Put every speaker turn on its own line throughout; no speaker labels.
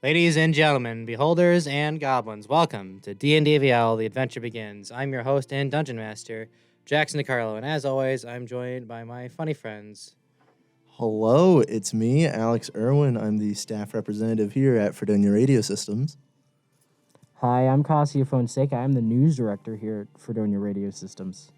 Ladies and gentlemen, beholders and goblins, welcome to D&DVL, The Adventure Begins. I'm your host and Dungeon Master, Jackson DiCarlo, and as always, I'm joined by my funny friends.
Hello, it's me, Alex Erwin. I'm the staff representative here at Fredonia Radio Systems.
Hi, I'm Cascio Fonseca. I'm the news director here at Fredonia Radio Systems.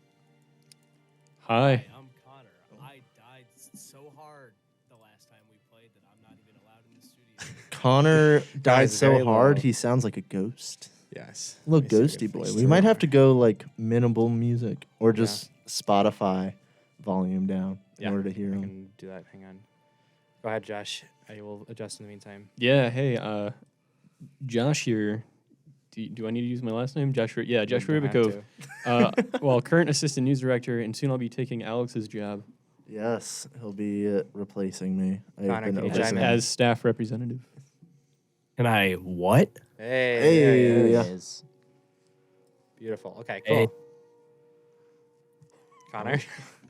Hi.
I'm Connor. I died so hard the last time we played that I'm not even allowed in the studio.
Connor died
Guys,
so
very
hard,
low.
he sounds like a ghost.
Yes.
A little ghosty boy. We might have to go like minimal music or just Spotify volume down in order to hear
I
him.
can do that. Hang on. Go ahead, Josh. I will adjust in the meantime.
Yeah, hey, Josh here. Do I need to use my last name? Josh
You don't have
Ribakove. Well, current assistant news director, and soon I'll be taking Alex's job
Yes, he'll be replacing me.
Connor, can you
as,
chime in?
as staff representative.
And I what?
Hey,
Hey,
there he is.
There
yeah.
it is.
Beautiful. Okay, cool.
Hey.
Connor,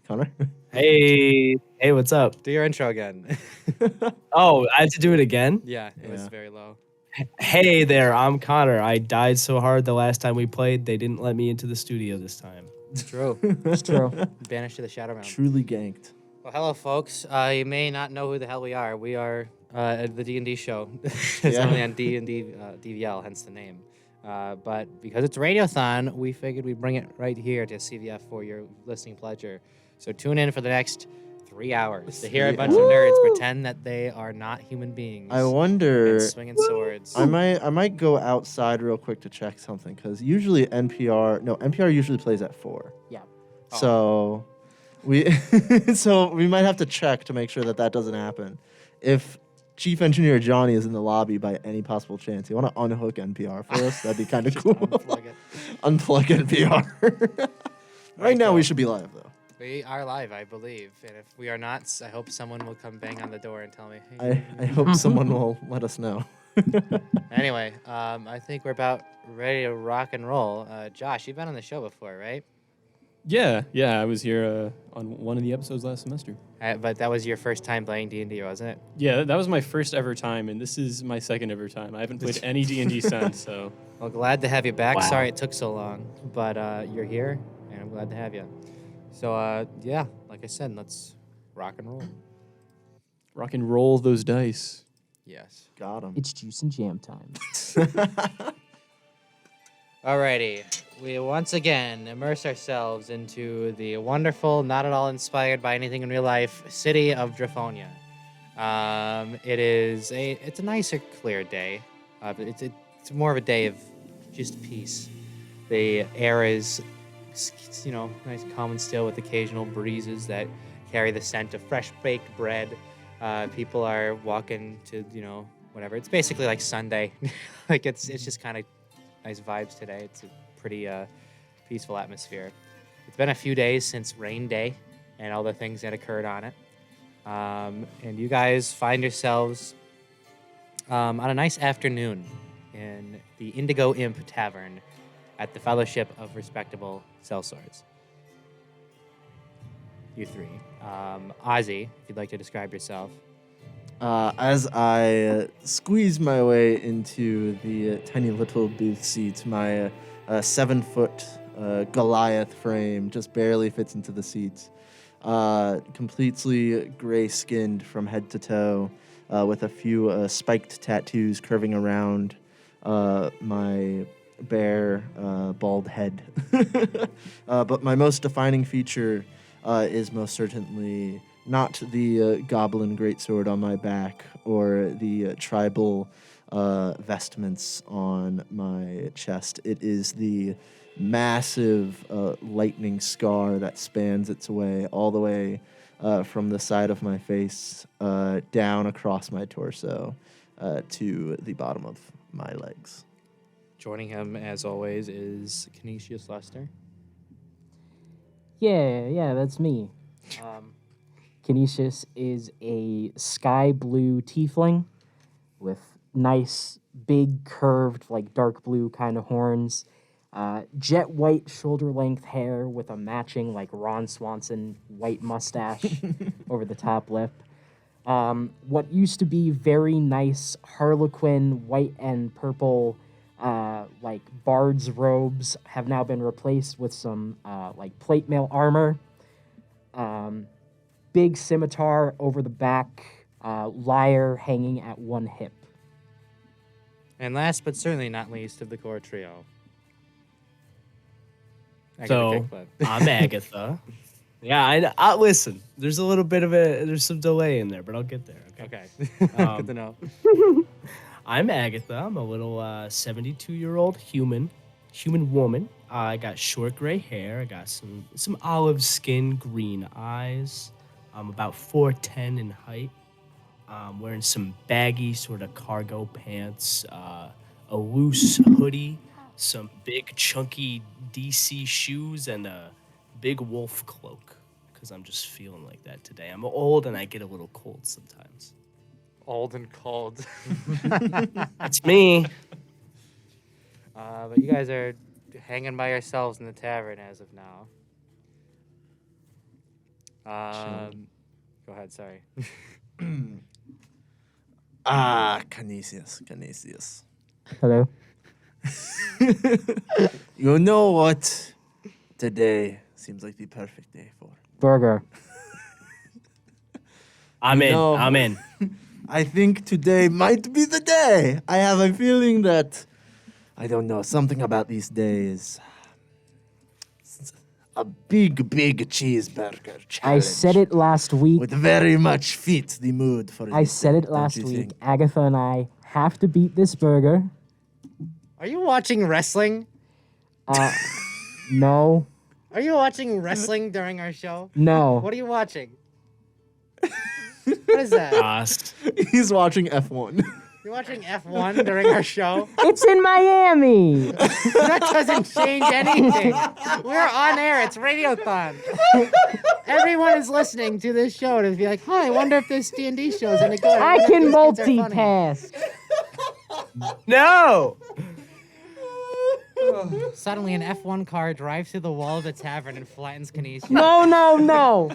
Connor?
Hey, what's up?
do your intro again.
Oh, I had to do it again?
Yeah, it was
Yeah.
very low.
Hey there, I'm Connor. I died so hard the last time we played, they didn't let me into the studio this time.
It's true.
It's true.
Banished to the Shadow Realm.
Truly ganked.
Well, hello, folks. You may not know who the hell we are. We are at the D&D show. It's
Yeah.
only on D&DVL, hence the name. But because it's a radiothon, we figured we'd bring it right here to CVF for your listening pleasure. So tune in for the next 3 hours to hear a bunch of nerds pretend that they are not human beings.
I wonder.
and swinging swords.
I might go outside real quick to check something because usually NPR usually plays at 4.
Yeah.
Oh.
So we might have to check to make sure that doesn't happen. If Chief Engineer Johnny is in the lobby by any possible chance, you want to unhook NPR for us? That'd be kind of cool.
Unplug it.
Unplug NPR. Right now we should be live though.
We are live, I believe. And if we are not, I hope someone will come bang on the door and tell me, hey.
I hope someone will let us know.
Anyway, I think we're about ready to rock and roll. Josh, you've been on the show before, right?
Yeah, I was here on one of the episodes last semester.
But that was your first time playing D&D, wasn't it?
Yeah, that was my first ever time, and this is my second ever time. I haven't played any D&D since, so...
Well, glad to have you back.
Wow.
Sorry it took so long, but you're here, and I'm glad to have you. So, yeah, like I said, let's rock and roll.
Rock and roll those dice.
Yes.
Got him.
It's juice and jam time.
Alrighty, we once again immerse ourselves into the wonderful, not at all inspired by anything in real life, city of Draphonia. It's a nicer, clear day. It's more of a day of just peace. The air is, nice, calm and still with occasional breezes that carry the scent of fresh baked bread. People are walking to, whatever. It's basically like Sunday. It's just kind of nice vibes today. It's a pretty peaceful atmosphere. It's been a few days since rain day and all the things that occurred on it. And you guys find yourselves on a nice afternoon in the Indigo Imp Tavern at the Fellowship of Respectable Sellswords. You three. Ozzy, if you'd like to describe yourself.
As I squeeze my way into the tiny little booth seat, my 7-foot Goliath frame just barely fits into the seats. Completely gray-skinned from head to toe, with a few spiked tattoos curving around my bare, bald head. But my most defining feature is most certainly not the goblin greatsword on my back or the tribal vestments on my chest. It is the massive lightning scar that spans its way all the way from the side of my face down across my torso to the bottom of my legs.
Joining him, as always, is Canisius Lester.
Yeah, that's me. Canisius is a sky blue tiefling with nice, big, curved, like dark blue kind of horns. Jet white shoulder length hair with a matching like Ron Swanson white mustache over the top lip. What used to be very nice Harlequin white and purple, like bard's robes, have now been replaced with some like plate mail armor. Big scimitar over the back, lyre hanging at one hip.
And last but certainly not least of the core trio.
So I'm Agatha. Yeah, I listen. There's a little bit of there's some delay in there, but I'll get there.
Okay.
Um,
Good to know.
I'm Agatha. I'm a little 72-year-old human woman. I got short gray hair. I got some olive skin, green eyes. I'm about 4'10" in height. I'm wearing some baggy sort of cargo pants, a loose hoodie, some big chunky DC shoes, and a big wolf cloak. Because I'm just feeling like that today. I'm old and I get a little cold sometimes.
Old and cold.
That's me.
But you guys are hanging by yourselves in the tavern as of now. Go ahead, sorry.
Canisius.
Hello?
You know what? Today seems like the perfect day for.
Burger.
I'm in.
No.
I'm in.
I think today might be the day. I have a feeling that, I don't know, something about these days. A big cheeseburger challenge.
I said it last week.
Would very much fit the mood for
I
this
said
day,
it
don't
last
you
week.
think?
Agatha and I have to beat this burger.
Are you watching wrestling?
No.
Are you watching wrestling during our show?
No.
What are you watching? What is that?
Us.
He's watching F1.
You're watching F1 during our show?
It's in Miami.
That doesn't change anything. We're on air. It's Radiothon. Everyone is listening to this show to be like, huh, I wonder if this D&D show is any good.
I
wonder if
can
these kids are funny."
multitask.
No.
Suddenly, an F1 car drives through the wall of the tavern and flattens Canisius.
No.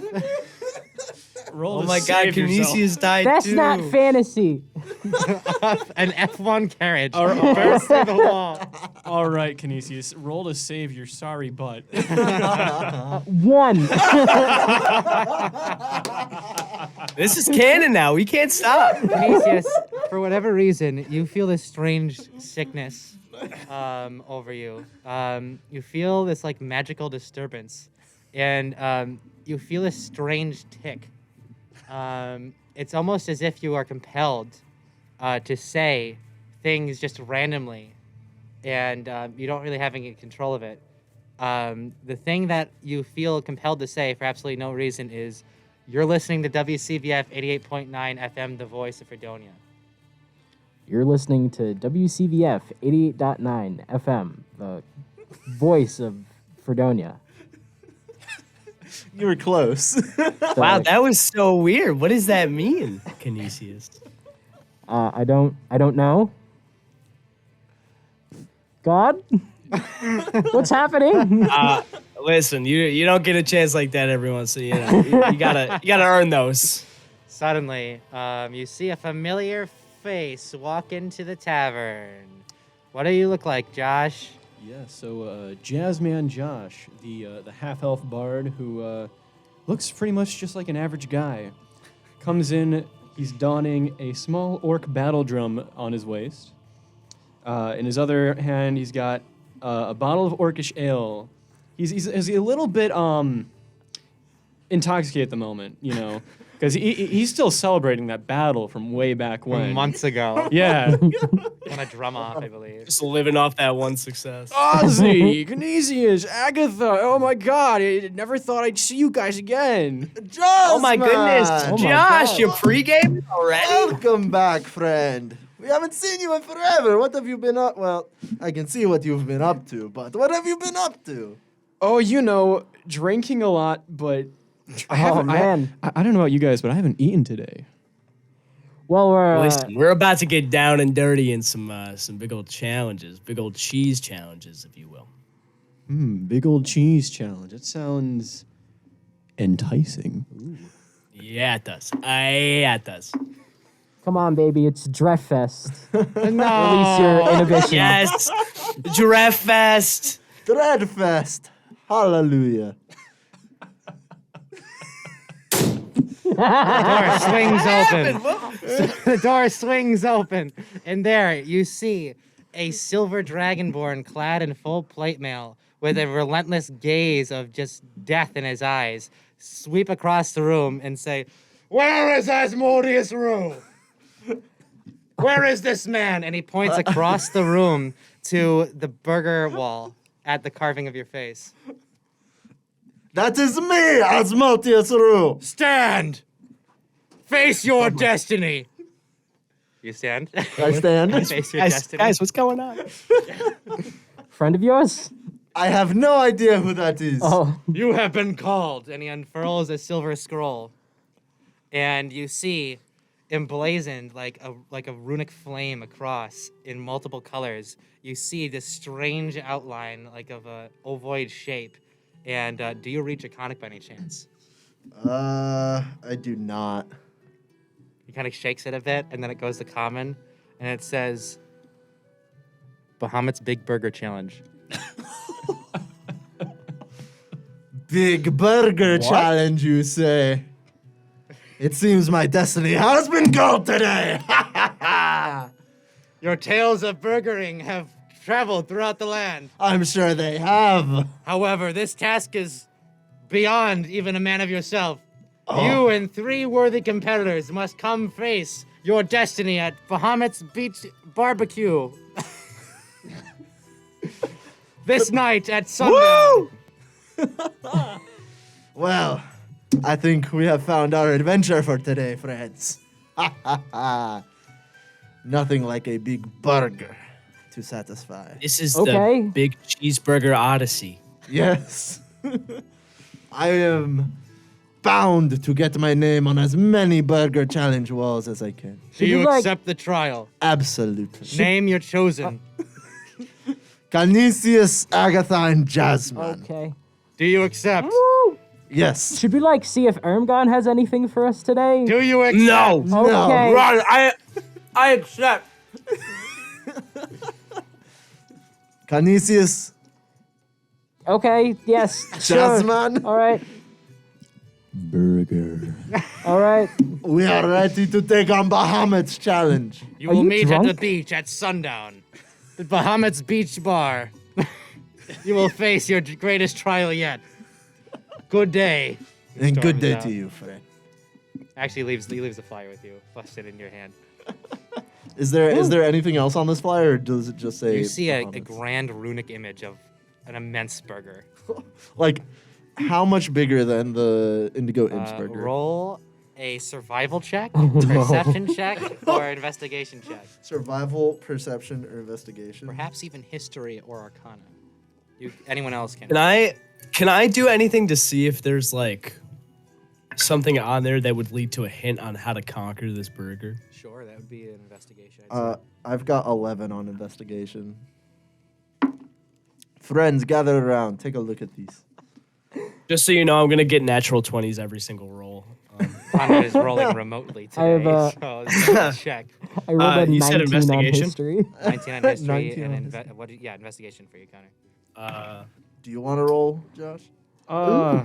Roll
Oh
to
my God,
save yourself.
Canisius died
That's
too.
not fantasy.
An F1 carriage bursts through the wall.
All right, Canisius, roll to save your sorry butt.
1.
This is canon now. We can't stop.
Canisius, for whatever reason, you feel this strange sickness over you. You feel this like magical disturbance, and you feel this strange tick. It's almost as if you are compelled to say things just randomly, and you don't really have any control of it. The thing that you feel compelled to say for absolutely no reason is you're listening to WCVF 88.9 FM, the voice of Fredonia.
You're listening to WCVF 88.9 FM, the voice of Fredonia.
You were close.
Wow, that was so weird. What does that mean, Canisius?
I don't know. God? What's happening?
Listen, you don't get a chance like that, everyone. So you gotta earn those.
Suddenly, you see a familiar face walk into the tavern. What do you look like, Josh?
Yeah, so Jazzman Josh, the half-elf bard who looks pretty much just like an average guy, comes in. He's donning a small orc battle drum on his waist. In his other hand, he's got a bottle of orcish ale. He's a little bit intoxicated at the moment, you know, because he's still celebrating that battle from way back when.
Months ago.
Yeah.
On a drum off, I believe.
Just living off that one success.
Ozzy, Canisius, Agatha. Oh my God! I never thought I'd see you guys again.
Oh my goodness,
Jazzman!
Josh, you're pre-gaming already?
Welcome back, friend. We haven't seen you in forever. What have you been up? Well, I can see what you've been up to, but what have you been up to?
Oh, you know, drinking a lot, but I haven't.
man.
I don't know about you guys, but I haven't eaten today.
Well, we're
Listen, we're about to get down and dirty in some big old challenges, big old cheese challenges, if you will.
Big old cheese challenge. That sounds enticing.
Yeah, it does. Yeah, it does.
Come on, baby, it's Dref Fest.
No.
Release your inhibition.
Yes, Giraffe Fest.
Dreadfest. Hallelujah.
The door swings open. The door swings open, and there you see a silver dragonborn clad in full plate mail with a relentless gaze of just death in his eyes sweep across the room and say, "Where is Asmodeous Rue? Where is this man?" And he points across the room to the burger wall at the carving of your face.
That is me, Asmodeous Rue.
Stand! Face your destiny! You stand?
I stand.
Face your
Guys,
destiny.
guys, what's going on?
Friend of yours?
I have no idea who that is.
Oh,
You have been called. And he unfurls a silver scroll. And you see emblazoned like a runic flame across in multiple colors. You see this strange outline like of a ovoid shape. And do you read Draconic by any chance?
I do not.
He kind of shakes it a bit, and then it goes to common, and it says, Bahamut's Big Burger Challenge.
Big Burger Challenge, you say? It seems my destiny has been called today.
Your tales of burgering have traveled throughout the land.
I'm sure they have.
However, this task is beyond even a man of yourself.
Oh.
You and 3 worthy competitors must come face your destiny at Bahamut's Beach Barbecue. This night at sundown.
Well, I think we have found our adventure for today, friends. Nothing like a big burger to satisfy.
This is
Okay.
the Big Cheeseburger Odyssey.
Yes. I am bound to get my name on as many burger challenge walls as I can.
Do you
you like-
accept the trial?
Absolutely.
Name your chosen.
Canisius, Agatha, and Jazzman.
okay.
Do you accept?
Woo!
Yes.
Should we like see if Ermgon has anything for us today?
Do you accept?
No.
Okay.
Run. I accept.
Canisius,
Okay. Yes. Sure.
Jazzman.
All right.
Burger.
All right.
We are ready to take on Bahamut's challenge.
You
Are
will
you
meet
drunk?
at the beach at sundown. The Bahamut's Beach Bar. You will face your greatest trial yet. Good day. He
And good
storms
day
out.
to you, friend.
Actually, he leaves the flyer with you, busted in your hand.
Is there anything else on this flyer, or does it just say?
You see a
Bahamut's?
grand runic image of an immense burger.
Like, how much bigger than the Indigo Imps burger?
Roll a survival check,
no.
perception check, or investigation check.
Survival, perception, or investigation?
Perhaps even history or arcana. Anyone else can.
Can I do anything to see if there's like something on there that would lead to a hint on how to conquer this burger?
Sure, that would be an investigation. I'd say.
I've got 11 on investigation. Friends, gather around. Take a look at these.
Just so you know, I'm gonna get natural 20s every single roll.
Conrad is rolling remotely
I
today,
have,
so this is a check.
I rolled a
you said
19 on
investigation?
history.
19 on history
19 on
and investigation for you, Connor.
Do you want to roll, Josh?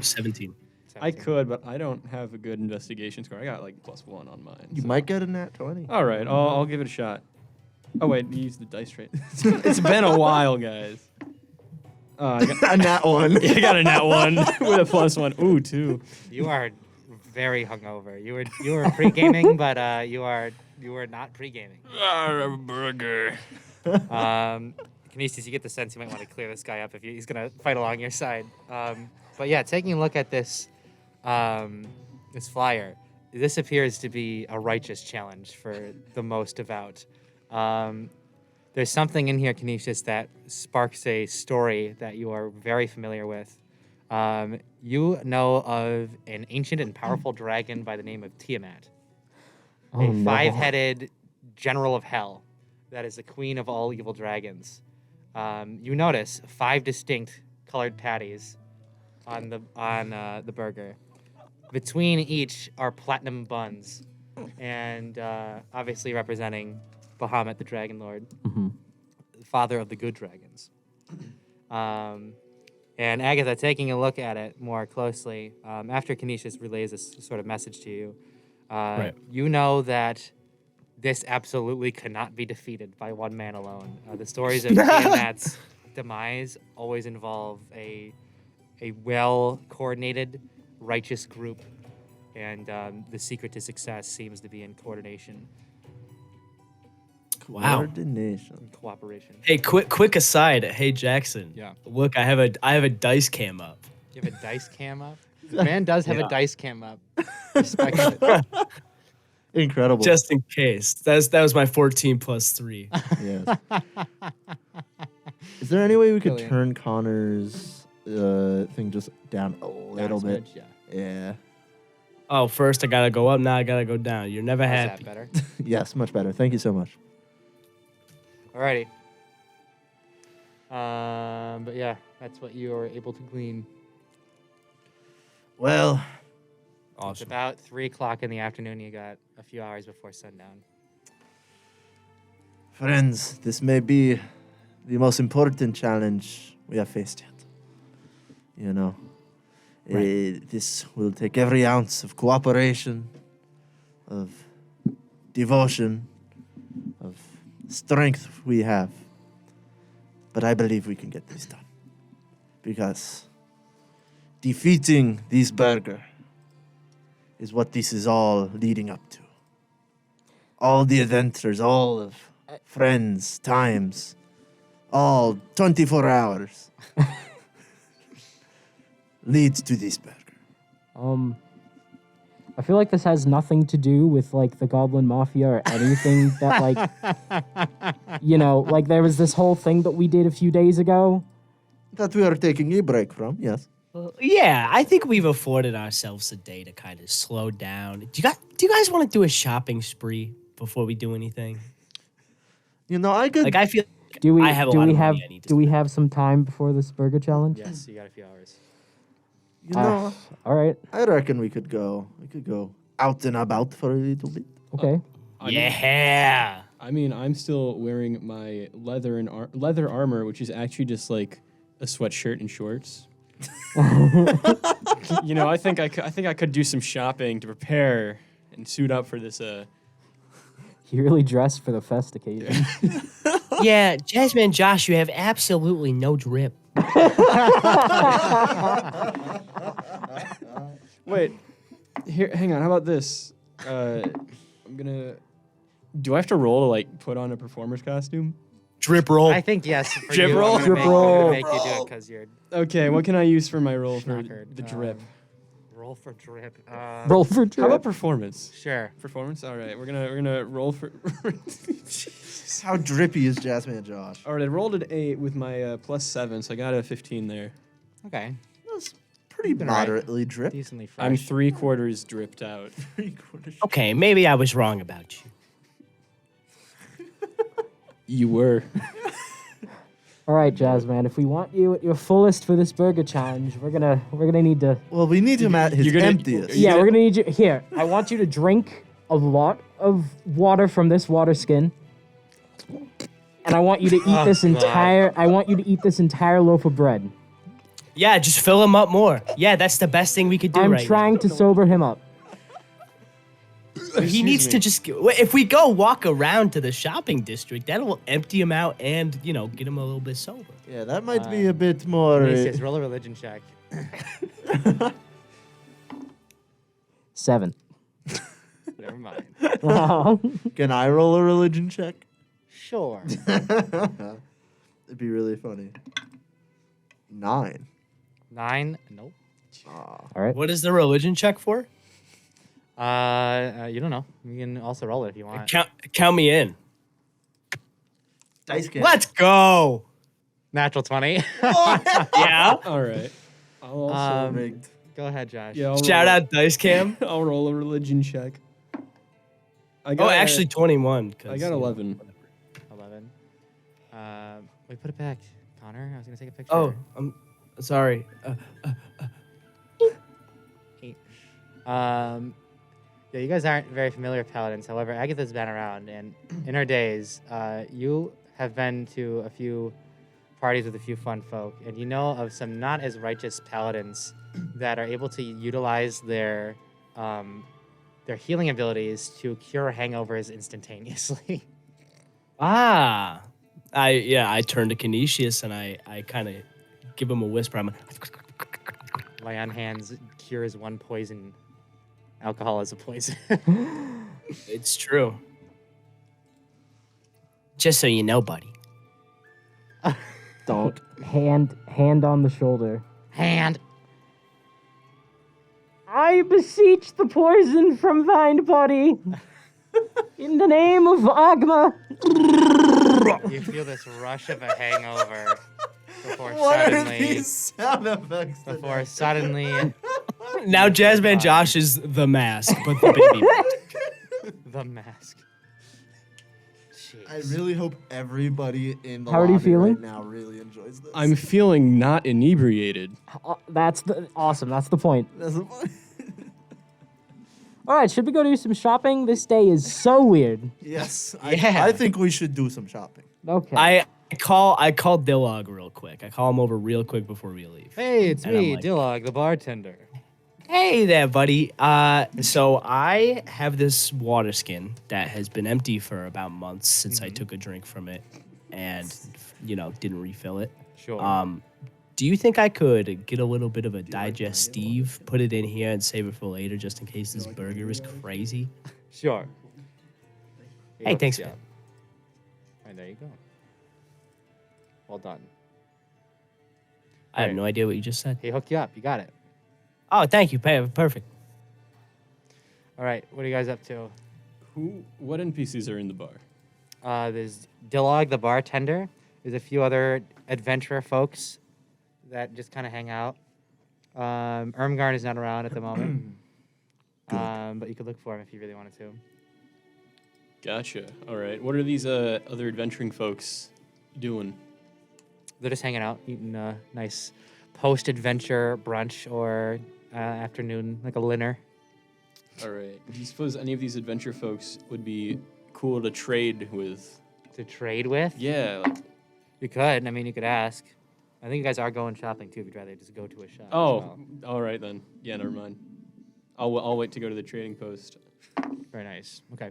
17.
I could, but I don't have a good investigation score. I got like +1 on mine.
You
so-
might get a nat 20.
All right, I'll give it a shot. Oh wait, you used the dice rate. It's been a while, guys. I got,
A nat 1.
I got a nat 1 with a +1. Ooh, 2.
You are very hungover. You were pre-gaming, but you were not pre-gaming.
Burger.
Canisius, you get the sense you might want to clear this guy up if he's gonna fight along your side. But yeah, taking a look at this this flyer, this appears to be a righteous challenge for the most devout. There's something in here, Canisius, that sparks a story that you are very familiar with. You know of an ancient and powerful dragon by the name of Tiamat,
Oh,
a
no.
5-headed general of hell that is the queen of all evil dragons. You notice 5 distinct colored patties on the burger. between each are platinum buns, and obviously representing Bahamut, the Dragon Lord, father of the good dragons. And Agatha, taking a look at it more closely, after Canisius relays this sort of message to you, you know that this absolutely cannot be defeated by one man alone. The stories of Tiamat's demise always involve a well-coordinated, righteous group, and the secret to success seems to be in coordination
Wow.
Coordination.
and cooperation.
Hey, quick aside. Hey, Jackson.
Yeah.
Look, I have a dice cam up.
You have a dice cam up? The man does have
Yeah.
a dice cam up. Respect it.
Incredible.
Just in case. That was my 14 plus 3.
Yes. Is there any way we could
Brilliant.
turn Connor's thing just down a little bit?
Yeah.
Yeah.
Oh, first I gotta go up. Now I gotta go down. You're never
How's
happy.
that better?
Yes, much better. Thank you so much.
Alrighty. But yeah, that's what you are able to glean.
Well,
It's
Awesome.
about 3 o'clock in the afternoon. You got a few hours before sundown.
friends, this may be the most important challenge we have faced yet. You know, this will take every ounce of cooperation, of devotion, of strength we have. But I believe we can get this done. Because defeating this burger is what this is all leading up to. All the adventures, all of friends, times, all 24 hours leads to this burger.
I feel like this has nothing to do with like the Goblin Mafia or anything that like, like there was this whole thing that we did a few days ago.
That we are taking a break from, yes.
Yeah, I think we've afforded ourselves a day to kind of slow down. Do you guys want to do a shopping spree before we do anything?
You know, I could.
Like I feel
Do we
I have a
do
lot
we
of
have
money I need to
do we
spend.
have some time before this burger challenge?
Yes, you got a few hours.
you know,
All right.
I reckon we could go. We could go out and about for a little bit.
Okay.
Yeah.
I mean, I'm still wearing my leather armor, which is actually just like a sweatshirt and shorts. I think I could do some shopping to prepare and suit up for this.
You really dressed for the fest occasion.
Yeah, Jazzman Josh, you have absolutely no drip.
Wait, here, hang on. How about this? I'm gonna. Do I have to roll to like put on a performer's costume?
Drip roll.
I think yes. For
Drip
you,
roll?
I'm gonna
Drip
make- I'm
roll.
gonna make you do it because you're
Okay, what can I use for my roll for
knackered.
the drip?
Roll for drip.
Roll for
How
drip.
about performance?
Sure.
Performance. All right, we're gonna roll for.
How drippy is Jazzman Josh?
All right, I rolled an 8 with my +7, so I got a 15 there.
Okay.
That's pretty
Been all right.
moderately dripped.
Decently fresh.
I'm 3/4 dripped out.
Okay, maybe I was wrong about you.
You were.
All right, Jazzman. If we want you at your fullest for this burger challenge, we're gonna need to.
Well, we need him at his
You're gonna-
emptiest.
You
Yeah,
gonna-
we're gonna need you here. I want you to drink a lot of water from this water skin, and I want you to eat this entire. I want you to eat this entire loaf of bread.
Yeah, just fill him up more. Yeah, that's the best thing we could do
I'm
right
trying to sober him up.
now. He needs to just. If we go walk around to the shopping district, that'll empty him out and get him a little bit sober.
Yeah, that might be a bit more.
Canisius, roll a religion check.
7.
Never mind.
Can I roll a religion check?
Sure.
It'd be really funny. 9.
9. Nope.
All right.
What is the religion check for?
You don't know. You can also roll it if you want.
Count me in.
Dice game.
Let's go.
Natural 20.
Yeah.
All right. I'll also
Rigged.
Go ahead, Josh.
yeah. I'll
Shout
roll-
out Dice Cam.
I'll roll a religion check.
Oh, actually 21.
I got 11.
11. Wait, put it back, Connor. I was gonna take a picture.
Oh, I'm sorry.
8. Yeah, you guys aren't very familiar with paladins. However, Agatha's been around, and in her days, you have been to a few parties with a few fun folk, and you know of some not as righteous paladins that are able to utilize their healing abilities to cure hangovers instantaneously.
Ah, I turn to Canisius and I kind of give him a whisper. I'm like,
Lay on hands cures one poison. Alcohol is a poison.
it's true. Just so you know, buddy.
Don't. Hand on the shoulder.
Hand.
I beseech the poison from thine body. In the name of Agma.
You feel this rush of a hangover before
What are
suddenly.
these sound effects?
Before suddenly
Now Jazzman Josh is the mask, but the baby mask.
the mask.
I
Jeez.
really hope everybody in the
How are you
lobby
feeling?
right now really enjoys this.
I'm feeling not inebriated.
That's awesome. That's the point.
That's the point.
All right, should we go do some shopping? This day is so weird.
Yes,
Yeah.
I think we should do some shopping.
Okay.
I call Dillog real quick. I call him over real quick before we leave.
Hey, it's
And I'm
me,
like-
Dillog, the bartender.
Hey there, buddy. So I have this water skin that has been empty for about months since I took a drink from it, and didn't refill it.
Sure.
Do you think I could get a little bit of a digestive, put it in here, and save it for later, just in case this burger is crazy?
Sure.
Hey, thanks, man.
All right, there you go. Well done.
I have
Right.
no idea what you just said.
He hooked you up. You got it.
Oh, thank you. Perfect.
All right, what are you guys up to?
What NPCs are in the bar?
There's Dillog, the bartender. There's a few other adventurer folks that just kind of hang out. Ermgarn is not around at the moment. But you could look for him if you really wanted to.
Gotcha. All right. What are these other adventuring folks doing?
They're just hanging out, eating a nice post-adventure brunch or afternoon, like a dinner.
All right. Do you suppose any of these adventure folks would be cool to trade with?
To trade with?
Yeah. Like,
You could. I mean, you could ask. I think you guys are going shopping too. If you'd rather just go to a shop. as
oh,
well.
all right then. Yeah, never mind. I'll wait to go to the trading post.
Very nice. Okay.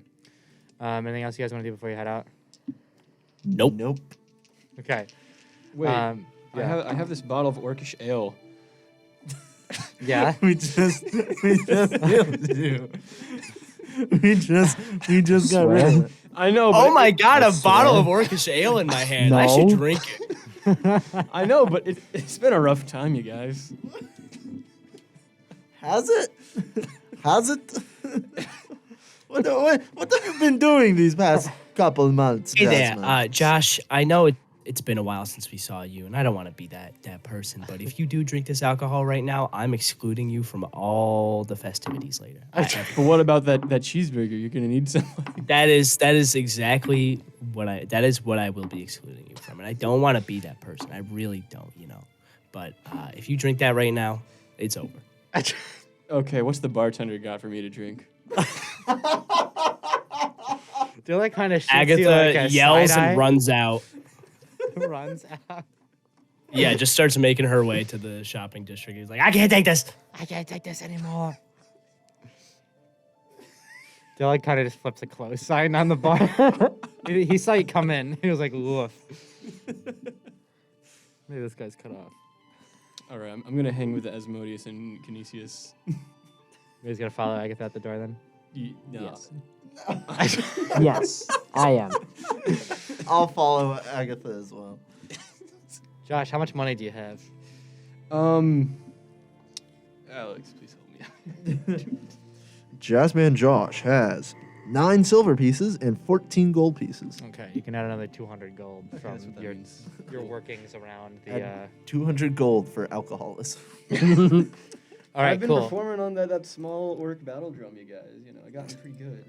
Anything else you guys want to do before you head out?
Nope.
Nope.
Okay.
Wait.
Yeah.
I have this bottle of orcish ale.
Yeah.
we just got rid of it.
I know.
Oh my God!
I
A bottle
swear.
of orcish ale in my hand. I should
No.
drink it.
I know, but it's been a rough time, you guys.
Has it? Has it? What have you been doing these past couple months?
Hey there,
Jazzman?
Josh. I know it's been a while since we saw you, and I don't want to be that person. But if you do drink this alcohol right now, I'm excluding you from all the festivities later.
But what about that cheeseburger? You're gonna need some.
That is exactly what I will be excluding you from, and I don't want to be that person. I really don't, But if you drink that right now, it's over.
Okay, what's the bartender got for me to drink?
They're like kind of shoots
Agatha
you like a
yells
side-eye.
and runs out.
runs out.
Yeah, just starts making her way to the shopping district. He's like, I can't take this.
I can't take this anymore. They're like kind of just flips a close sign on the bar. he saw you come in. He was like, woof. Maybe this guy's cut off.
All right, I'm gonna hang with the Asmodeous and Canisius.
Maybe he's gonna follow Agatha at the door then.
No.
Yes. Yes, I am.
I'll follow Agatha as well.
Josh, how much money do you have?
Alex, please help me.
Jazzman Josh has 9 silver pieces and 14 gold pieces.
Okay, you can add another 200 gold
That's
from
what that means.
your workings around the.
Add 200 gold for alcoholism.
All right,
I've been
cool.
performing on that small orc battle drum, you guys. I got me pretty good.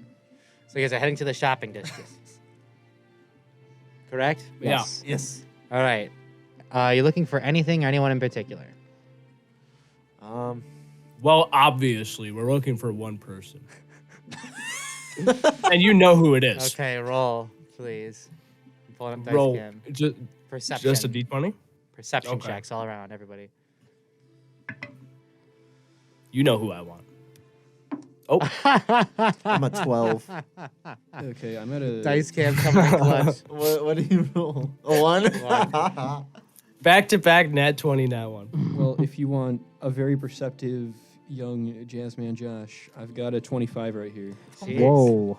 So you guys are heading to the shopping district. Correct?
Yes.
Yes.
All right. You looking for anything or anyone in particular?
Well, obviously, we're looking for one person. And you know who it is.
Okay, roll, please. I'm pulling up dice
Roll.
cam.
Just
Perception.
a D20?
Perception
Okay.
checks all around, everybody.
You know who I want. Oh,
I'm a 12.
Okay, I'm at a
Dice cam coming in clutch.
What do you roll? A 1?
back-to-back nat 20, nat 1.
Well, if you want a very perceptive young Jazzman Josh, I've got a 25 right here.
Jeez.
Whoa.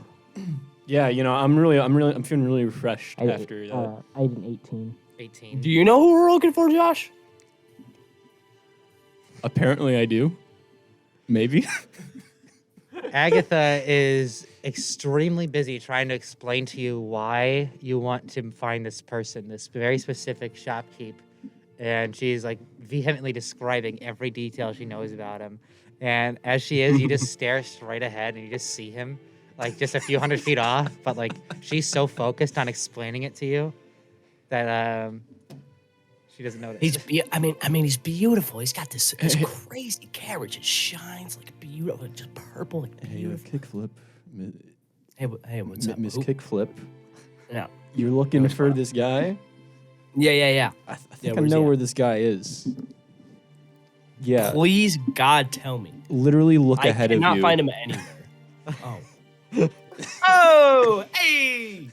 Yeah, I'm feeling really refreshed after that.
I had an 18.
18.
Do you know who we're looking for, Josh?
Apparently, I do. Maybe.
Agatha is extremely busy trying to explain to you why you want to find this person, this very specific shopkeep. And she's like vehemently describing every detail she knows about him. And as she is, you just stare straight ahead and you just see him like just a few hundred feet off. But like she's so focused on explaining it to you that she doesn't notice.
He's he's beautiful. He's got this crazy carriage. It shines like beautiful, just purple, like
Hey,
beautiful.
Kiqflipe.
Hey, what's up?
Miss
Who-
Kiqflipe.
Yeah.
You're looking for this guy?
Yeah.
I think
Yeah,
I
where's
know
he at?
where this guy is. Yeah,
Please, God, tell me.
literally look
I
ahead of you.
cannot find him anywhere. Oh. Oh, hey!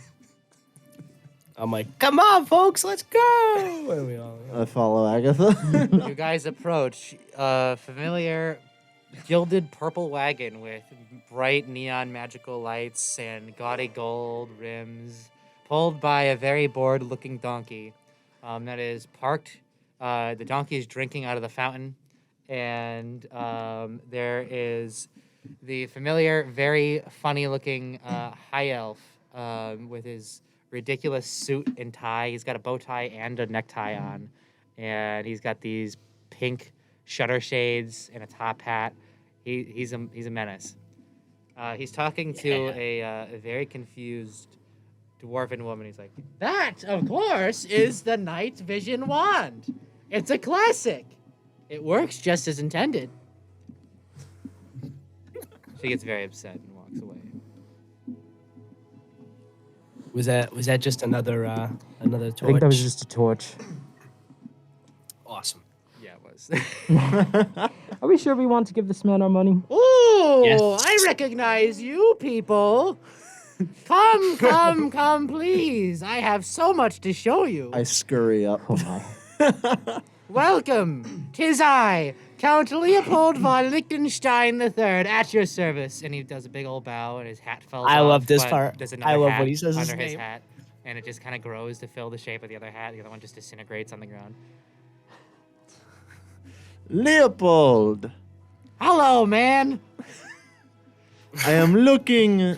I'm like, come on, folks, let's go. What are we all?
I follow Agatha.
You guys approach a familiar gilded purple wagon with bright neon magical lights and gaudy gold rims, pulled by a very bored looking donkey that is parked. The donkey is drinking out of the fountain, and there is the familiar, very funny looking high elf with his ridiculous suit and tie. He's got a bow tie and a necktie on, and he's got these pink shutter shades and a top hat. He's a menace. He's talking to a very confused dwarven woman. He's like, "That, of course, is the night vision wand. It's a classic. It works just as intended." She gets very upset and walks away.
Was that just another torch?
I think that was just a torch.
awesome.
Yeah, it was.
Are we sure we want to give this man our money?
Ooh,
Yes.
I recognize you people. Come, please. I have so much to show you.
I scurry up.
Oh my.
Welcome. 'Tis I, Count Leopold von Liechtenstein III, at your service. And he does a big old bow, and his hat falls
I
off,
love this
but
part.
There's
I
another
love
hat
when he says his
under his
name.
hat, and it just kind of grows to fill the shape of the other hat. The other one just disintegrates on the ground.
Leopold,
Hello, man.
I am looking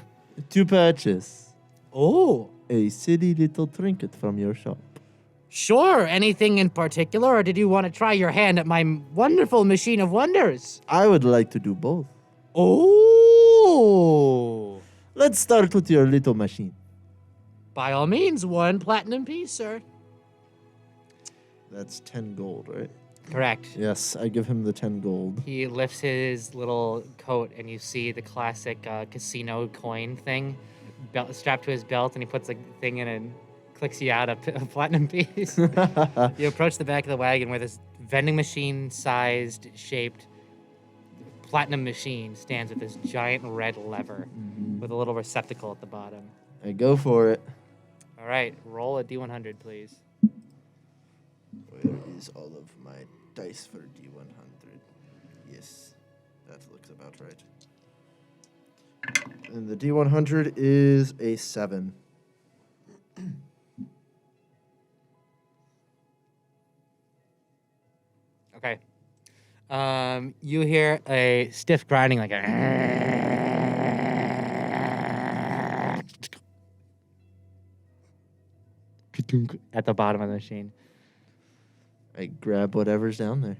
to purchase
Oh,
a silly little trinket from your shop.
sure. Anything in particular, or did you want to try your hand at my wonderful machine of wonders?
I would like to do both.
Oh.
Let's start with your little machine.
By all means, 1 platinum piece, sir.
That's 10 gold, right?
Correct.
Yes, I give him the 10 gold.
He lifts his little coat, and you see the classic casino coin thing strapped to his belt, and he puts a thing in and clicks you out a platinum piece. You approach the back of the wagon where this vending machine-sized, shaped platinum machine stands with this giant red lever with a little receptacle at the bottom.
I go for it.
All right, roll a D100, please.
Where is all of my dice for D100? Yes, that looks about right. And the D100 is a 7.
Okay. You hear a stiff grinding, like a at the bottom of the machine.
I grab whatever's down there.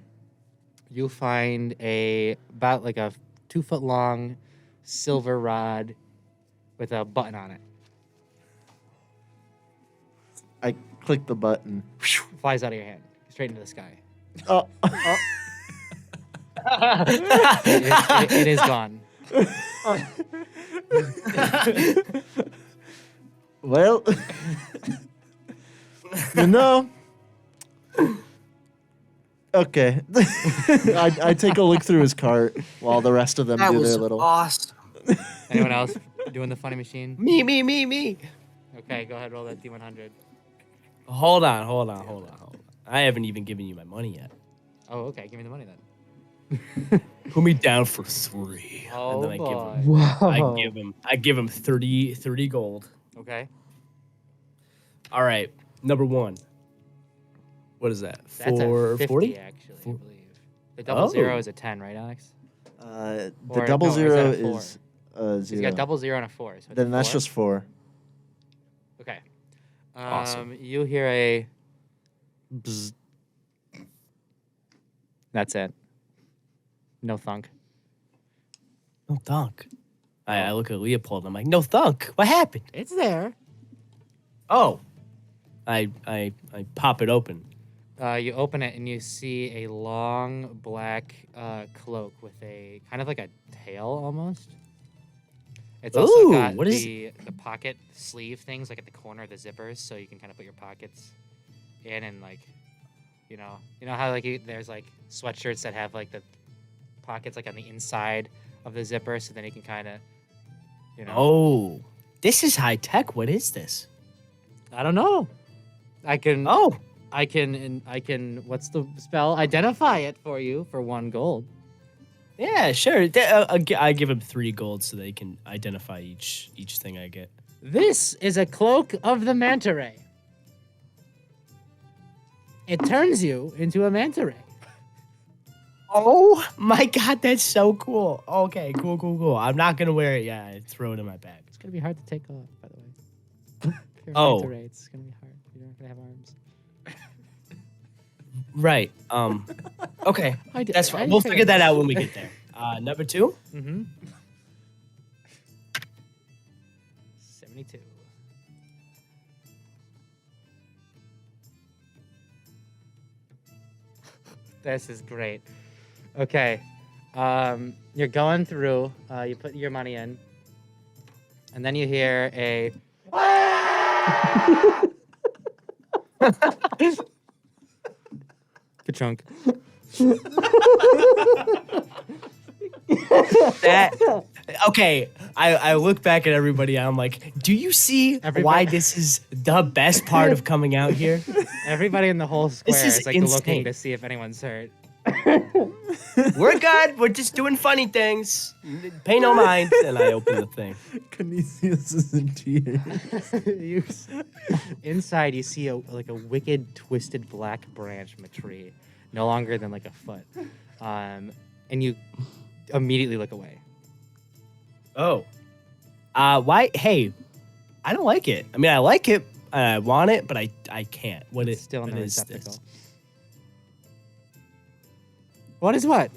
You find about like a 2-foot long silver rod with a button on it.
I click the button.
Flies out of your hand, straight into the sky.
Oh,
It is gone.
Well, you know. Okay. I take a look through his cart while the rest of them
That
do
was
their little.
awesome.
Anyone else doing the funny machine?
Me.
Okay, go ahead, roll that D100.
Hold on. I haven't even given you my money yet.
Oh, okay, give me the money then.
Put me down for 3.
Oh,
and then
boy.
Whoa.
I give him 30 gold.
Okay.
All right, number 1. What is that?
That's a 50,
40?
actually, I believe. The double zero is a 10, right, Alex?
The
Or-
double
no, or is
zero
that a 4?
is
He's
0.
got double 0 and a 4. So it's
Then
a
that's
4?
just 4.
Okay.
Awesome.
You hear a bzz. That's it. No thunk.
No thunk. I look at Leopold. I'm like, no thunk. What happened?
It's there.
Oh. I pop it open.
You open it and you see a long black cloak with a kind of like a tail almost. It's also
Ooh,
got
what is-
the pocket sleeve things like at the corner of the zippers, so you can kind of put your pockets in and like, you know how like there's like sweatshirts that have like the pockets like on the inside of the zipper, so then you can kind of,
Oh. This is high tech. What is this?
I don't know. I can.
Oh.
I can. What's the spell? Identify it for you for 1 gold.
Yeah, sure. I give him 3 gold so they can identify each thing I get.
This is a cloak of the manta ray. It turns you into a manta ray.
Oh my god, that's so cool. Okay, cool. I'm not gonna wear it yet. I throw it in my bag.
It's gonna be hard to take off, by the way. If you're a
Oh.
manta ray, it's gonna be hard. You're not gonna have arms.
Right. Okay. That's fine. We'll figure that out when we get there. Number 2?
Mm-hmm. 72. This is great. Okay. You're going through, you put your money in, and then you hear a ka-chunk.
Okay. I look back at everybody and I'm like, do you see why
Everybody-
this is the best part of coming out here?
Everybody in the whole square
is
is like
insane.
looking to see if anyone's hurt.
We're good. We're just doing funny things. Pay no mind. And I open the thing.
Canisius is in tears.
Inside, you see a wicked, twisted black branch from a tree, no longer than like a foot, and you immediately look away.
Oh. Why? Hey, I don't like it. I mean, I like it. I want it, but I can't.
It's still in
what
the
is
receptacle.
this?
What is what?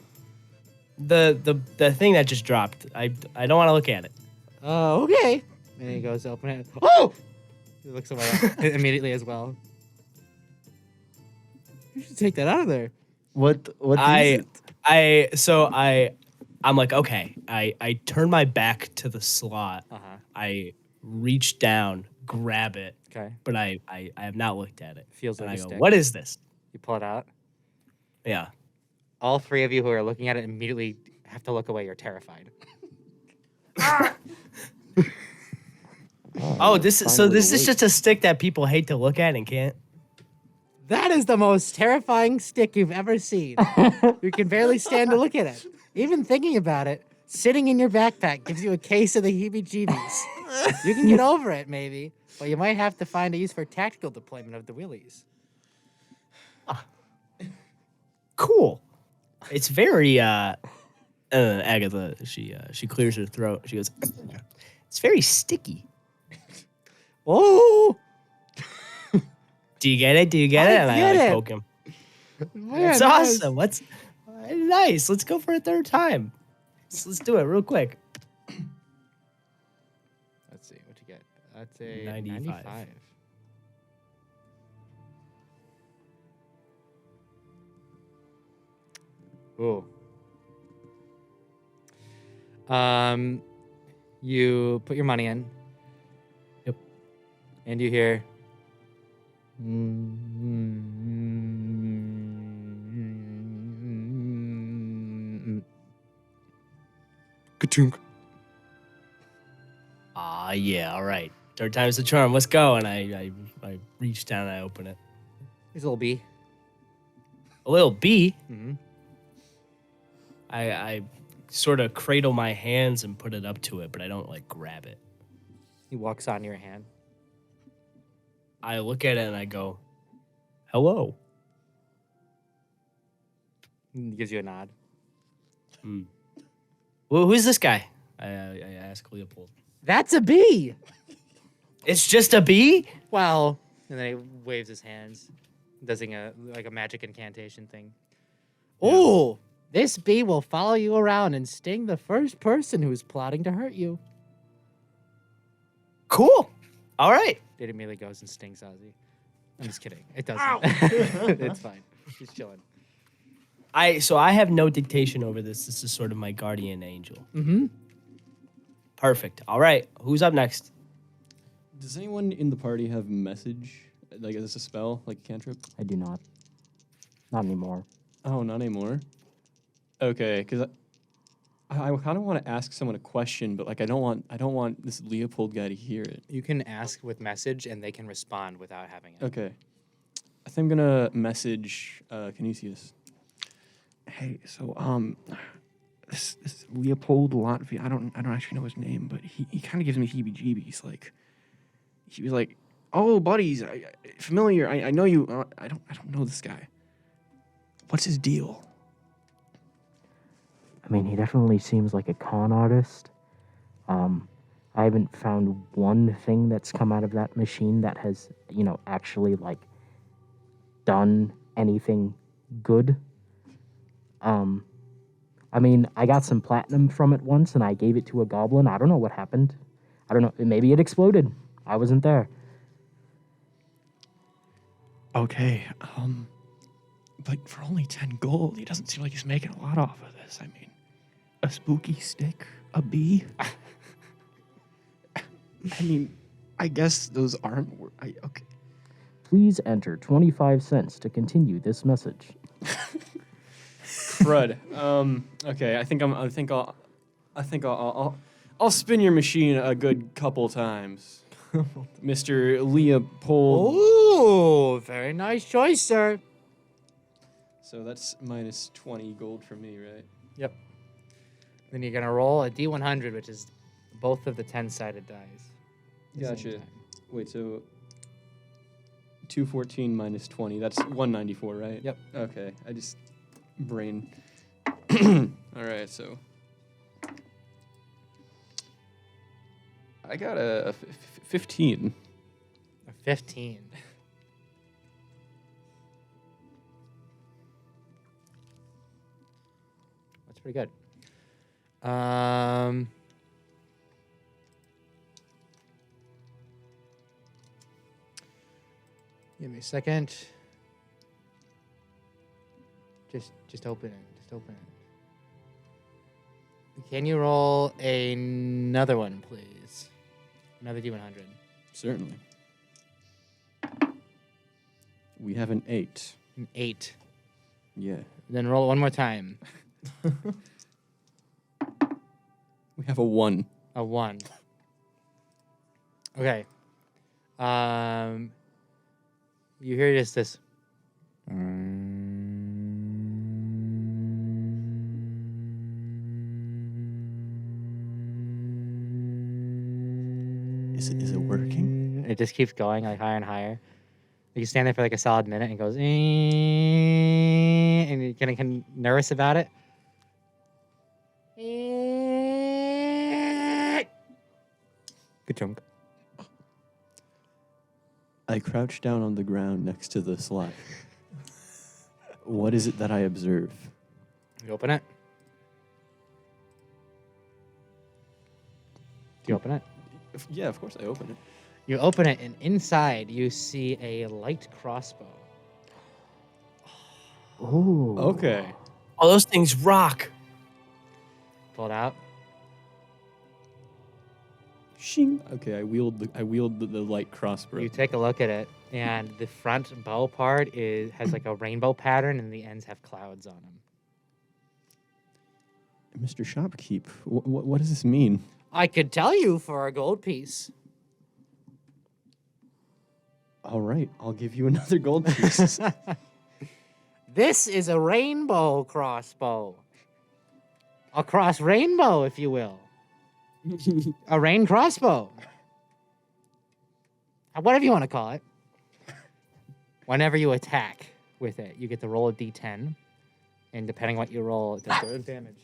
The thing that just dropped. I don't want to look at it.
Oh, okay. And he goes to open it. Oh! He looks away immediately as well. You should take that out of there.
What is it?
I'm like, okay. I turn my back to the slot.
Uh-huh.
I reach down, grab it,
Okay.
but I have not looked at it.
Feels
And
like
I
a
go,
stick.
what is this?
You pull it out.
Yeah.
All 3 of you who are looking at it immediately have to look away. You're terrified.
Oh, this is just a stick that people hate to look at and can't.
That is the most terrifying stick you've ever seen. You can barely stand to look at it. Even thinking about it, sitting in your backpack gives you a case of the heebie-jeebies. You can get over it, maybe, but you might have to find a use for tactical deployment of the willies.
Cool. It's very Agatha. She clears her throat. She goes, it's very sticky.
Oh!
Do you get it? And I
get
like
it.
poke him.
Man,
It's
that was-
awesome. Nice. Let's go for a 3rd time. Let's do it real quick.
Let's see, what you get? That's a
95.
95. Ooh. You put your money in.
Yep.
And you hear. Ka-chunk.
Ah, yeah, all right. Third time's the charm. Let's go. And I reach down and I open it.
There's a little bee.
A little bee.
Mm-hmm.
I sort of cradle my hands and put it up to it, but I don't like grab it.
He walks on your hand.
I look at it and I go, hello.
He gives you a nod.
Well, who's this guy? I ask Leopold.
That's a bee.
It's just a bee?
Well, and then he waves his hands, does a magic incantation thing. Oh, this bee will follow you around and sting the first person who's plotting to hurt you.
Cool. All right.
It immediately goes and stings Ozzy. I'm just kidding. It doesn't. It's fine. He's chilling.
So I have no dictation over this. This is sort of my guardian angel.
Mm-hmm.
Perfect. All right. Who's up next?
Does anyone in the party have message? Like, is this a spell, like a cantrip?
I do not. Not anymore.
Oh, not anymore. Okay, because I kind of want to ask someone a question, but like I don't want this Leopold guy to hear it.
You can ask with message, and they can respond without having it.
Okay, I think I'm gonna message Canisius. Hey, so this Leopold Latvia, I don't actually know his name, but he kind of gives me heebie-jeebies. Like, he was like, "Oh, buddies, familiar. I know you. I don't know this guy. What's his deal?"
I mean, he definitely seems like a con artist. I haven't found one thing that's come out of that machine that has, actually, like, done anything good. I mean, I got some platinum from it once, and I gave it to a goblin. I don't know what happened. I don't know. Maybe it exploded. I wasn't there.
Okay, but for only 10 gold, he doesn't seem like he's making a lot off of this. I mean, a spooky stick, a bee. I mean, I guess those aren't. Okay.
Please enter 25 cents to continue this message.
Crud. Okay. I think I'll spin your machine a good couple times, Mr. Leopold.
Oh, very nice choice, sir.
So that's minus 20 gold from me, right?
Yep. Then you're gonna roll a D100, which is both of the 10-sided dice. at the same
Gotcha.
time.
Wait, so 214 minus 20. That's 194, right?
Yep.
Okay. I just brain. All right, so I got a 15.
A 15. That's pretty good. Give me a second. Just open it. Just open it. Can you roll another one, please? Another D100.
Certainly. We have an 8.
An 8.
Yeah.
Then roll it one more time.
We have a 1.
A 1. Okay. You hear just this.
Is it working?
It just keeps going like higher and higher. You stand there for like a solid minute and goes, and you're getting nervous about it. Good chunk.
I crouch down on the ground next to the slide. What is it that I observe?
You open it. Do you open it?
Yeah, of course I open it.
You open it, and inside you see a light crossbow.
Ooh.
Okay.
Oh, those things rock.
Pull it out.
Shing. Okay, I wield the light crossbow.
You take a look at it, and the front bow part has like a rainbow pattern, and the ends have clouds on them.
Mr. Shopkeep, what does this mean?
I could tell you for a gold piece.
All right, I'll give you another gold piece.
This is a rainbow crossbow. A cross rainbow, if you will. A rain crossbow. Whatever you want to call it. Whenever you attack with it, you get to roll a d10. And depending what you roll, it does damage.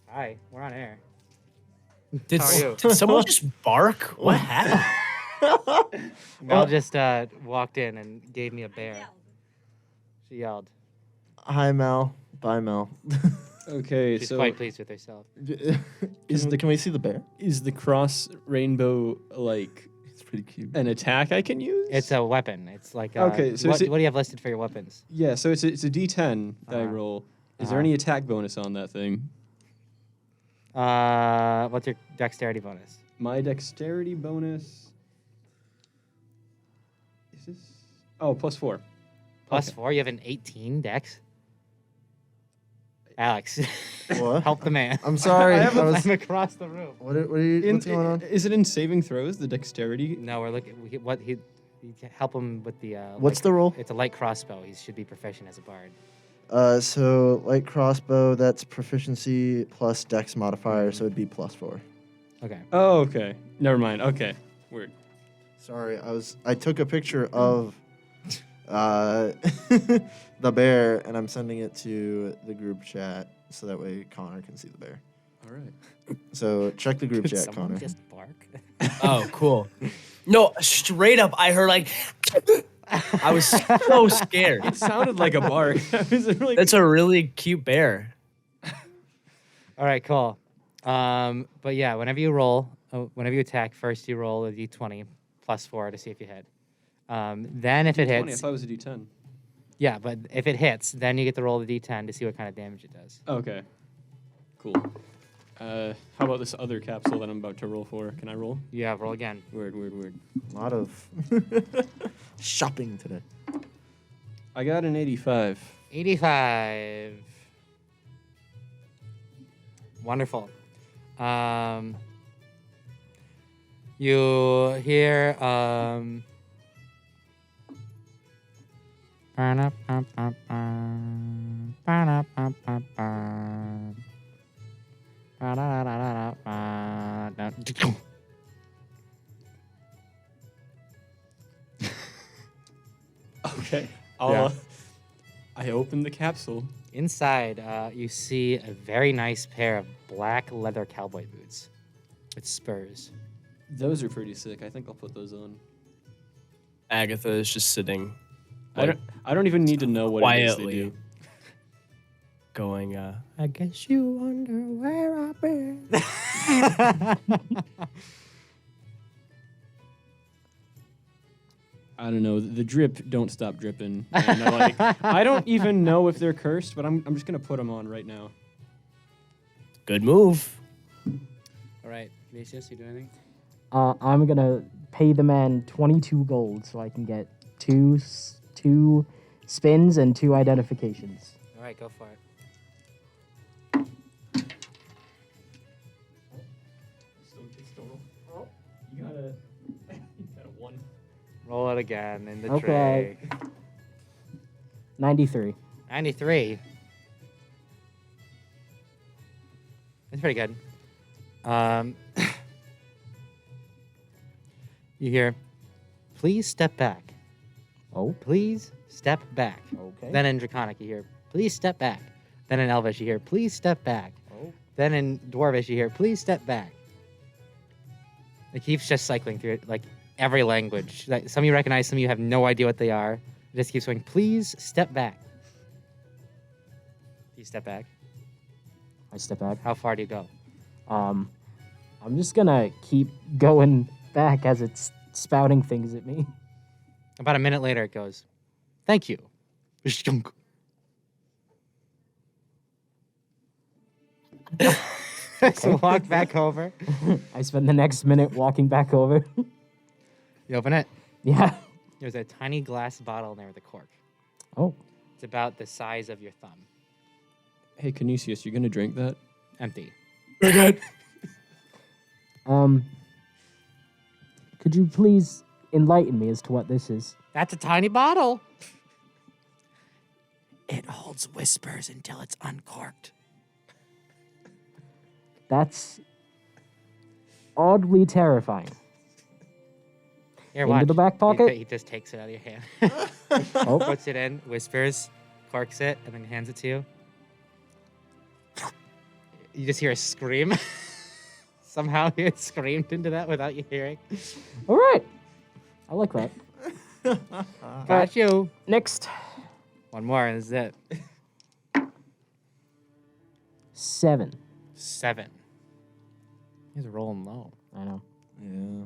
Hi, we're on air.
Did,
How are you?
did someone just bark? What happened?
Mel just walked in and gave me a bear. She yelled.
Hi, Mel. Bye, Mel.
Okay,
She's
so
quite pleased with herself.
Can we see the bear?
is the cross rainbow like
It's pretty cute.
an attack I can use?
It's a weapon. It's like
Okay, so
what,
is it-
what do you have listed for your weapons?
Yeah, so it's a D10 that I
Uh-huh.
roll. Is there
Uh-huh.
any attack bonus on that thing?
What's your dexterity bonus?
My dexterity bonus is this? Oh, +4.
Plus
Okay.
4. You have an 18 dex. Alex,
What?
help the man.
I'm sorry.
I have a
I'm across the room.
What's going on?
Is it in saving throws? The dexterity?
No, we're looking. He can help him with the.
What's
light-
the roll?
It's a light crossbow. He should be proficient as a bard.
So light crossbow, that's proficiency plus dex modifier, so it'd be +4.
Okay.
Oh, okay. Never mind. Okay. Weird.
Sorry, I took a picture of the bear and I'm sending it to the group chat so that way Connor can see the bear.
All right.
So check the group
Did
chat,
someone
Connor.
just bark?
Oh, cool. No, straight up, I heard like. I was so scared.
It sounded like a bark. That was really
That's a really cute bear.
All right, cool. But yeah, whenever you roll, whenever you attack, first you roll a d20 +4 to see if you hit. Then if it
20. I
hits,
thought it was a D10.
yeah, but if it hits, then you get to roll the d10 to see what kind of damage it does.
Okay. Cool. How about this other capsule that I'm about to roll for? Can I roll?
Yeah, roll again.
Weird.
A lot of shopping today.
I got an 85.
85. Wonderful. You hear
Okay.
Yeah.
I opened the capsule.
inside. You see a very nice pair of black leather cowboy boots with spurs.
Those are pretty sick. I think I'll put those on.
Agatha is just sitting.
I don't even need to know what it is they
Quietly.
do.
Going, I guess you wonder where I've been.
I don't know. The drip don't stop dripping. And I don't even know if they're cursed, but I'm just gonna put them on right now.
Good move.
All right, Canisius, you do anything?
I'm gonna pay the man 22 gold so I can get two spins and 2 identifications.
All right, go for it.
You got a 1.
Roll it again in the
Okay.
tray.
93.
93. That's pretty good. You hear, please step back.
Oh,
Please step back.
okay.
Then in Draconic, you hear, please step back. Then in Elvish, you hear, please step back.
Oh.
Then in Dwarvish, you hear, please step back. It keeps just cycling through it, like every language. Like, some you recognize, some you have no idea what they are. It just keeps going, please step back. You step back.
I step back.
How far do you go?
I'm just gonna keep going back as it's spouting things at me.
About a minute later, it goes, thank you. So walk back over.
I spend the next minute walking back over.
You open it.
Yeah.
There's a tiny glass bottle in there with a cork.
Oh.
It's about the size of your thumb.
Hey, Canisius, you gonna drink that?
Empty.
We're good.
Could you please enlighten me as to what this is?
That's a tiny bottle. It holds whispers until it's uncorked.
That's oddly terrifying.
Here,
Into
watch.
the back pocket?
He just takes it out of your hand.
Oh.
Puts it in, whispers, corks it, and then hands it to you. You just hear a scream. Somehow you screamed into that without you hearing.
All right. I like that.
Got you.
Next.
One more, and this is it.
7.
7. He's rolling low.
I know.
Yeah.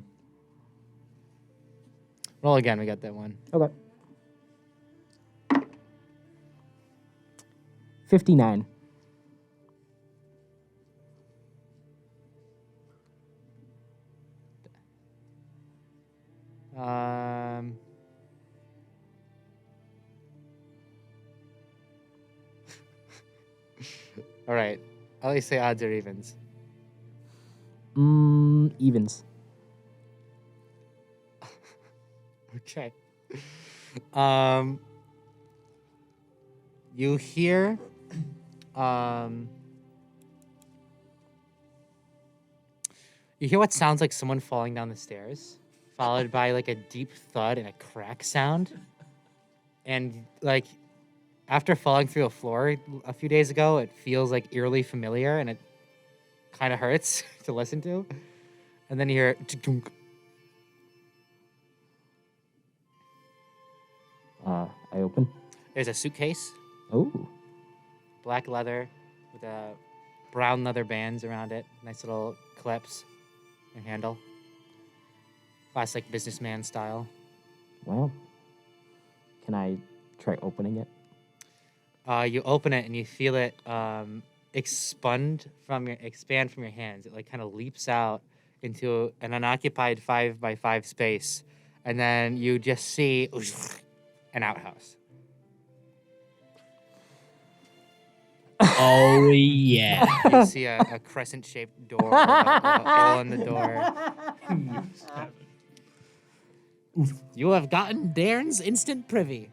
Roll again. We got that one.
Okay. 59.
All right. I'll least say odds or evens.
Evens.
Okay. You hear you hear what sounds like someone falling down the stairs, followed by like a deep thud and a crack sound. And like after falling through a floor a few days ago, it feels like eerily familiar and it kind of hurts to listen to. And then you hear tuk-tunk.
I open.
There's a suitcase,
Oh.
black leather with brown leather bands around it, nice little clips and handle. Classic businessman style.
Wow. Can I try opening it?
You open it and you feel it expand from your hands. It like kind of leaps out into an unoccupied 5x5 space, and then you just see an outhouse.
Oh, yeah.
You see a crescent-shaped door, with a hole in the door. You have gotten Darren's instant privy.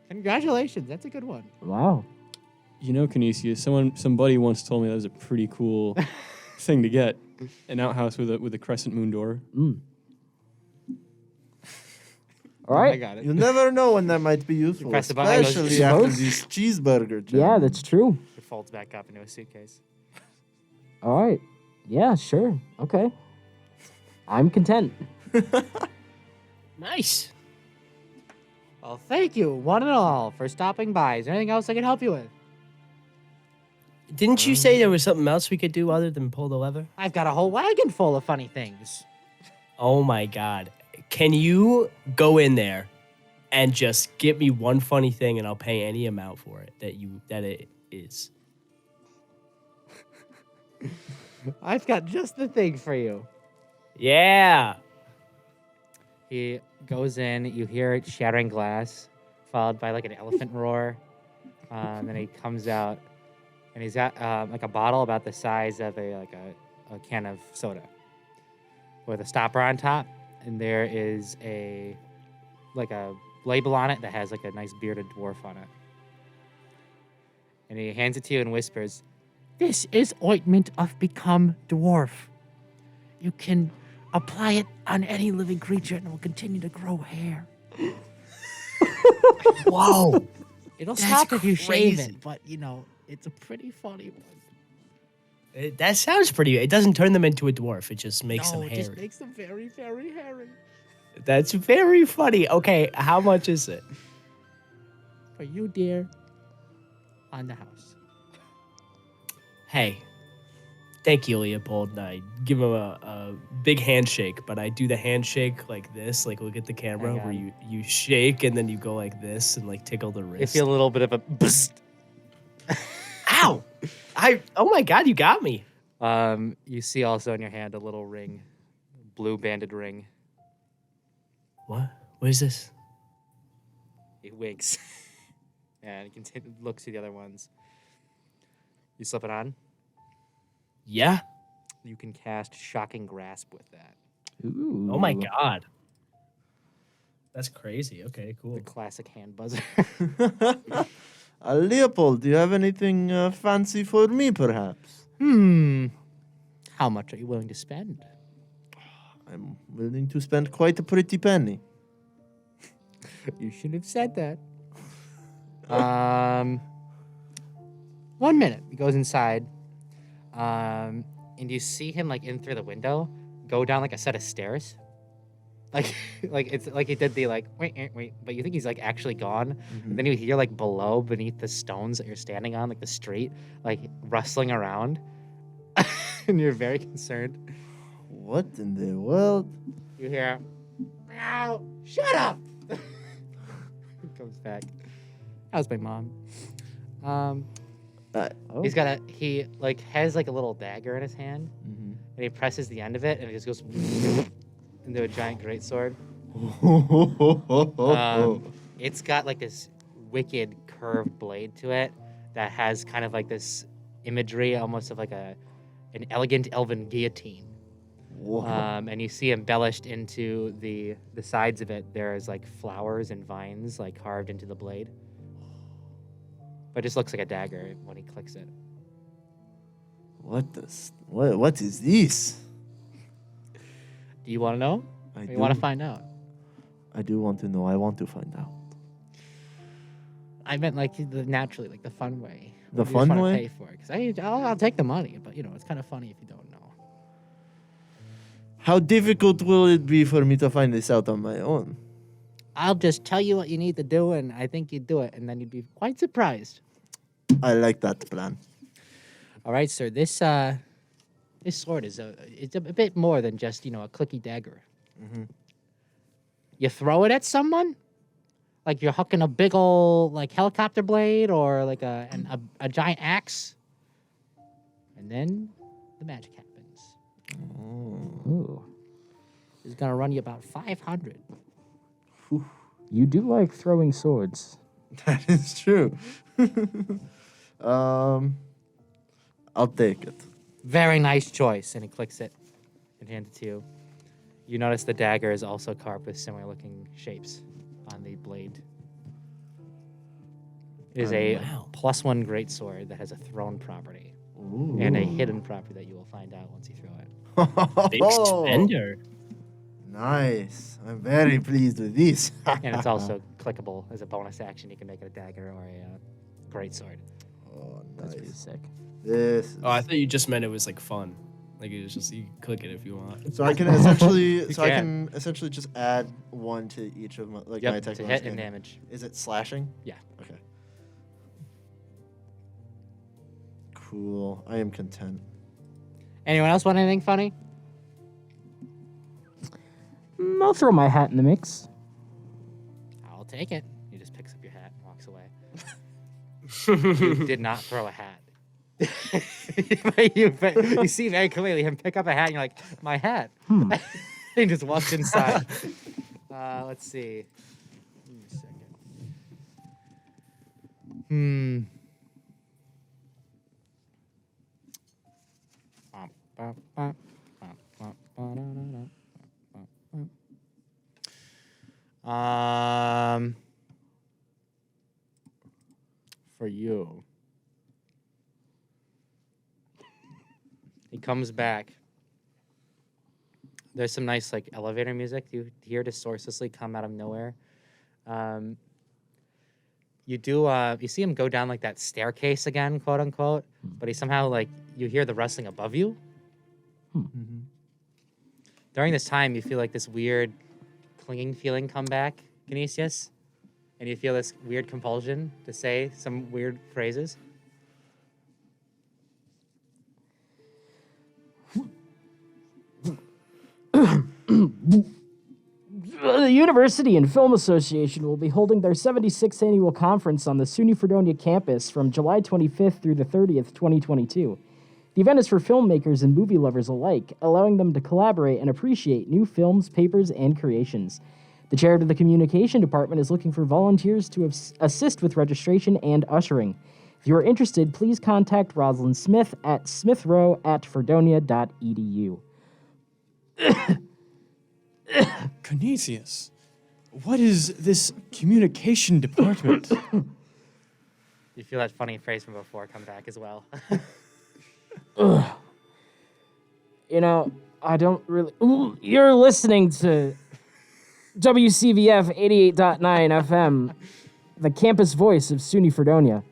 Congratulations, that's a good one.
Wow.
You know, Canisius, somebody once told me that was a pretty cool thing to get. An outhouse with a crescent moon door.
All
I
right.
got it.
You never know when that might be useful,
press the button, it goes,
especially after
"Suppose?"
this cheeseburger. Jam.
Yeah, that's true.
It folds back up into a suitcase.
All right. Yeah, sure. Okay. I'm content.
Nice.
Well, thank you, one and all, for stopping by. Is there anything else I can help you with?
Didn't you say there was something else we could do other than pull the lever?
I've got a whole wagon full of funny things.
Oh my God. Can you go in there and just get me one funny thing and I'll pay any amount for it that it is?
I've got just the thing for you.
Yeah.
He goes in, you hear it shattering glass, followed by like an elephant roar. And then he comes out, and he's got like a bottle about the size of a can of soda, with a stopper on top, and there is a label on it that has like a nice bearded dwarf on it. And he hands it to you and whispers, "This is ointment of become dwarf. You can apply it on any living creature and it will continue to grow hair.
Whoa.
It'll
That's
stop if you shave
crazy.
it, but it's a pretty funny one.
That sounds pretty. It doesn't turn them into a dwarf. It just makes them
it
hairy.
just makes them very, very hairy.
That's very funny. Okay, how much is it?
For you, dear, on the house.
Hey, thank you, Leopold. And I give him a big handshake, but I do the handshake like this, like look at the camera,
Hang
where
on.
you shake and then you go like this and like tickle the
You
wrist.
feel a little bit of a bzzzt.
Ow! Oh my God, you got me.
You see also in your hand a little ring, blue banded ring.
What? What is this?
He winks. And he looks to the other ones. You slip it on.
Yeah.
You can cast Shocking Grasp with that.
Ooh.
Oh my god. That's crazy. Okay, cool.
The classic hand buzzer.
Leopold, do you have anything fancy for me, perhaps?
How much are you willing to spend?
I'm willing to spend quite a pretty penny.
You should have said that. 1 minute. He goes inside. And you see him like in through the window go down like a set of stairs. Like it's like he did the like wait, but you think he's like actually gone. And then you hear like below beneath the stones that you're standing on, like the street, like rustling around. And you're very concerned.
What in the world?
You hear meow, shut up. He comes back. How's my mom? He's got he like has like a little dagger in his hand, and he presses the end of it, and it just goes into a giant greatsword. It's got like this wicked curved blade to it that has kind of like this imagery, almost of like an elegant elven guillotine. And you see embellished into the sides of it. There's like flowers and vines like carved into the blade. But it just looks like a dagger when he clicks it.
What is this?
Do you want to know?
I
Or
do.
you want to find out?
I do want to know. I want to find out.
I meant like naturally, like the fun way.
The
You just
fun
wanna
way?
Pay for it, because I'll take the money, but you know it's kind of funny if you don't know.
How difficult will it be for me to find this out on my own?
I'll just tell you what you need to do, and I think you'd do it, and then you'd be quite surprised.
I like that plan.
All right, sir. This sword is it's a bit more than just a clicky dagger. You throw it at someone, like you're hucking a big old like helicopter blade or like a giant axe, and then the magic happens.
Ooh.
It's gonna run you about 500.
You do like throwing swords.
That is true. I'll take it.
Very nice choice. And he clicks it and hands it to you. You notice the dagger is also carved with similar looking shapes on the blade. It is a
wow.
+1 greatsword that has a thrown property and a hidden property that you will find out once you throw it.
Big spender.
Nice. I'm very pleased with this.
And it's also clickable as a bonus action. You can make it a dagger or a greatsword.
Oh,
That's pretty
nice.
sick.
This.
Oh, I thought you just meant it was like fun. Like it was just you can click it if you want.
So I can essentially,
You
I
can.
can essentially just add 1 to each of my my attack.
to
bonus
hit and
and-
damage.
Is it slashing?
Yeah.
Okay. Cool. I am content.
Anyone else want anything funny?
I'll throw my hat in the mix.
I'll take it. He just picks up your hat and walks away. You did not throw a hat. you see very clearly him pick up a hat and you're like, my hat. He just walks inside. Let's see. Give me a second. For you. He comes back. There's some nice like elevator music you hear just sourcelessly come out of nowhere. You see him go down like that staircase again, quote unquote, but he somehow like you hear the rustling above you. During this time, you feel like this weird clinging feeling come back, Canisius, and you feel this weird compulsion to say some weird phrases.
The University and Film Association will be holding their 76th annual conference on the SUNY Fredonia campus from July 25th through the 30th, 2022. The event is for filmmakers and movie lovers alike, allowing them to collaborate and appreciate new films, papers, and creations. The chair of the communication department is looking for volunteers to assist with registration and ushering. If you are interested, please contact Rosalind Smith at smithrow@fredonia.edu.
Canisius, what is this communication department?
You feel that funny phrase from before come back as well.
I don't really... Ooh, you're listening to WCVF 88.9 FM, the campus voice of SUNY Fredonia.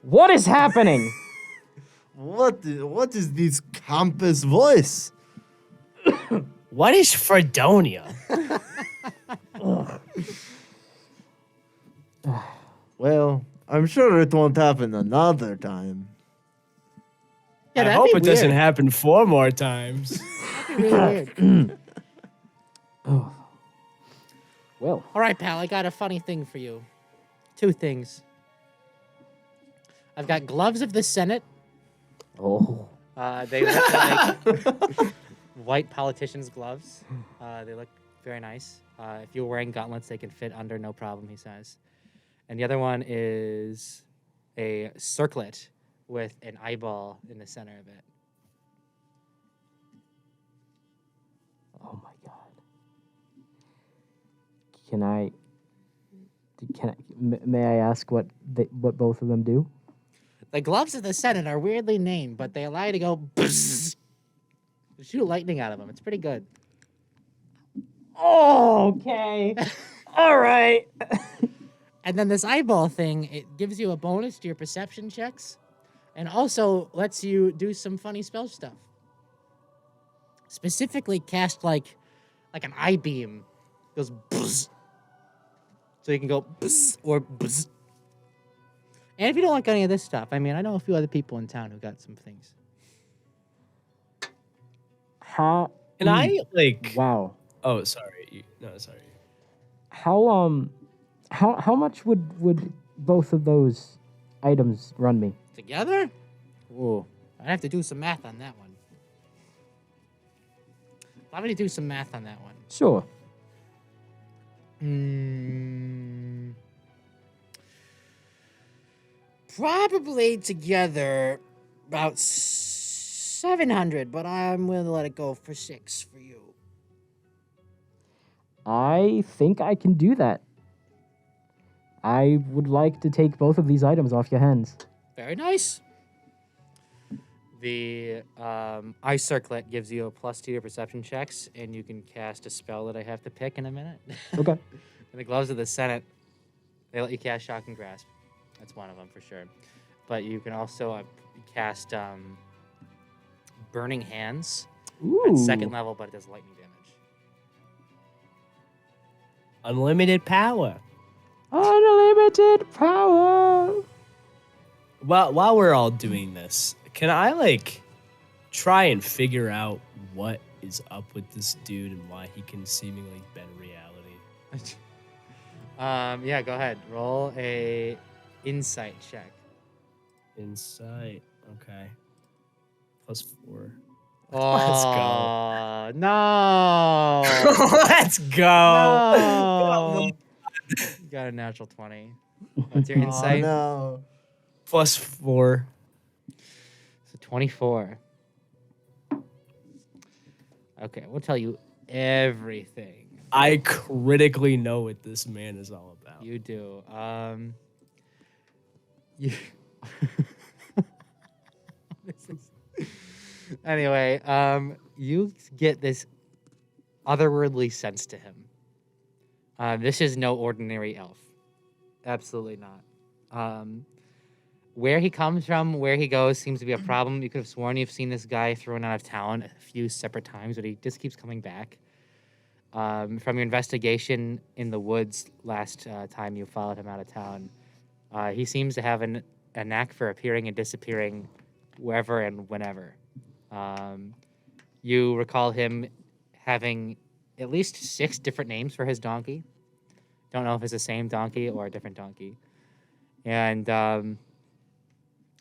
What is happening?
What is this campus voice?
What is Fredonia?
Well, I'm sure it won't happen another time.
I hope it doesn't happen 4 more times.
Really weird.
Well,
All right, pal, I got a funny thing for you. 2 things. I've got gloves of the Senate.
oh,
They look like white politicians' gloves. They look very nice. If you're wearing gauntlets, they can fit under no problem, he says. And the other one is a circlet with an eyeball in the center of it.
oh my God. May I ask what both of them do?
The gloves of the Senate are weirdly named, but they allow you to go bzzz, shoot lightning out of them. It's pretty good.
Okay. All right.
And then this eyeball thing, it gives you a bonus to your perception checks and also lets you do some funny spell stuff. Specifically cast like an eye beam. Goes buzz. So you can go buzz or buzz. And if you don't like any of this stuff, I mean, I know a few other people in town who got some things.
How?
Can I, like...
Wow.
Oh, sorry. Sorry.
How much would both of those items run me?
Together? Ooh, I'd have to do some math on that one. Allow me to do some math on that one.
Sure.
Probably together about 700, but I'm willing to let it go for 6 for you.
I think I can do that. I would like to take both of these items off your hands.
Very nice. The eye circlet gives you a +2 to perception checks, and you can cast a spell that I have to pick in a minute.
Okay.
And the gloves of the Senate, they let you cast Shock and Grasp. That's one of them for sure. But you can also cast Burning Hands
Ooh.
at 2nd level, but it does lightning damage.
Unlimited power.
Unlimited power.
Well, while we're all doing this, can I, like, try and figure out what is up with this dude and why he can seemingly bend reality?
Yeah, go ahead. Roll a insight check.
Insight. Okay. +4.
Oh, no.
Let's go.
No. You got a natural 20. What's your insight?
Oh, no.
+4.
So 24. Okay, we'll tell you everything.
I critically know what this man is all about.
You do. You. Anyway, you get this otherworldly sense to him. This is no ordinary elf. Absolutely not. Where he comes from, where he goes, seems to be a problem. You could have sworn you've seen this guy thrown out of town a few separate times, but he just keeps coming back. From your investigation in the woods last time you followed him out of town, he seems to have a knack for appearing and disappearing wherever and whenever. You recall him having at least 6 different names for his donkey. Don't know if it's the same donkey or a different donkey. And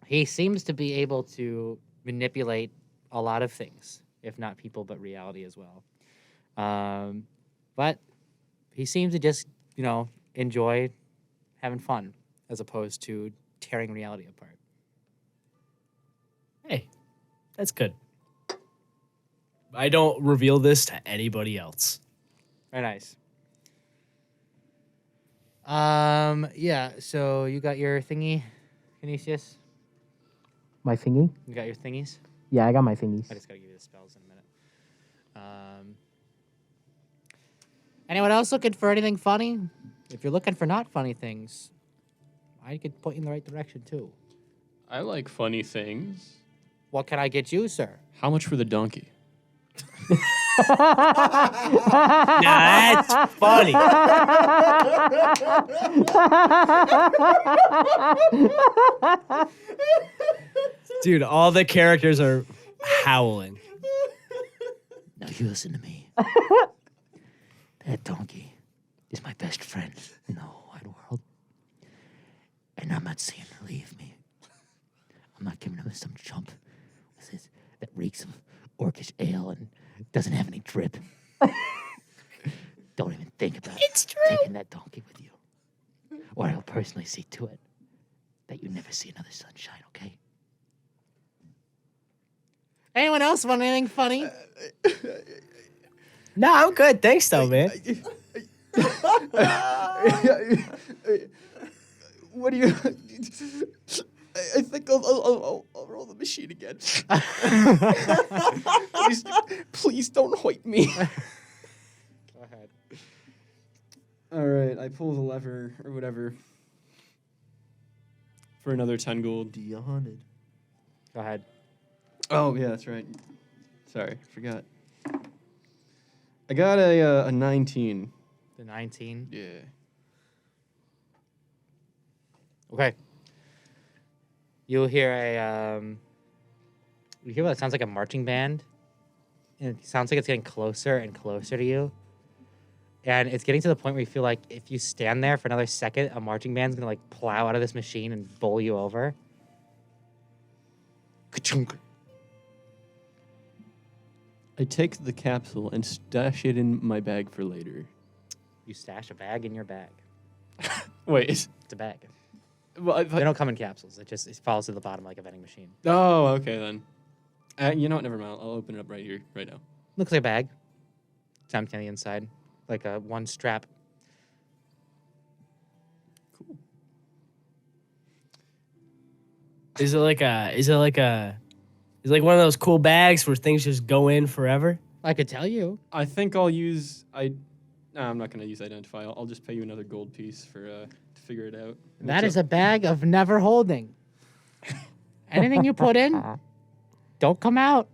he seems to be able to manipulate a lot of things, if not people, but reality as well. But he seems to just, enjoy having fun as opposed to tearing reality apart.
Hey, that's good. I don't reveal this to anybody else.
Very nice. Yeah, so you got your thingy, Canisius?
My thingy?
You got your thingies?
Yeah, I got my thingies.
I just gotta give you the spells in a minute. Anyone else looking for anything funny? If you're looking for not funny things, I could point you in the right direction too.
I like funny things.
What can I get you, sir?
How much for the donkey?
Nah, that's funny. Dude, all the characters are howling.
Now you listen to me. That donkey is my best friend in the whole wide world. And I'm not seeing her leave me. I'm not giving him some chump that reeks of orcish ale and doesn't have any drip. Don't even think about taking that donkey with you. Or I'll personally see to it that you never see another sunshine, okay?
Anyone else want anything funny?
No, I'm good. Thanks, though, man.
What do you? I think I'll roll the machine again. please don't hoit me.
Go ahead.
All right, I pull the lever or whatever for another 10 gold.
Do you haunted?
Go ahead.
Oh yeah, that's right. Sorry, forgot. I got a 19.
The 19.
Yeah.
Okay. You'll hear you hear what sounds like a marching band. And it sounds like it's getting closer and closer to you. And it's getting to the point where you feel like if you stand there for another second, a marching band's gonna like plow out of this machine and bowl you over. Ka-chunk.
I take the capsule and stash it in my bag for later.
You stash a bag in your bag.
Wait.
It's a bag.
Well,
They don't come in capsules. It falls to the bottom like a vending machine.
Oh, okay then. You know what? Never mind. I'll open it up right here, right now.
Looks like a bag. It's empty on the inside, like a one strap.
Cool.
Is it like one of those cool bags where things just go in forever?
I could tell you.
I think I'll use I'm not gonna use identify. I'll just pay you another gold piece for to figure it out.
That is a bag of never holding. Anything you put in, don't come out.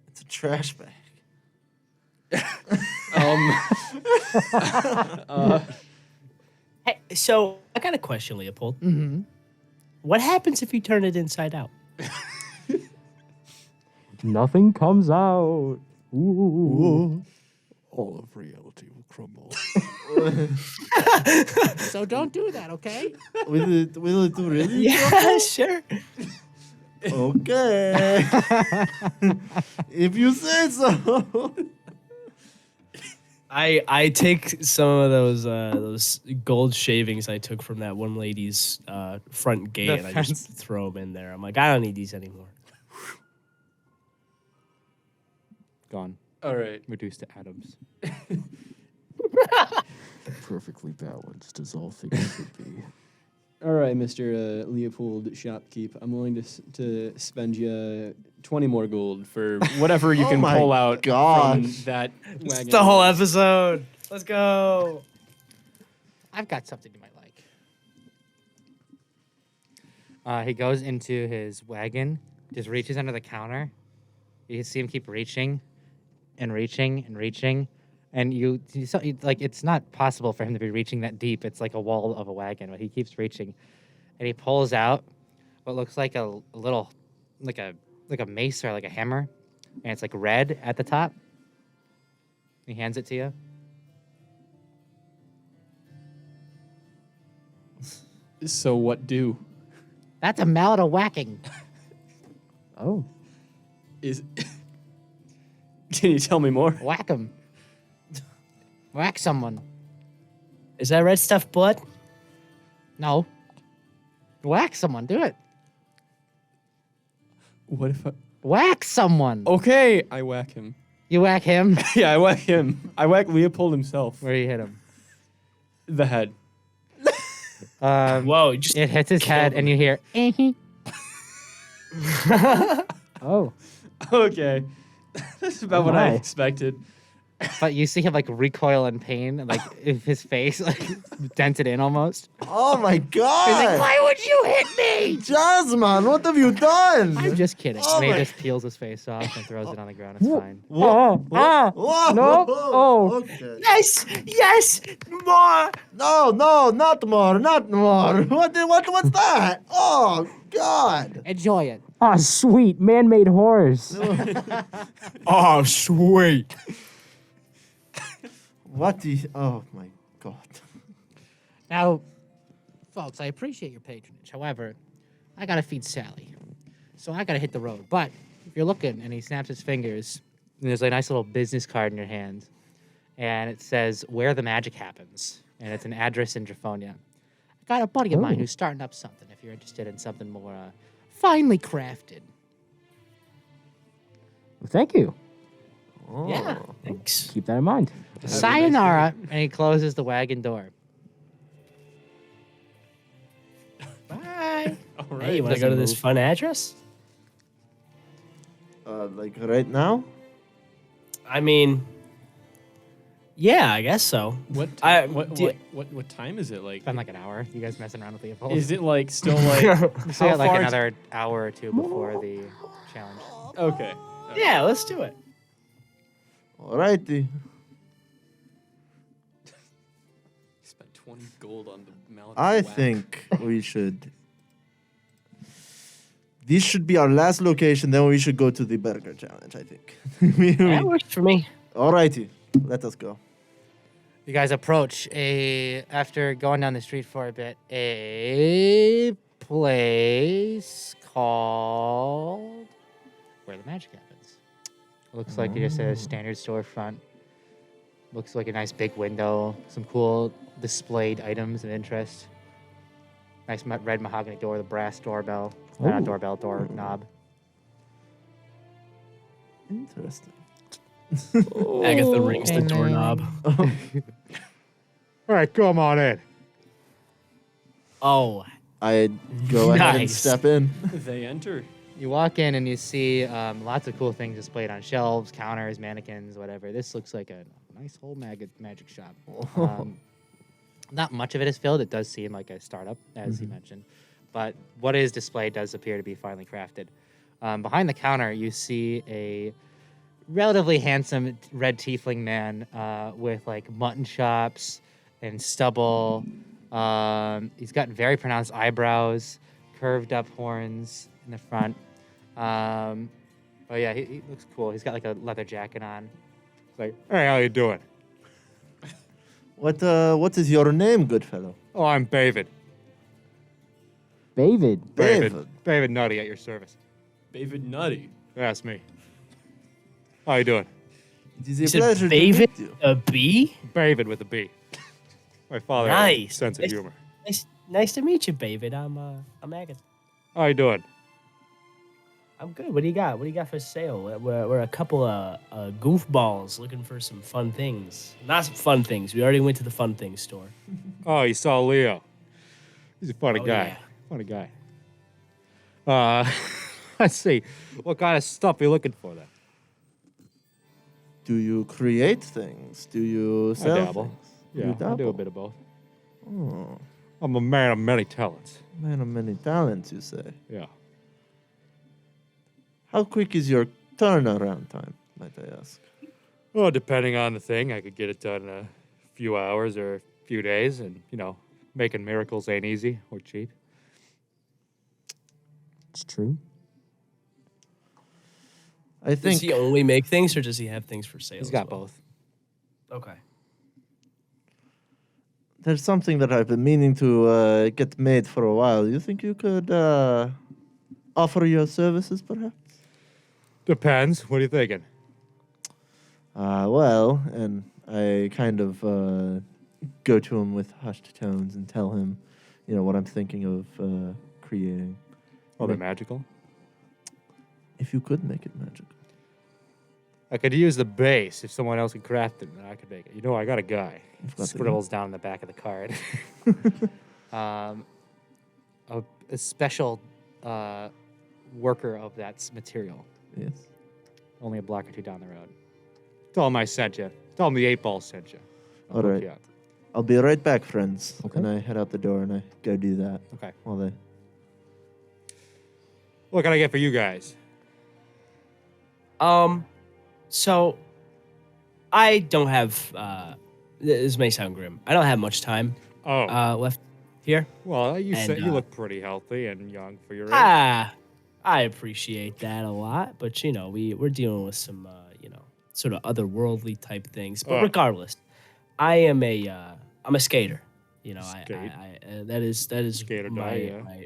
It's a trash bag.
Hey, so I got a question, Leopold.
Mm-hmm.
What happens if you turn it inside out?
Nothing comes out. Ooh.
All of reality will crumble.
So don't do that, okay?
Will it really?
Yeah, sure.
Okay. If you say so.
I take some of those gold shavings I took from that one lady's front gate and I just throw them in there. I'm like, I don't need these anymore.
Gone.
All right.
Reduced to atoms.
Perfectly balanced as all things should be.
All right, Mr. Leopold Shopkeep. I'm willing to spend you 20 more gold for whatever you
Oh
can
my
pull out
gosh.
from that wagon.
It's the whole episode. Let's go.
I've got something you might like. He goes into his wagon, just reaches under the counter. You can see him keep reaching and reaching and reaching. And like, it's not possible for him to be reaching that deep. It's like a wall of a wagon, but he keeps reaching. And he pulls out what looks like a little, like a mace or like a hammer. And it's like red at the top. He hands it to you.
So what do?
That's a mallet of whacking.
Oh.
Is Can you tell me more?
Whack him. Whack someone.
Is that red stuff blood?
No. Whack someone. Do it.
What if I...
Whack someone.
Okay, I whack him.
You whack him.
Yeah, I whack him. I whack Leopold himself.
Where do you hit him?
The head.
Whoa, you just
It hits his head, and you hear.
Oh.
Okay. That's about what I
my.
expected.
But you see him like recoil in pain, and, like his face like dented in almost.
Oh my god!
Why would you hit me?
Jazzman, what have you done?
I'm just kidding.
Oh
and he
my-
just peels his face off and throws it on the ground. It's fine.
Oh. Ah.
Whoa,
No.
whoa,
Oh.
Okay.
yes, yes, more.
No, not more, not more. What's that? Oh God!
Enjoy it.
Ah, sweet. Man-made horrors.
Oh, sweet.
What the? Oh my God!
Now, folks, I appreciate your patronage. However, I gotta feed Sally. So I gotta hit the road. But if you're looking,
And he snaps his fingers, and there's a nice little business card in your hand, and it says where the magic happens, and it's an address in Draphonia.
I got a buddy of mine
Oh.
who's starting up something if you're interested in something more finely crafted.
Well, thank you.
Yeah, thanks.
Keep that in mind.
Sayonara.
And he closes the wagon door.
Bye.
All right.
Hey, you want to go to this fun address?
Like right now?
I mean, yeah, I guess so.
What,
I-
what,
di-
what time is it? Like,
It's been like an hour. You guys messing around with Leopold.
is it like still like
So
how
like
far?
another hour or two before the challenge.
Okay.
Yeah, let's do it.
Alrighty.
Spent 20 gold on the mallet.
I think we should. This should be our last location. Then we should go to the burger challenge. I think.
That works for me.
Alrighty, let us go.
You guys approach after going down the street for a bit, a place called Where the Magic Happens. It looks like it just a standard storefront. Looks like a nice big window, some cool displayed items of interest. Nice red mahogany door, the brass doorbell. Not
Ooh.
doorbell, door knob.
Interesting.
Agatha rings the doorknob.
All right, come on in.
Oh,
I go ahead and
Nice.
step in.
They enter.
You walk in and you see lots of cool things displayed on shelves, counters, mannequins, whatever. This looks like a nice whole magic shop. Not much of it is filled. It does seem like a startup, as you mentioned. But what is displayed does appear to be finely crafted. Behind the counter, you see a relatively handsome red tiefling man with like mutton chops and stubble. He's got very pronounced eyebrows, curved up horns in the front. Oh yeah, he looks cool. He's got like a leather jacket on. It's like, hey, how you doing?
What is your name, good fellow?
Oh, I'm David.
David.
David.
David Nutty at your service.
David Nutty.
That's me. How you doing?
It is
you
a
said
pleasure
David?
to meet you.
a bee?
David with a B. My father has a
Nice.
sense of humor.
Nice to meet you, David. I'm Agatha.
How you doing?
I'm good. What do you got? What do you got for sale? We're a couple of goofballs looking for some fun things. Not some fun things. We already went to the fun things store.
Oh, you saw Leo. He's a funny
Oh,
guy.
yeah.
Funny guy. Let's see. What kind of stuff are you looking for then?
Do you create things? Do you sell
dabble.
things?
Yeah,
You
I do a
dabble?
bit of both.
Oh,
I'm a man of many talents.
man of many talents, you say.
Yeah.
How quick is your turnaround time, might I ask?
Well, depending on the thing, I could get it done in a few hours or a few days. And, you know, making miracles ain't easy or cheap.
It's true.
I
Does
think
he only make things, or does he have things for sale?
He's
as
got
well?
both.
Okay.
there's something that I've been meaning to get made for a while. You think you could offer your services, perhaps?
Depends. What are you thinking?
Well, and I kind of go to him with hushed tones and tell him, what I'm thinking of creating.
Oh, they're magical?
If you could make it magical.
I could use the base if someone else could craft it, and I could make it. I got a guy.
You've got the
Scribbles down in the back of the card. A special worker of that material.
Yes.
Only a block or two down the road. Tell him I sent you. Tell him the 8-ball sent you.
All right.
You out.
I'll be right back, friends.
Okay.
And I head out the door and I go do that.
Okay.
While they...
What can I get for you guys?
So I don't have. This may sound grim. I don't have much time left here.
Well, you
and,
said you look pretty healthy and young for your age.
I appreciate that a lot, but we're dealing with some sort of otherworldly type things. But regardless, I'm a skater.
Skate.
That is
Skate or
my
die, yeah.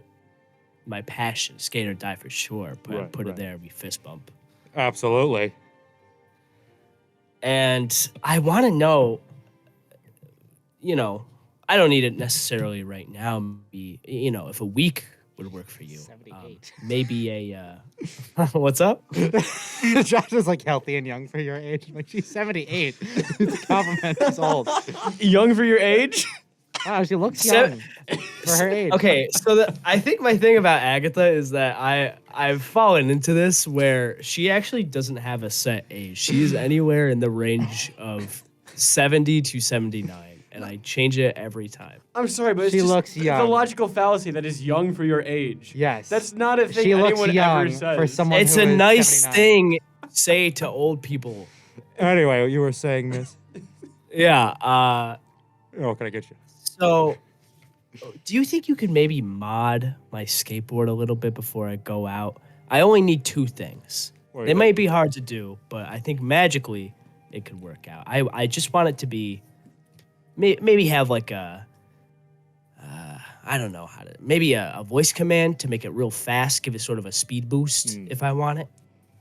my passion. Skate or die for sure. Put
Right.
it there, we fist bump.
Absolutely.
And I want to know, I don't need it necessarily right now. Maybe, if a week would work for you.
78.
Maybe a, what's up?
Josh is like healthy and young for your age, but she's 78. It's a compliment. She's old.
Young for your age?
Wow, she looks
So-
young for her age.
Okay, so I think my thing about Agatha is that I've fallen into this where she actually doesn't have a set age. She's anywhere in the range of 70 to 79, and I change it every time.
I'm sorry, but it's
She
just
looks
the
young.
logical fallacy that is young for your age.
Yes.
That's not a thing
She looks
anyone
young
ever says.
for someone
It's
who
a
is
nice
79.
thing to say to old people.
Anyway, what you were saying, miss?
Yeah,
What can I get you?
so do you think you could maybe mod my skateboard a little bit before I go out? I only need 2 things.
What are
They
you
might be hard to do, but I think magically it could work out. I just want it to be maybe have like a I don't know how to maybe a voice command to make it real fast, give it sort of a speed boost if I want it,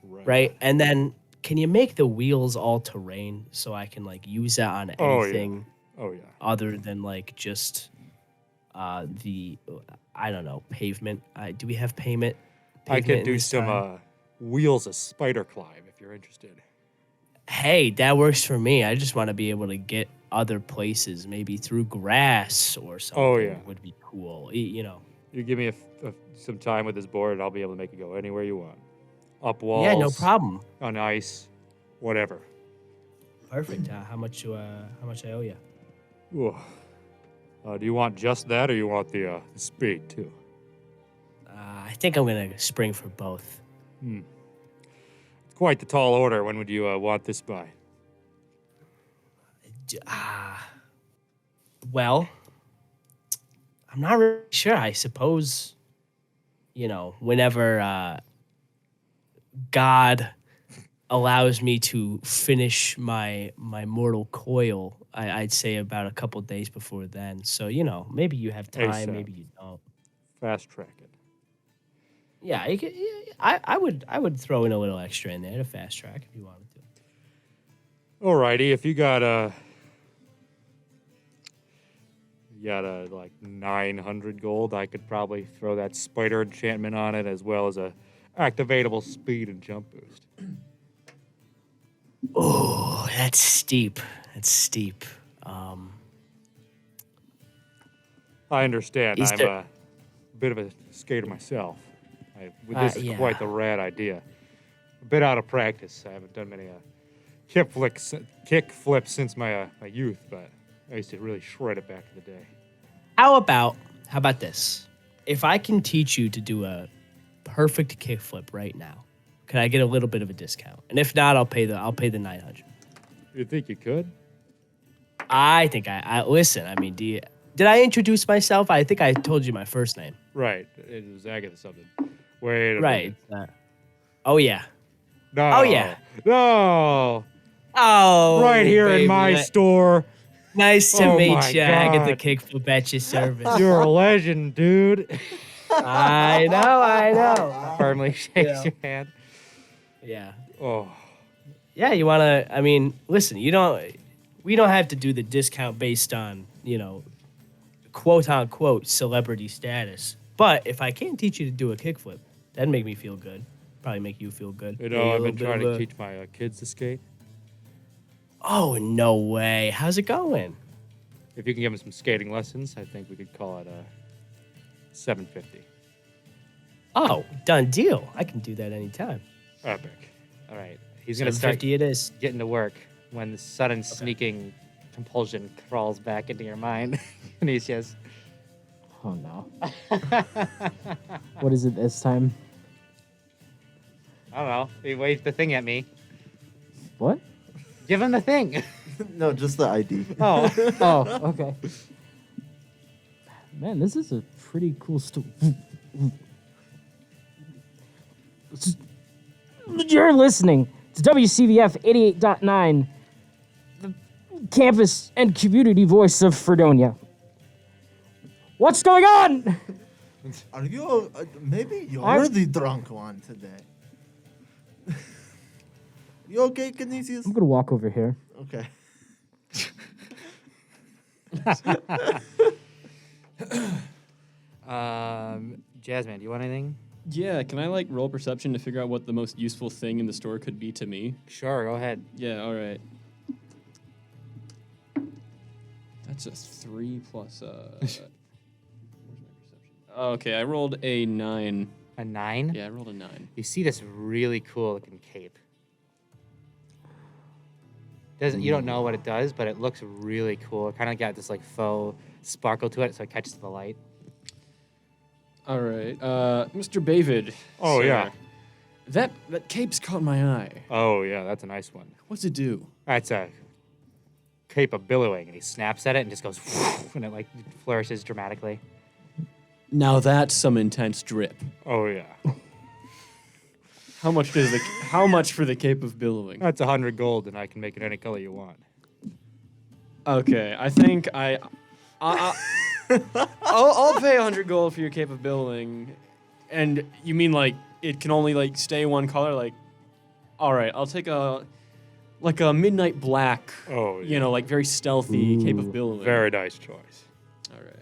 right? And then can you make the wheels all terrain so I can like use that on anything
Oh, yeah.
other than like just the I don't know pavement? Do we have pavement?
I
pavement
could
in
do
this
some
time?
wheels of spider climb if you're interested.
Hey, that works for me. I just want to be able to get other places, maybe through grass or something.
Oh, yeah.
Would be cool.
You give me some time with this board, and I'll be able to make it go anywhere you want. Up walls.
Yeah, no problem.
On ice, whatever.
Perfect. How much I owe you?
Ooh. Do you want just that, or you want the speed too?
I think I'm gonna spring for both.
It's quite the tall order. When would you want this by?
Well, I'm not really sure. I suppose, whenever God allows me to finish my mortal coil, I'd say about a couple days before then. So, maybe you have time,
ASAP.
maybe you don't.
Fast track it.
Yeah, you could, I would throw in a little extra in there to fast track if you wanted to.
Alrighty, if you got like 900 gold, I could probably throw that spider enchantment on it as well as a activatable speed and jump boost.
Oh, that's steep. That's steep.
I understand.
Is
I'm
there-
a bit of a skater myself. This is
yeah.
quite the rad idea. A bit out of practice. I haven't done many kick flips since my youth, but I used to really shred it back in the day.
How about this? If I can teach you to do a perfect kickflip right now, can I get a little bit of a discount? And if not, I'll pay the 900.
You think you could?
I think I listen. I mean, did I introduce myself? I think I told you my first name.
Right. It was Agatha something. Wait a
Right.
minute.
Oh yeah.
No.
Oh, yeah.
No.
Oh.
Right here in
baby,
my
ni-
store.
Nice to
Oh
meet
my
you. I get the
God.
kickflip at your service.
You're a legend, dude.
I know.
Firmly shakes your hand.
Yeah.
Oh.
Yeah, you want to, I mean, listen, we don't have to do the discount based on, quote unquote celebrity status. But if I can teach you to do a kickflip, that'd make me feel good. Probably make you feel good.
You
Maybe
know,
a
I've
little
been
bit
trying
of
to
a-
teach my kids to skate.
Oh, no way. How's it going?
If you can give them some skating lessons, I think we could call it $750.
Oh, done deal. I can do that anytime.
Epic. All right. He's going to start
$750 it is.
getting to work when the sudden sneaking compulsion crawls back into your mind. Canisius.
Oh no. What is it this time?
I don't know. He waved the thing at me.
What?
Give him the thing.
No, just the ID.
Oh.
Oh, okay. Man, this is a pretty cool story. You're listening to WCVF 88.9, the campus and community voice of Fredonia. What's going on?
Are you? Maybe you're
I'm-
the drunk one today. You okay, Canisius?
I'm gonna walk over here.
Okay.
Jazzman, do you want anything?
Yeah, can I roll perception to figure out what the most useful thing in the store could be to me?
Sure, go ahead.
Yeah, all right. That's a 3 plus. Where's my perception? Oh, okay, I rolled a 9.
A 9?
Yeah, I rolled a 9.
You see this really cool looking cape. You don't know what it does, but it looks really cool. It kind of got this faux sparkle to it, so it catches the light.
All right, Mr. David.
Oh,
sir,
yeah.
That cape's caught my eye.
Oh yeah, that's a nice one.
What's it do?
That's a cape of billowing, and he snaps at it and just goes, and it flourishes dramatically.
Now that's some intense drip.
Oh yeah,
How much for the cape of billowing?
that's 100 gold, and I can make it any color you want.
Okay, I think I'll pay 100 gold for your cape of billowing. And you mean it can only stay one color? All right, I'll take a midnight black.
Oh, yeah.
Very stealthy cape
Ooh.
of billowing.
Very nice choice.
All right.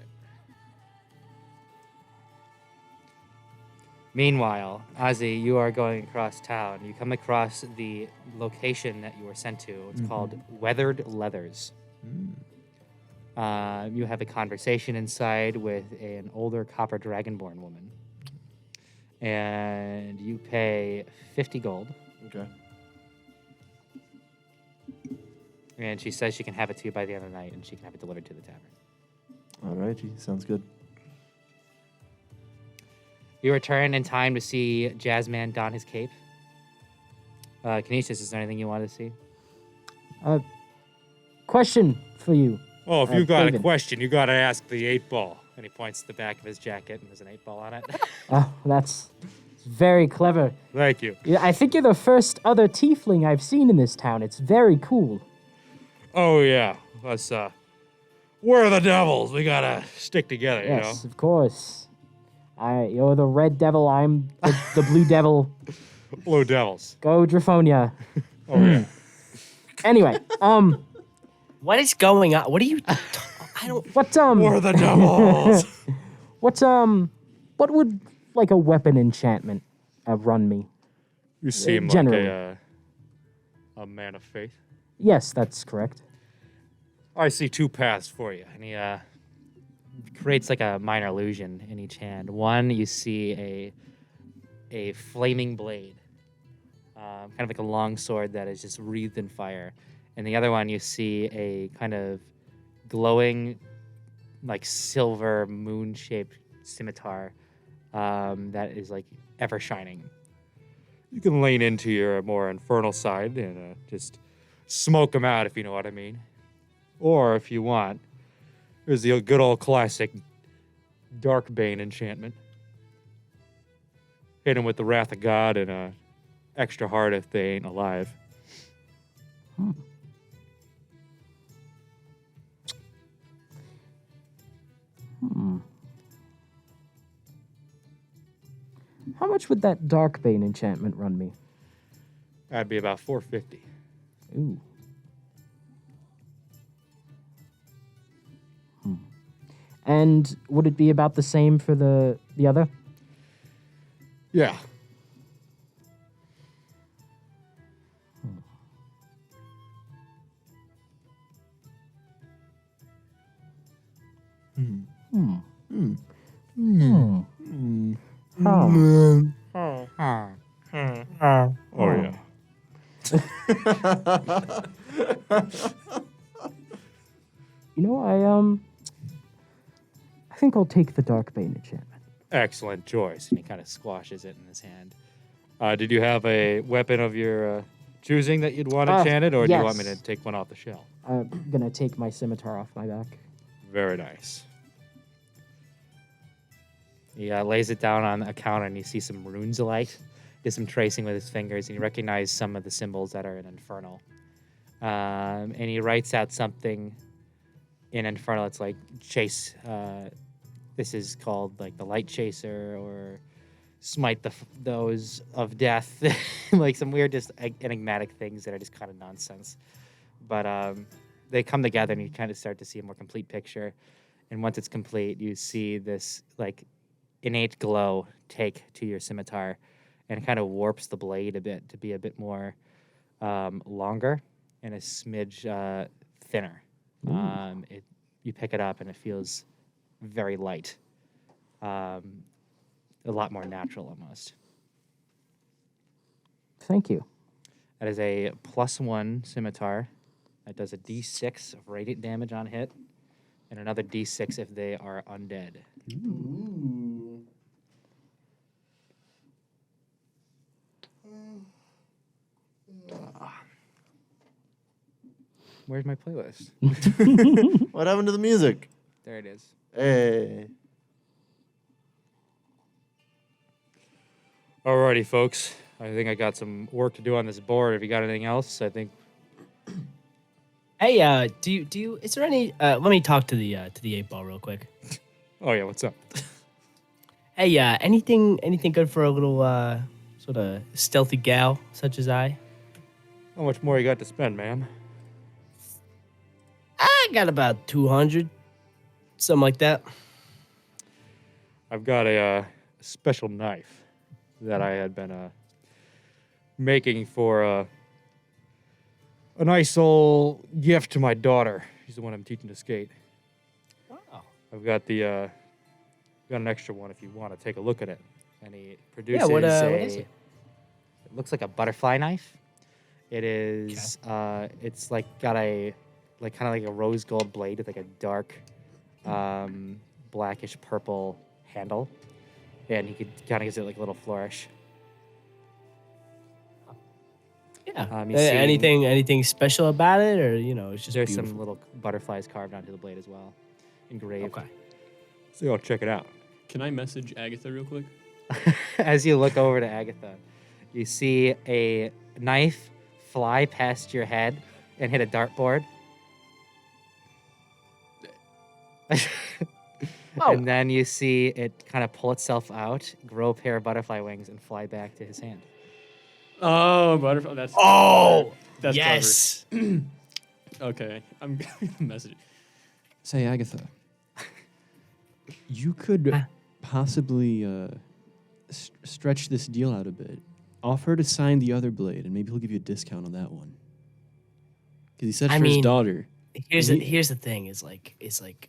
Meanwhile, Ozzy, you are going across town. You come across the location that you were sent to. It's called Weathered Leathers. You have a conversation inside with an older copper dragonborn woman. And you pay 50 gold.
Okay.
And she says she can have it to you by the end of the night, and she can have it delivered to the tavern.
Alrighty, sounds good.
You return in time to see Jazzman don his cape. Canisius, is there anything you wanted to see?
Question for you.
Oh, if you got
David.
a question, you got to ask the 8-ball. And he points to the back of his jacket, and there's an 8-ball on it.
Oh, that's very clever.
Thank you.
Yeah, I think you're the first other tiefling I've seen in this town. It's very cool.
Oh, yeah. Let's, we're the devils. We got to stick together,
Yes, of course. You're the red devil. I'm the blue devil.
Blue devils.
Go Draphonia.
Oh, yeah.
Anyway,
What is going on? What are you? I don't.
what
We're the devils.
what would a weapon enchantment run me?
You seem
Generally.
like a man of faith.
Yes, that's correct.
I see 2 paths for you. And he creates a minor illusion in each hand. One, you see a flaming blade, kind of like a long sword that is just wreathed in fire. And the other one, you see a kind of glowing, silver moon-shaped scimitar that is ever shining. You can lean into your more infernal side and just smoke them out, if you know what I mean. Or if you want, there's the good old classic Darkbane enchantment. Hit him with the Wrath of God and extra hard if they ain't alive.
How much would that Darkbane enchantment run me?
That'd be about 450.
Ooh. And would it be about the same for the other?
Yeah. Oh yeah.
You know, I think I'll take the Darkbane enchantment.
Excellent choice. And he kind of squashes it in his hand. Did you have a weapon of your choosing that you'd want enchanted, or do you want me to
yes.
take one off the shelf?
I'm gonna take my scimitar off my back.
Very nice. He lays it down on a counter, and you see some runes alight. Does some tracing with his fingers, and you recognize some of the symbols that are in Infernal. And he writes out something in Infernal. It's like chase. This is called like the Light Chaser, or smite those of death. Like some weird, just enigmatic things that are just kind of nonsense. But they come together, and you kind of start to see a more complete picture. And once it's complete, you see this like innate glow take to your scimitar, and it kind of warps the blade a bit to be a bit more longer and a smidge thinner. You pick it up, and it feels very light, a lot more natural almost.
Thank you.
That is a +1 scimitar. That does a d6 of radiant damage on hit, and another d6 if they are undead. Where's my playlist?
What happened to the music?
There it is.
Hey.
Alrighty, folks. I think I got some work to do on this board. If you got anything else, I think.
Hey, do you? Is there any? Let me talk to the 8-ball real quick.
Oh yeah, what's up?
Hey, anything good for a little sort of stealthy gal such as I?
How much more you got to spend, ma'am?
I got about 200, something like that.
I've got a special knife that I had been making for a nice old gift to my daughter. She's the one I'm teaching to skate.
Wow.
I've got got an extra one if you want to take a look at it. And he produces
what is it?
It looks like a butterfly knife. It is it's like got a kind of like a rose gold blade with like a dark blackish purple handle. And he kind of gives it like a little flourish.
Yeah.
you see-
Anything special about it, or it's just
There's
beautiful.
some little butterflies carved onto the blade as well, engraved.
Okay.
So go check it out.
Can I message Agatha real quick?
As you look over to Agatha, you see a knife fly past your head and hit a dartboard.
Oh.
And then you see it kind of pull itself out, grow a pair of butterfly wings, and fly back to his hand.
Oh, butterfly. That's that's
Yes.
clever. Okay, I'm gonna message. Say, Agatha, you could possibly stretch this deal out a bit. Offer to sign the other blade, and maybe he'll give you a discount on that one. Because he said for his daughter.
Here's the thing: is like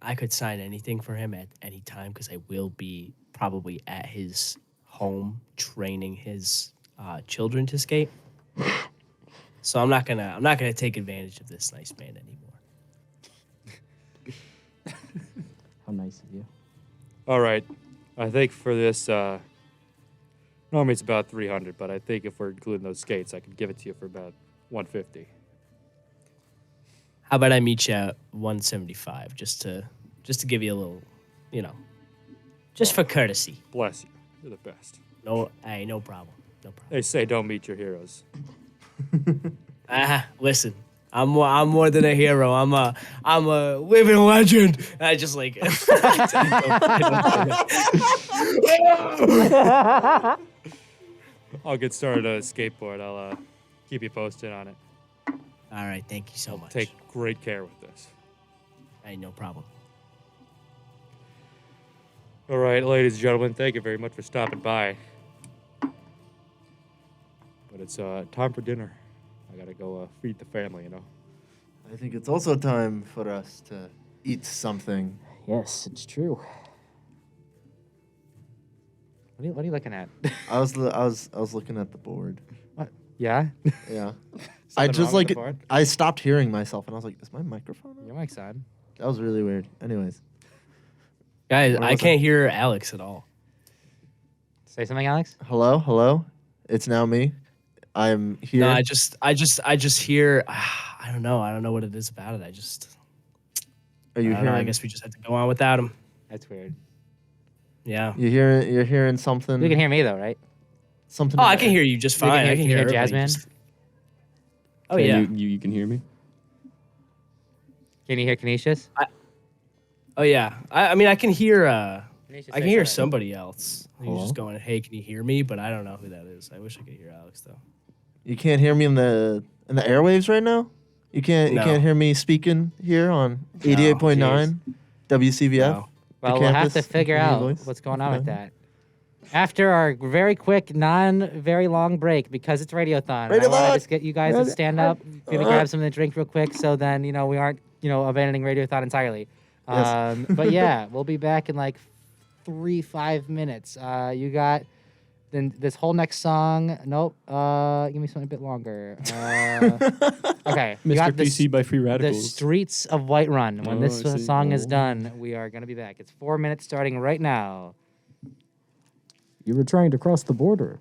I could sign anything for him at any time because I will be probably at his home training his children to skate. So I'm not gonna take advantage of this nice man anymore.
How nice of you.
All right. I think for this, normally it's about 300, but I think if we're including those skates, I could give it to you for about 150.
How about I meet you at 175 just to give you a little, just for courtesy.
Bless you. You're the best.
No problem. No problem.
They say don't meet your heroes.
Listen, I'm more than a hero. I'm a living legend. I just like.
I'll get started on a skateboard. I'll keep you posted on it.
All right, thank you so much.
Take great care with this.
Hey, no problem.
All right, ladies and gentlemen, thank you very much for stopping by. But it's time for dinner. I gotta go feed the family, you know.
I think it's also time for us to eat something.
Yes, it's true.
What are you looking at?
I was looking at the board.
What? Yeah?
Yeah. I
Something
just
wrong with the
like
board?
I stopped hearing myself and I was like, is my microphone on?
Your mic's on.
That was really weird. Anyways.
Guys,
Where
I
was
can't hear Alex at all.
Say something, Alex?
Hello? It's now me. I'm here.
No, I just hear. I don't know. I don't know what it is about it.
Are you
I don't know. I
hearing?
guess we just have to go on without him.
That's weird.
Yeah.
You're hearing something.
You can hear me, though, right?
Something.
Oh, I can hear you just
You can
fine.
hear-
I can
can you
hear
hear
everybody.
Jazzman?
Oh yeah.
You can hear me?
Can you hear Canisius?
Oh yeah. I mean I can hear.
Canisius,
I can
say
hear
something.
somebody else. He's
Hello?
just going, "Hey, can you hear me?" But I don't know who that is. I wish I could hear Alex though.
You can't hear me in the airwaves right now. You can't
No.
hear me speaking here on 88.9 WCVF.
No.
Well, we'll have to
campus
figure
community
out
voice.
what's going on with
Okay.
that. After our very quick, very long break, because it's Radiothon, I want
Radiothon!
to just get you guys to stand up, maybe grab something to drink real quick, so then, we aren't, abandoning Radiothon entirely.
Yes.
But yeah, we'll be back in like 5 minutes. You got then this whole next song. Nope. Give me something a bit longer. Okay. You
Mr.
got
PC by Free
the
Radicals.
Streets of Whiterun. When
Oh,
this
I see.
song is
Oh.
done, we are going to be back. It's 4 minutes starting right now.
You were trying to cross the border.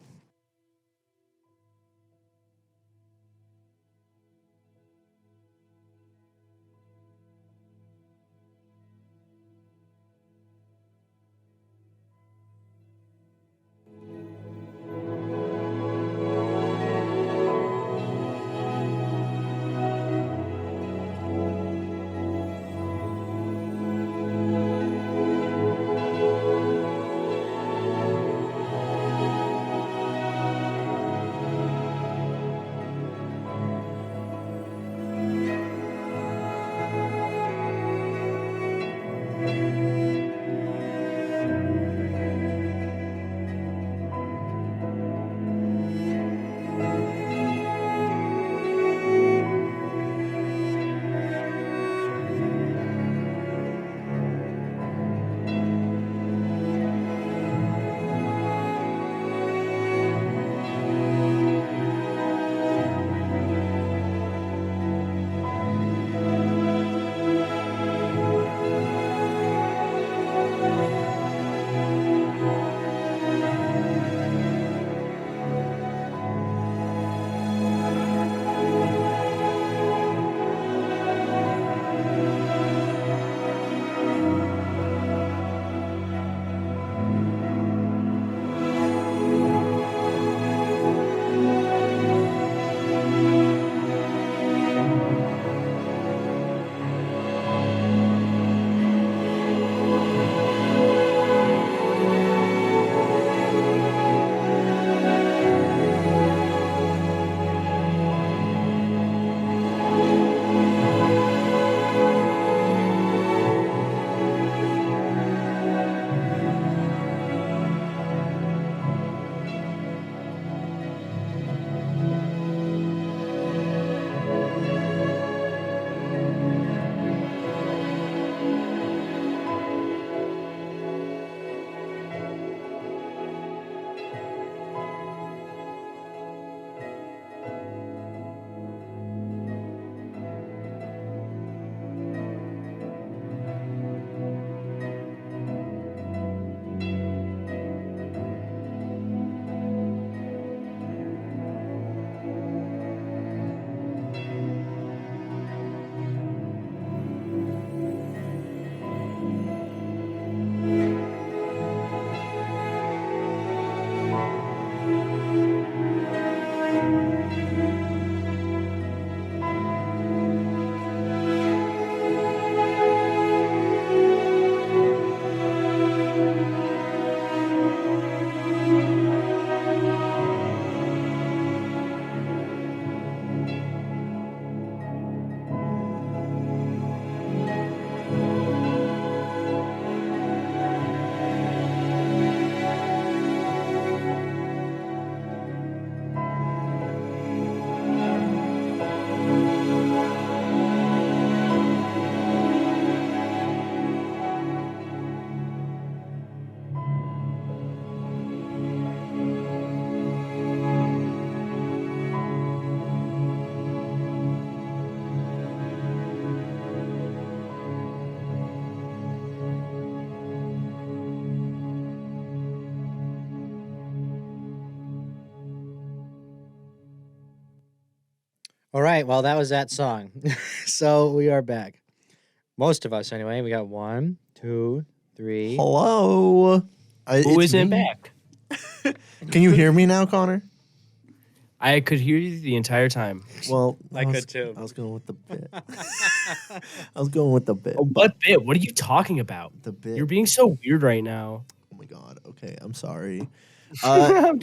All right, well, that was that song. So we are back. Most of us, anyway. We got 1, 2, 3.
Hello.
Who
It's
isn't
me.
back?
Can you hear me now, Connor?
I could hear you the entire time.
Well,
I could too.
I was going with the bit. I was going with the bit.
What bit? What are you talking about?
The bit.
You're being so weird right now.
Oh my god. Okay, I'm sorry.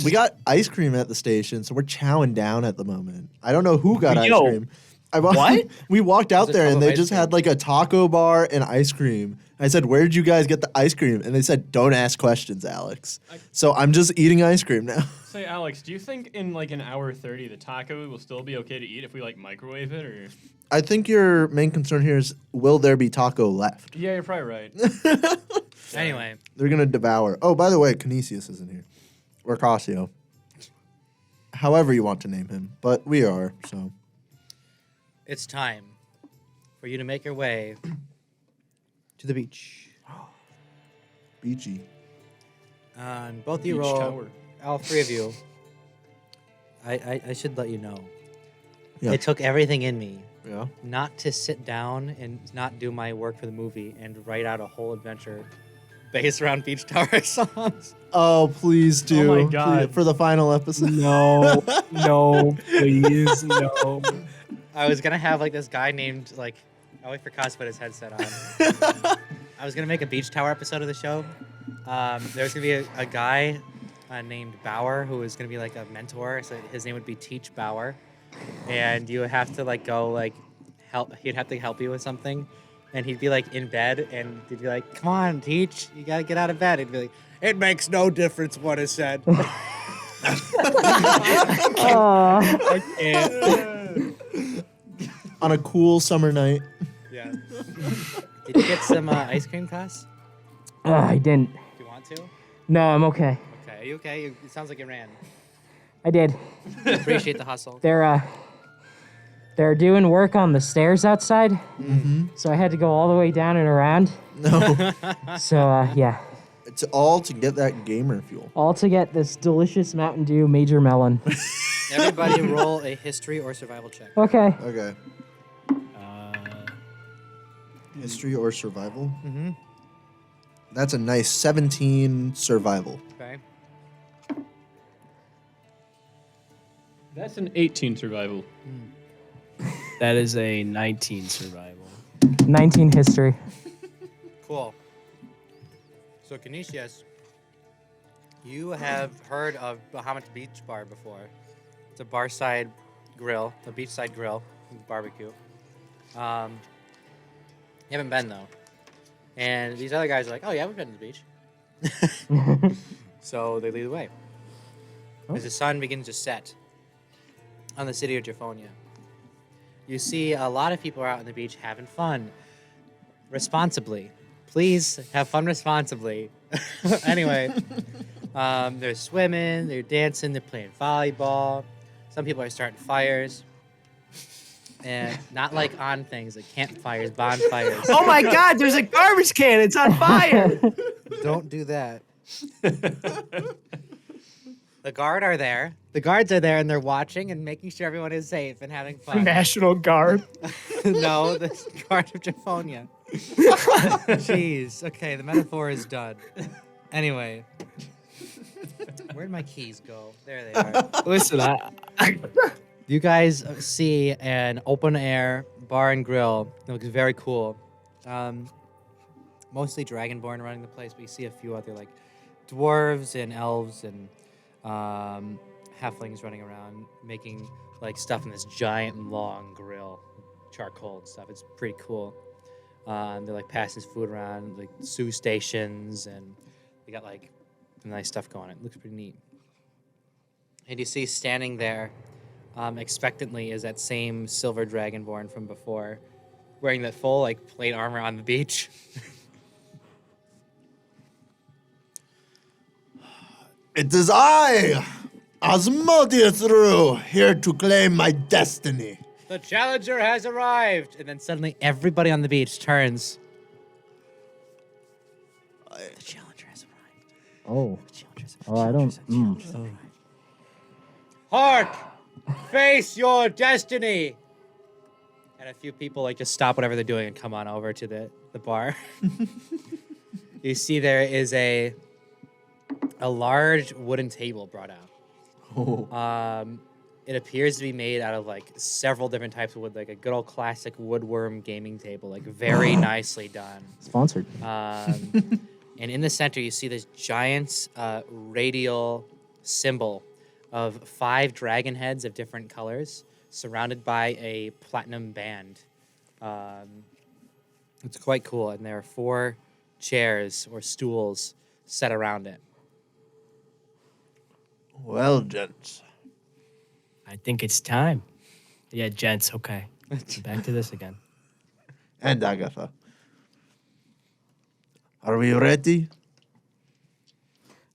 We got ice cream at the station, so we're chowing down at the moment. I don't know who got ice
Yo,
cream.
what?
We walked out
There's a
there
tub
and
of
they
ice
just
cream.
had like a taco bar and ice cream. I said, "Where did you guys get the ice cream?" And they said, "Don't ask questions, Alex." So I'm just eating ice cream now.
Say, Alex, do you think in like an hour 30 the taco will still be okay to eat if we like microwave it, or?
I think your main concern here is, will there be taco left?
Yeah, you're probably right.
Anyway,
They're gonna devour. Oh, by the way, Canisius isn't here, or Cascio. However you want to name him, but we are so.
it's time for you to make your way to the beach.
Beachy.
And both of you
Beach
roll.
tower.
All three of you. I should let you know.
Yeah.
It took everything in me
Yeah.
not to sit down and not do my work for the movie and write out a whole adventure based around beach tower songs.
Oh, please do.
Oh my God.
Please, for the final episode.
No, no, please, no.
I was gonna have like this guy named like I wait for Cos to put his headset on. I was gonna make a beach tower episode of the show. There's gonna be a guy named Bauer who is gonna be like a mentor. So his name would be Teach Bauer, and you would have to like go like help. He'd have to help you with something, and he'd be like in bed, and he'd be like, "Come on, Teach, you gotta get out of bed." He'd be like, "It makes no difference what is said."
I can't.
On a cool summer night.
Yeah. Did you get some ice cream, Cos?
I didn't.
Do you want to?
No, I'm okay.
Okay. Are you okay? It sounds like you ran.
I did.
Appreciate the hustle.
They're doing work on the stairs outside,
Mm-hmm.
so I had to go all the way down and around.
No.
So yeah,
It's all to get that gamer fuel.
all to get this delicious Mountain Dew Major Melon.
Everybody roll a history or survival check.
Okay.
Okay. History or survival?
Mm-hmm.
That's a nice 17 survival.
Okay.
That's an 18 survival.
That is a 19 survival.
19 history.
Cool. So, Canisius, you have heard of Bahamut Beach Bar before. It's a barside grill, a beachside grill, barbecue. You haven't been, though. And these other guys are like, "Oh, yeah, we've been to the beach." So they lead the way. As the sun begins to set on the city of Japhonia, you see a lot of people are out on the beach having fun. Responsibly. Please have fun responsibly. Anyway, they're swimming, they're dancing, they're playing volleyball. Some people are starting fires. And not like on things, like campfires, bonfires.
Oh my God! There's a garbage can. It's on fire.
Don't do that. The guards are there, and they're watching and making sure everyone is safe and having fun.
National Guard.
No, the guard of Japhonia. Jeez. Okay, the metaphor is done. Anyway. Where'd my keys go? There they are.
Listen,
You guys see an open air bar and grill. It looks very cool. Mostly Dragonborn running the place, but you see a few other like dwarves and elves and halflings running around making like stuff in this giant long grill, charcoal and stuff. It's pretty cool. They're like passing food around, like sous stations, and they got like nice stuff going. It looks pretty neat. And you see standing there expectantly is that same silver dragonborn from before, wearing that full like plate armor on the beach.
It is I, Asmodeous, here to claim my destiny.
The challenger has arrived! And then suddenly everybody on the beach turns. The challenger has arrived.
Oh.
The challenger has
Oh, I don't.
Hark! Face your destiny! And a few people like just stop whatever they're doing and come on over to the bar. You see there is a large wooden table brought out.
Oh.
It appears to be made out of like several different types of wood, like a good old classic woodworm gaming table, like very nicely done.
Sponsored.
And in the center, you see this giant radial symbol of 5 dragon heads of different colors, surrounded by a platinum band. It's quite cool, and there are 4 chairs or stools set around it.
Well, gents.
I think it's time. Yeah, gents, okay. Back to this again.
And Agatha. Are we ready?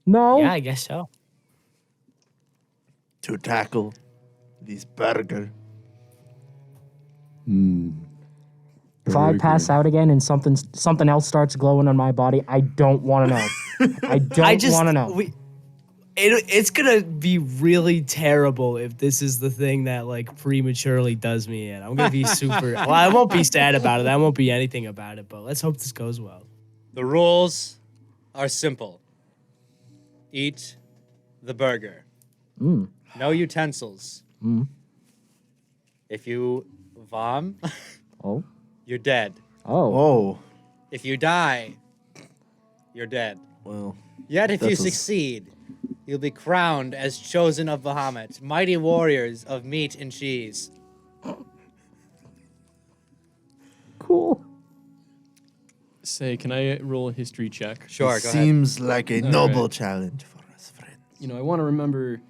No.
Yeah, I guess so.
To tackle this burger?
If I pass out again and something else starts glowing on my body, I don't want to know. I don't want to know.
It's gonna be really terrible if this is the thing that like prematurely does me in. I'm gonna be super. Well, I won't be sad about it. I won't be anything about it. But let's hope this goes well.
The rules are simple. Eat the burger. No utensils. If you vom,
Oh.
you're dead.
Oh.
Oh.
If you die, you're dead.
Well.
Yet if you
That's a-
succeed, you'll be crowned as chosen of Bahamut, mighty warriors of meat and cheese.
Cool.
Say, can I roll a history check?
Sure, go ahead.
Seems like a
All
noble
right.
challenge for us, friends.
You know, I want to remember.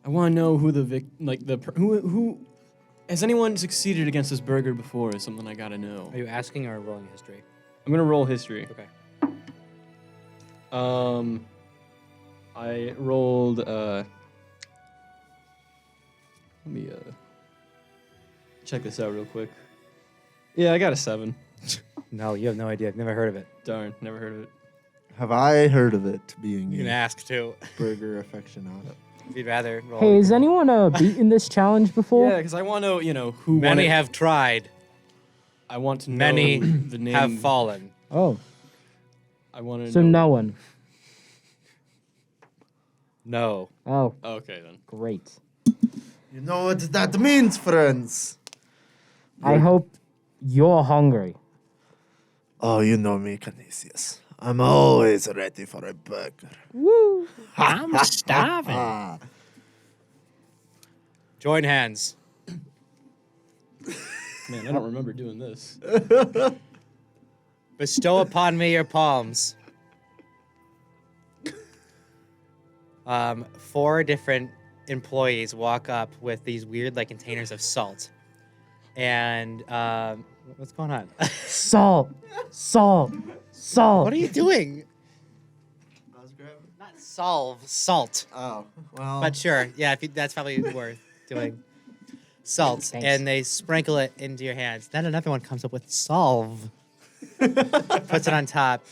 I want to know who who has anyone succeeded against this burger before? Is something I gotta know.
Are you asking or rolling history?
I'm gonna roll history.
Okay.
I rolled. Let me check this out real quick. Yeah, I got a 7.
No, you have no idea. I've never heard of it.
Darn, never heard of it.
Have I heard of it being
You can
a
ask too.
burger aficionado?
If you'd rather roll.
Hey, has anyone beaten this challenge before?
Yeah, because I want to, who won
Many
it.
have tried.
I want to know
Many
the name.
have fallen.
Oh,
I want to
so
know.
no one.
No.
Oh,
Okay then.
great.
You know what that means, friends?
I hope you're hungry.
Oh, you know me, Canisius. I'm always ready for a burger.
Woo!
I'm starving.
Ah,
Join hands.
Man, I don't remember doing this.
Bestow upon me your palms. 4 different employees walk up with these weird like containers of salt. And what's going on?
Salt, salt, salt.
What are you doing? Not solve, salt.
Oh, well.
But sure, yeah, that's probably worth doing. Salt,
Thanks.
and they sprinkle it into your hands. Then another one comes up with solve, puts it on top,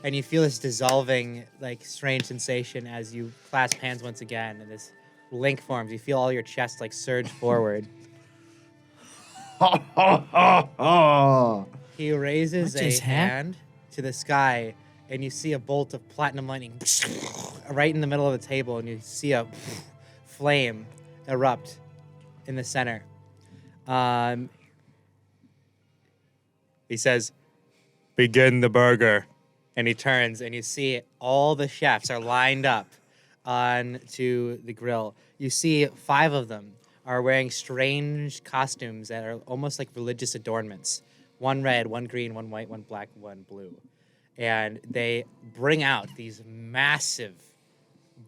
and you feel this dissolving, like strange sensation as you clasp hands once again, and this link forms. You feel all your chest like surge forward. He raises
What
a
just happened?
hand to the sky, and you see a bolt of platinum lightning right in the middle of the table, and you see a flame erupt in the center. He says, "Begin the burger." And he turns, and you see all the chefs are lined up onto the grill. You see 5 of them are wearing strange costumes that are almost like religious adornments. 1 red, 1 green, 1 white, 1 black, 1 blue. And they bring out these massive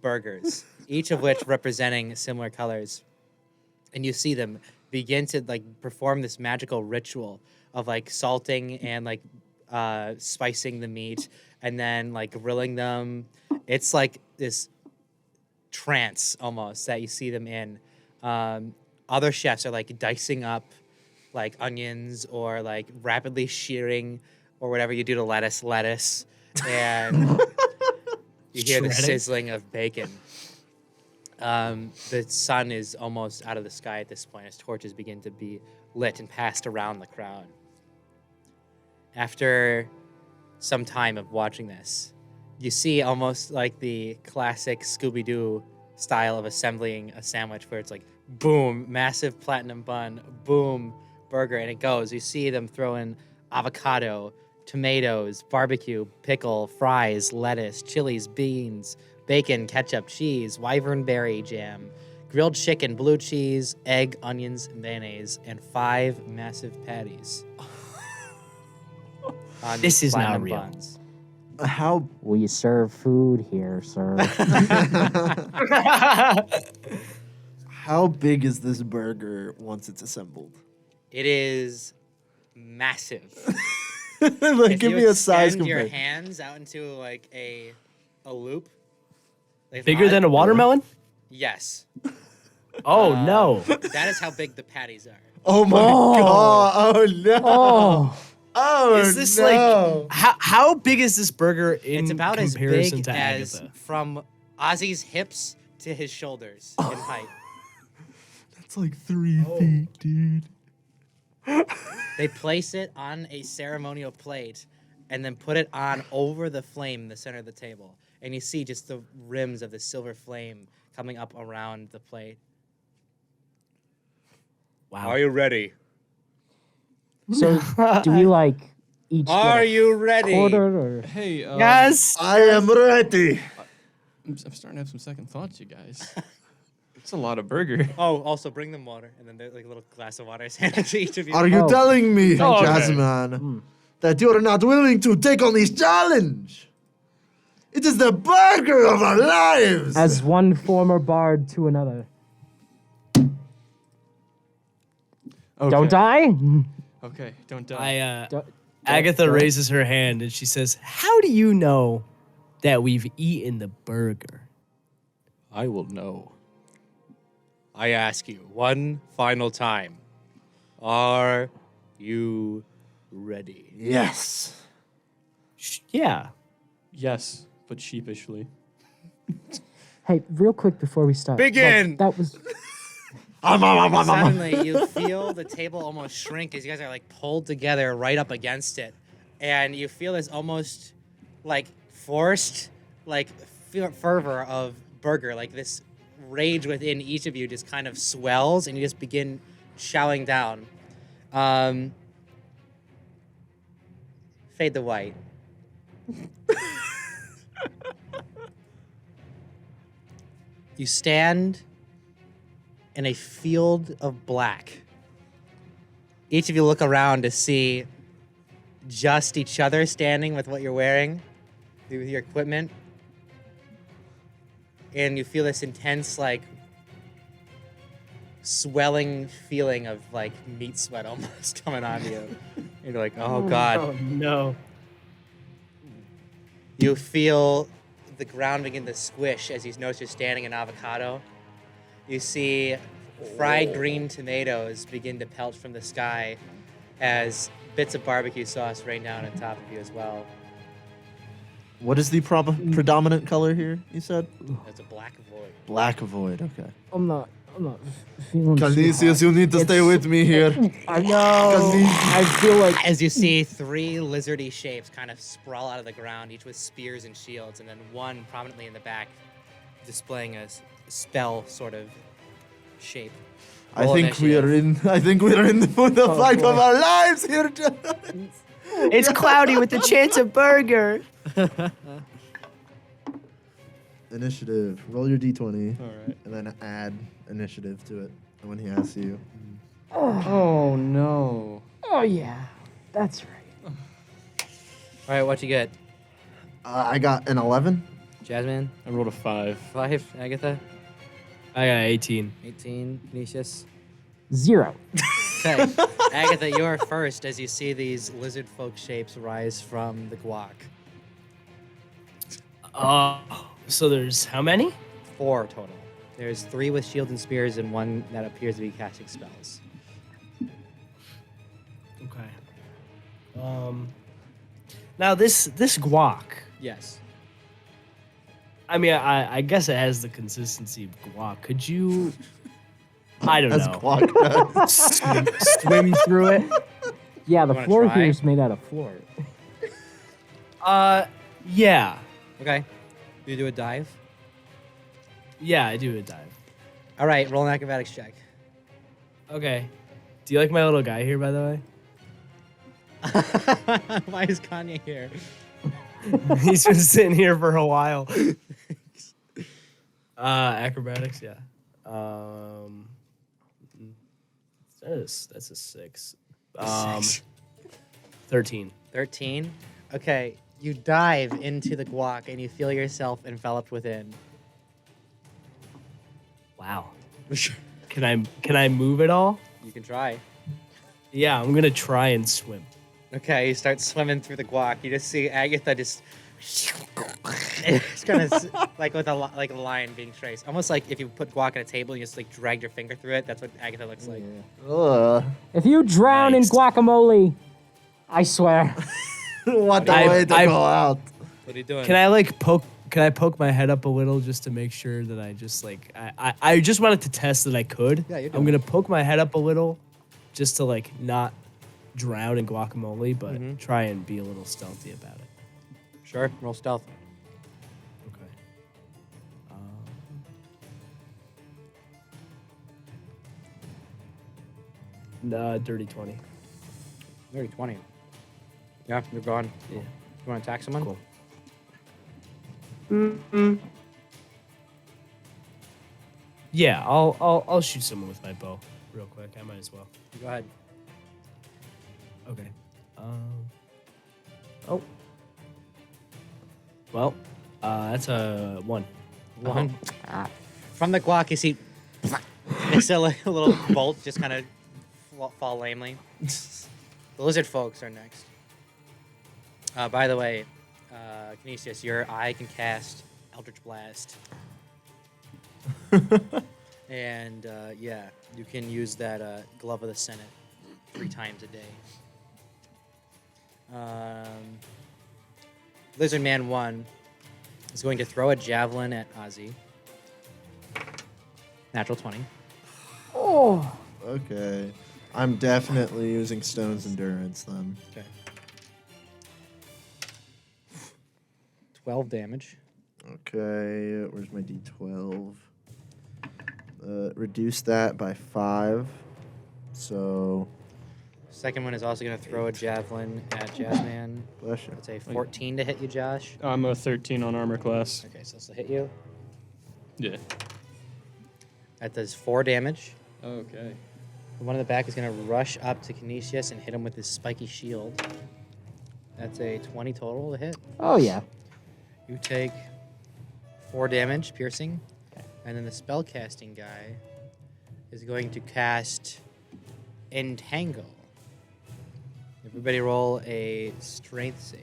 burgers, each of which representing similar colors. And you see them begin to like perform this magical ritual of like salting and like spicing the meat and then like grilling them. It's like this trance almost that you see them in. Other chefs are like dicing up like onions or like rapidly shearing or whatever you do to lettuce, and you hear the
Shredding.
sizzling of bacon. The sun is almost out of the sky at this point as torches begin to be lit and passed around the crowd. After some time of watching this, you see almost like the classic Scooby-Doo style of assembling a sandwich where it's like, boom, massive platinum bun, boom, burger, and it goes. You see them throw in avocado, tomatoes, barbecue, pickle, fries, lettuce, chilies, beans, bacon, ketchup, cheese, wyvern berry jam, grilled chicken, blue cheese, egg, onions, mayonnaise, and 5 massive patties. On
This is not
platinum
real.
buns.
How
We serve food here, sir.
how big is this burger once it's assembled?
It is massive.
Like,
If
give
you
me a size
extend your
comparison.
hands out into like a loop. Like
Bigger
not-
than a watermelon?
Yes.
Oh no.
That is how big the patties are.
Oh my god! Oh no!
Oh,
Oh
Is this
no!
like how big is this burger in
It's about as
comparison
big
to
as
Agatha?
from Ozzy's hips to his shoulders in height.
That's like 3 feet, dude.
They place it on a ceremonial plate and then put it on over the flame in the center of the table. And you see just the rims of the silver flame coming up around the plate.
Wow.
Are you ready?
so do we like each get
Are
a
you ready?
quarter or?
Hey,
Yes.
I am ready.
I'm starting to have some second thoughts, you guys. It's a lot of burger.
Oh, also bring them water. And then there's like a little glass of water is handed to each of you.
Are you
Oh.
telling me,
Oh, okay.
Jazzman, that you are not willing to take on this challenge? It is the burger of our lives.
As one former bard to another.
Okay.
Don't die.
Okay, don't die.
Don't-
Agatha
don't-
raises her hand and she says, "How do you know that we've eaten the burger?"
I will know. I ask you one final time. Are you ready?
Yes.
Yeah.
Yes, but sheepishly.
Hey, real quick before we start.
Begin!
That was.
Suddenly, you feel the table almost shrink as you guys are like pulled together right up against it, and you feel this almost like forced like fervor of burger, like this rage within each of you just kind of swells, and you just begin chowing down. Fade to white. You stand in a field of black. Each of you look around to see just each other standing with what you're wearing, with your equipment. And you feel this intense, like, swelling feeling of, like, meat sweat almost coming on you. And you're like, oh, God.
Oh no.
You feel the ground begin to squish as you notice you're standing in avocado. You see fried green tomatoes begin to pelt from the sky as bits of barbecue sauce rain down on top of you as well.
What is the predominant color here, you said?
There's a black void.
Black void, okay.
I'm not feeling. too
Canisius,
hot.
you need to stay with me here.
I know. I feel like.
As you see 3 lizardy shapes kind of sprawl out of the ground, each with spears and shields, and then one prominently in the back displaying a spell sort of shape.
I
Roll
think we are
initiative.
in the fight
boy.
of our lives here.
It's cloudy with the chance of burger.
Initiative. Roll your d20.
All right.
And then add initiative to it when he asks you.
Oh no.
Oh yeah, that's right.
All right, what you get?
I got an 11.
Jazzman,
I rolled a 5.
5. Agatha,
I got 18.
18. Canisius.
0.
Okay. Agatha, you're first as you see these lizard folk shapes rise from the guac.
So there's how many?
4 total. There's 3 with shields and spears and 1 that appears to be casting spells.
Okay. Now this guac.
Yes.
I mean, I guess it has the consistency of guac. Could you I don't
as
know.
Guac does.
Swim through it.
Yeah, the
wanna
floor
try?
here is made out of floor.
Yeah.
Okay. You do a dive.
Yeah, I do a dive.
All right, roll an acrobatics check.
Okay. Do you like my little guy here, by the way?
Why is Kanye here?
He's been sitting here for a while. Acrobatics, yeah. That's a 6. 13.
13. Okay, you dive into the guac and you feel yourself enveloped within.
Wow. Can I move at all?
You can try.
Yeah, I'm gonna try and swim.
Okay, you start swimming through the guac. You just see Agatha just. It's kind of like with like a lion being traced. Almost like if you put guac on a table and you just like drag your finger through it. That's what Agatha looks like.
Ugh.
If you drown
Nice.
in guacamole, I swear.
What a
I-
way to
I-
go out.
What are you doing?
Can I poke my head up a little just to make sure that I just like I just wanted to test that I could.
Yeah, you're
I'm
doing
gonna poke my head up a little just to like not drown in guacamole, but try and be a little stealthy about it.
Sure, roll stealth.
Okay. Dirty 20.
Nearly 20. Yeah, you're gone.
Yeah.
You want to attack someone?
Cool. Yeah, I'll shoot someone with my bow real quick. I might as well.
Go ahead.
Okay. Oh. Well, that's a 1.
One. From the guac, you see it's a little bolt just kind of fall lamely. The lizard folks are next. By the way, Canisius, your eye can cast Eldritch Blast. And yeah, you can use that Glove of the Senate 3 times a day. Lizard Man 1 is going to throw a javelin at Ozzy. Natural 20.
Oh.
Okay. I'm definitely using Stone's Endurance then.
Okay. 12 damage.
Okay, where's my D12? Reduce that by 5. So,
Second one is also going to throw a javelin at Jazzman.
bless you.
That's a 14 to hit you, Josh.
I'm a 13 on armor class.
Okay, so this will hit you.
Yeah.
That does 4 damage.
Okay.
The one in the back is going to rush up to Canisius and hit him with his spiky shield. That's a 20 total to hit.
Oh, yeah.
You take 4 damage, piercing. And then the spellcasting guy is going to cast Entangle. Everybody roll a strength save.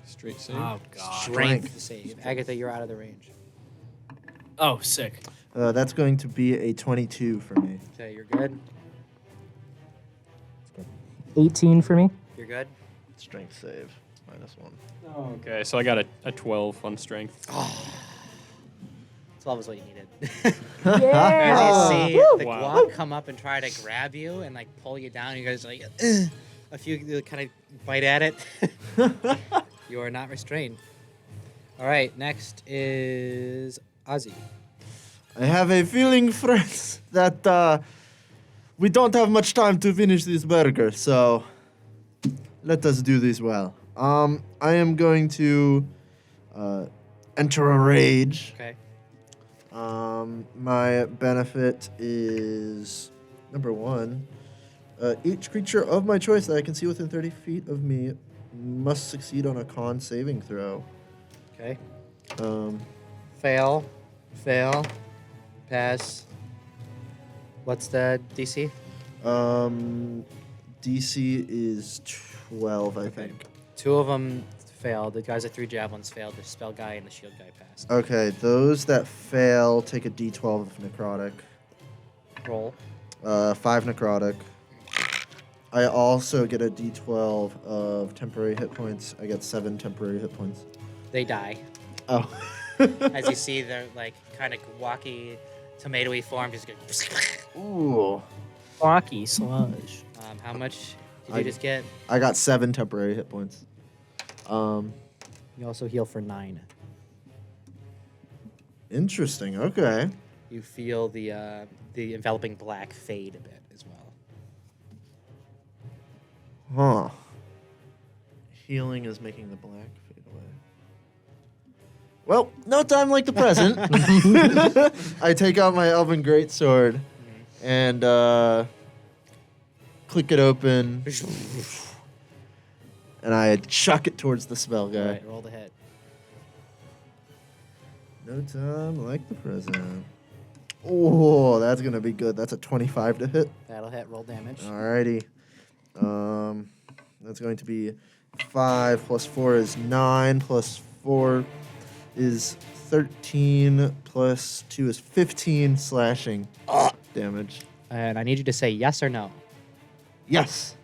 Straight save.
Oh god.
Strength save. Agatha, you're out of the range.
Oh, sick.
That's going to be a 22 for me.
Okay, you're good.
18 for me.
You're good.
Strength save, -1.
Oh, okay, so I got a 12 on strength.
12 is what you needed.
Yeah.
As you see the
Wow.
guac come up and try to grab you and like pull you down, you guys are like, a few kind of bite at it. You are not restrained. All right, next is Ozzy.
I have a feeling, friends, that we don't have much time to finish this burger, so let us do this well. I am going to enter a rage.
Okay.
My benefit is number 1. Each creature of my choice that I can see within 30 feet of me must succeed on a con saving throw.
Okay.
Um,
Fail. Fail. Pass. What's the DC?
DC is 12, I think.
2 of them failed. The guys that threw javelins failed. The spell guy and the shield guy passed.
Okay, those that fail take a D12 of necrotic.
Roll.
5 necrotic. I also get a D12 of temporary hit points. I get 7 temporary hit points.
They die.
Oh.
As you see, they're like kind of walkie tomatoey form just goes.
Ooh.
Rocky sludge.
How much did
I-
you just get?
I got 7 temporary hit points.
You also heal for 9.
Interesting. Okay.
You feel the enveloping black fade a bit as well.
Huh. Healing is making the black fade away. Well, no time like the present. I take out my elven greatsword and click it open, and I chuck it towards the spell guy.
All right, roll the hit.
No time like the present. Oh, that's gonna be good. That's a 25 to hit.
That'll hit. Roll damage.
Alrighty. That's going to be 5 plus 4 is 9 plus 4 is 13 plus 2 is 15 slashing damage.
And I need you to say yes or no.
Yes.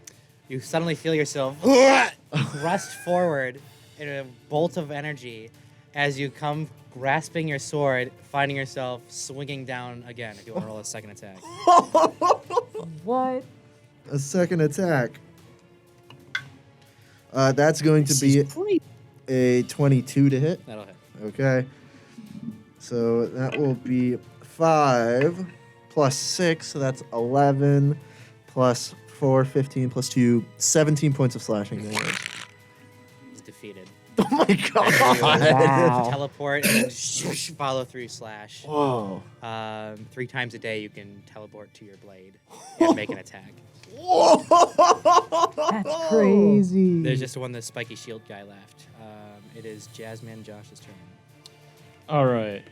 You suddenly feel yourself thrust forward in a bolt of energy as you come grasping your sword, finding yourself swinging down again. If you want to roll a second attack.
What?
A second attack. That's going to be a 22 to hit.
That'll hit.
Okay. So that will be 5 plus 6, so that's 11 plus 4, 15 plus 2, 17 points of slashing damage.
He's defeated.
Oh my god!
Wow.
Teleport and then follow through slash.
Whoa.
3 times a day you can teleport to your blade and make an attack.
That's crazy.
There's just one the spiky shield guy left. It is Jazzman Josh's turn.
All right.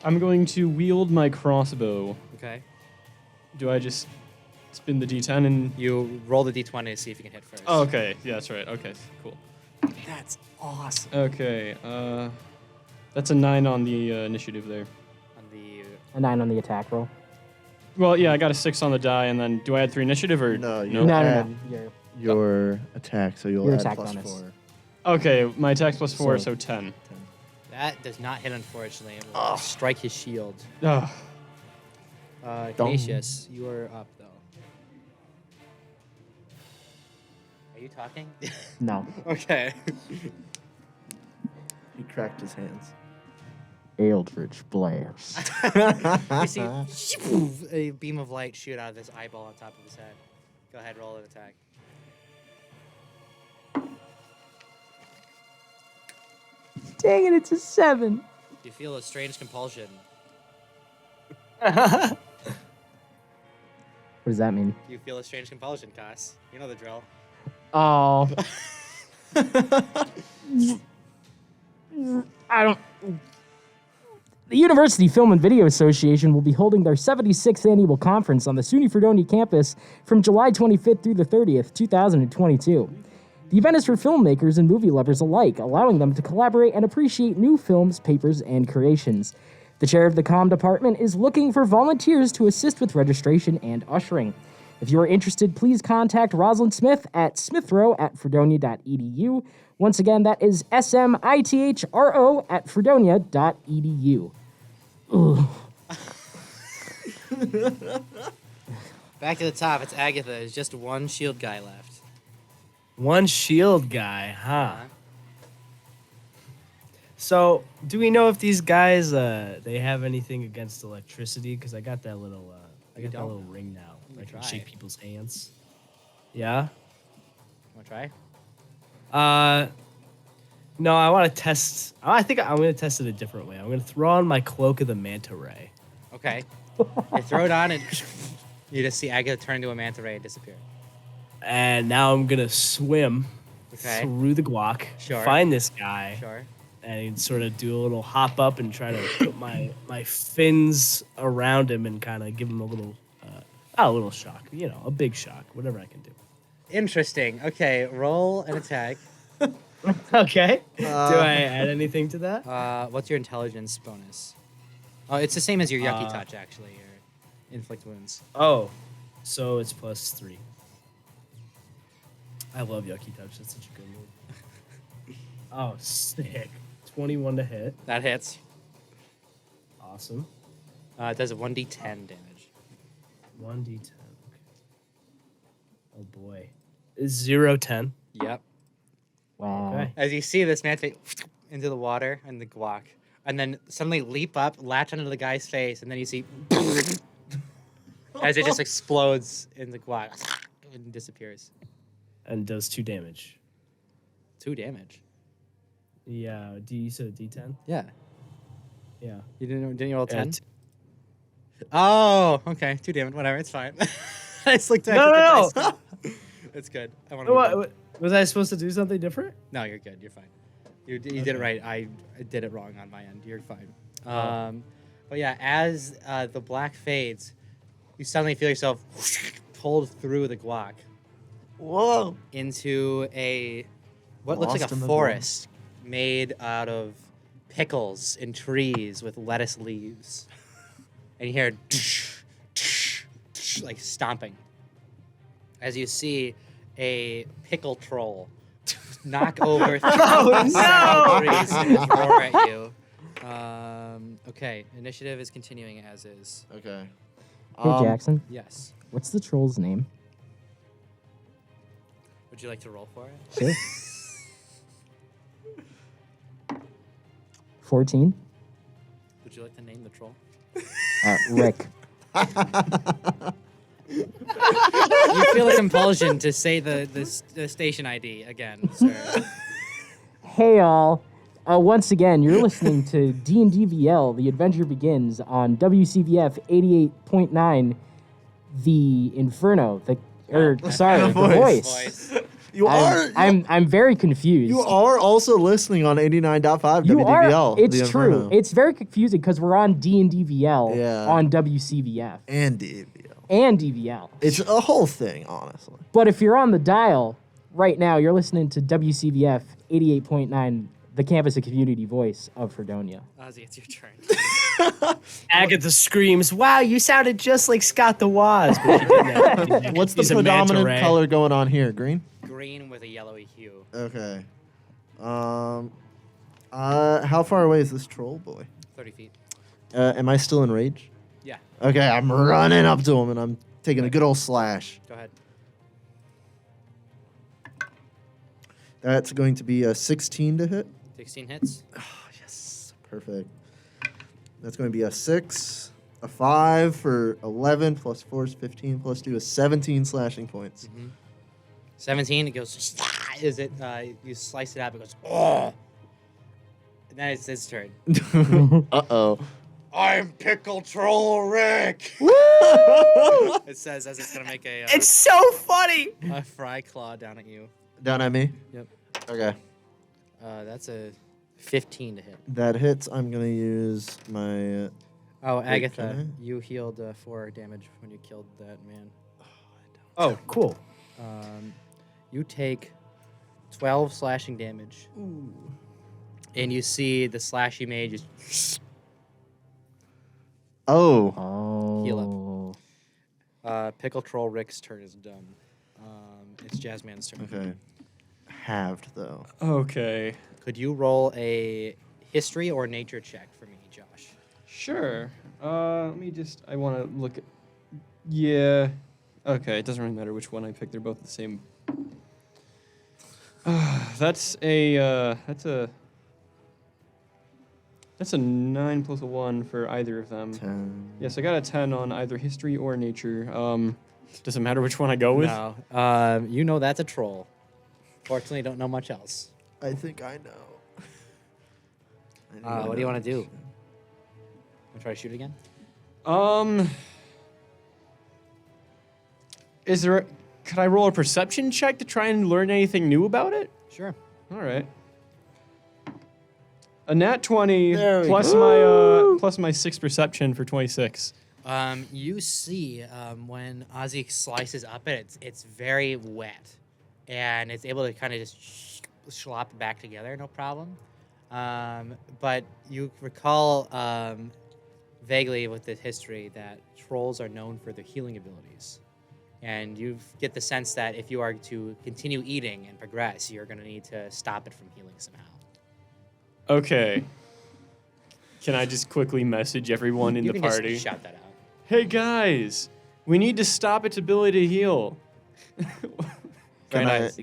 I'm going to wield my crossbow.
Okay.
Do I just spin the d10 and...
You roll the d20 to see if you can hit first.
Oh, okay. Yeah, that's right. Okay, cool.
That's awesome.
Okay, that's a 9 on the initiative there.
On the
A 9 on the attack roll.
Well, yeah, I got a 6 on the die, and then do I add 3 initiative or
No, you
No, no,
add
no. You're,
your attack, so you'll
Your
add
attack
plus
bonus.
4.
Okay, my attack's plus 4,
So-
so 10.
that does not hit, unfortunately. It will strike his shield.
Ugh.
Canisius, you are up though. Are you talking?
no.
Okay.
He cracked his hands.
Eldritch Blast.
You see a beam of light shoot out of this eyeball on top of his head. Go ahead, roll an attack.
Dang it, it's a 7.
You feel a strange compulsion.
What does that mean?
You feel a strange compulsion, Cass. You know the drill.
Oh. I don't. The University Film and Video Association will be holding their 76th annual conference on the SUNY Fredonia campus from July 25th through the 30th, 2022. The event is for filmmakers and movie lovers alike, allowing them to collaborate and appreciate new films, papers, and creations. The chair of the comm department is looking for volunteers to assist with registration and ushering. If you are interested, please contact Rosalind Smith at smithrow@fredonia.edu. Once again, that is smithro @fredonia.edu. Ugh.
Back to the top, it's Agatha. There's just one shield guy left.
One shield guy, huh? So, do we know if these guys they have anything against electricity? Because I got that little that little ring now. I can
try.
shake people's hands. Yeah.
Want to try?
No, I want to test. I think I'm going to test it a different way. I'm going to throw on my cloak of the manta ray.
Okay. You throw it on and you just see Agatha turn into a manta ray and disappear.
And now I'm going to swim
Okay.
through the guac,
Sure.
find this guy,
Sure.
and sort of do a little hop up and try to put my fins around him and kind of give him a little shock. You know, a big shock, whatever I can do.
Interesting. Okay, roll an attack.
Okay. Do I add anything to that?
What's your intelligence bonus? Oh, it's the same as your yucky touch, actually. Your inflict wounds.
Oh, so it's +3. I love Yucky Touch. That's such a good move. Oh, sick. 21 to hit.
That hits.
Awesome.
It does a 1d10 damage.
1d10. Okay. Oh boy. 0, 10.
Yep.
Wow.
Okay.
As you see this man take into the water and the guac, and then suddenly leap up, latch onto the guy's face, and then you see as it just explodes in the guac and disappears.
And does 2 damage.
2 damage.
Yeah. You said D10?
Yeah.
Yeah.
You didn't you roll 10?
Yeah,
Oh, okay. 2 damage. Whatever. It's fine. I just looked at
No.
the dice. It's good. I want to.
What, was I supposed to do something different?
No, you're good. You're fine. You did it right. I did it wrong on my end. You're fine. But yeah, as the black fades, you suddenly feel yourself pulled through the guac
Whoa.
into what looks like
Lost
a
in the
forest made out of pickles and trees with lettuce leaves. And you hear like stomping as you see a pickle troll knock over several trees and roar at you. Okay, initiative is continuing as is.
Okay.
Hey, Jackson,
Yes.
what's the troll's name?
Would you like to roll for it?
Sure. 14.
Would you like to name the troll?
Rick.
You feel a compulsion to say the station ID again, sir.
Hey, all. Once again, you're listening to D&DVL. The adventure begins on WCVF 88.9. The Inferno. The voice.
You
I'm very confused.
You are also listening on 89.5
You
WDVL.
are. It's
the
true.
Inferno.
It's very confusing because we're on D&DVL
Yeah.
on WCVF
and DVL.
and DVL.
It's a whole thing, honestly.
But if you're on the dial right now, you're listening to WCVF 88.9, the campus and community voice of Fredonia.
Ozzy, it's your turn.
Agatha screams, "Wow, you sounded just like Scott the Woz." But she didn't.
What's the
He's a manta
predominant
ray.
color going on here? Green?
Green with a yellowy hue.
Okay. How far away is this troll boy?
30 feet.
Am I still in rage?
Yeah,
Okay, I'm running up to him and I'm taking a good old slash.
go ahead.
That's going to be a 16 to hit.
16 hits.
Yes. Perfect. That's going to be a 6, a 5 for 11, plus 4 is 15, plus 2 is 17 slashing points.
17, it goes, is it, you slice it up, it goes, oh! And then it's his turn.
Uh-oh.
I'm Pickle Troll Rick! It says as it's going to make
It's so funny.
a fry claw down at you.
Down at me?
Yep.
Okay.
That's a 15 to hit.
That hits. I'm going to use my...
Oh,
Wait,
Agatha,
can
you healed 4 damage when you killed that man.
Oh, cool.
You take 12 slashing damage. And you see the slash you made just
Oh.
Oh.
Heal Pickle Troll Rick's turn is done. It's Jazzman's turn.
Okay. Halved, though.
Okay.
Could you roll a history or nature check for me, Josh?
Sure. Let me just. I want to look at. Yeah. Okay. It doesn't really matter which one I pick. They're both the same. That's a. That's a 9 plus a 1 for either of them.
10.
Yes, I got a 10 on either history or nature. Does it matter which one I go with?
No. You know that's a troll. Fortunately, don't know much else.
I think I know.
What do you want to do? Want to try to shoot again?
Is there? Could I roll a perception check to try and learn anything new about it?
Sure.
All right. A nat 20
There we
plus my 6 perception for 26.
You see when Ozzy slices up it's very wet, and it's able to kind of just slop back together, no problem. But you recall vaguely with the history that trolls are known for their healing abilities. And you get the sense that if you are to continue eating and progress, you're going to need to stop it from healing somehow.
Okay. Can I just quickly message everyone in
You
the
can
party?
just shout that out.
Hey guys, we need to stop its ability to heal.
Very nice.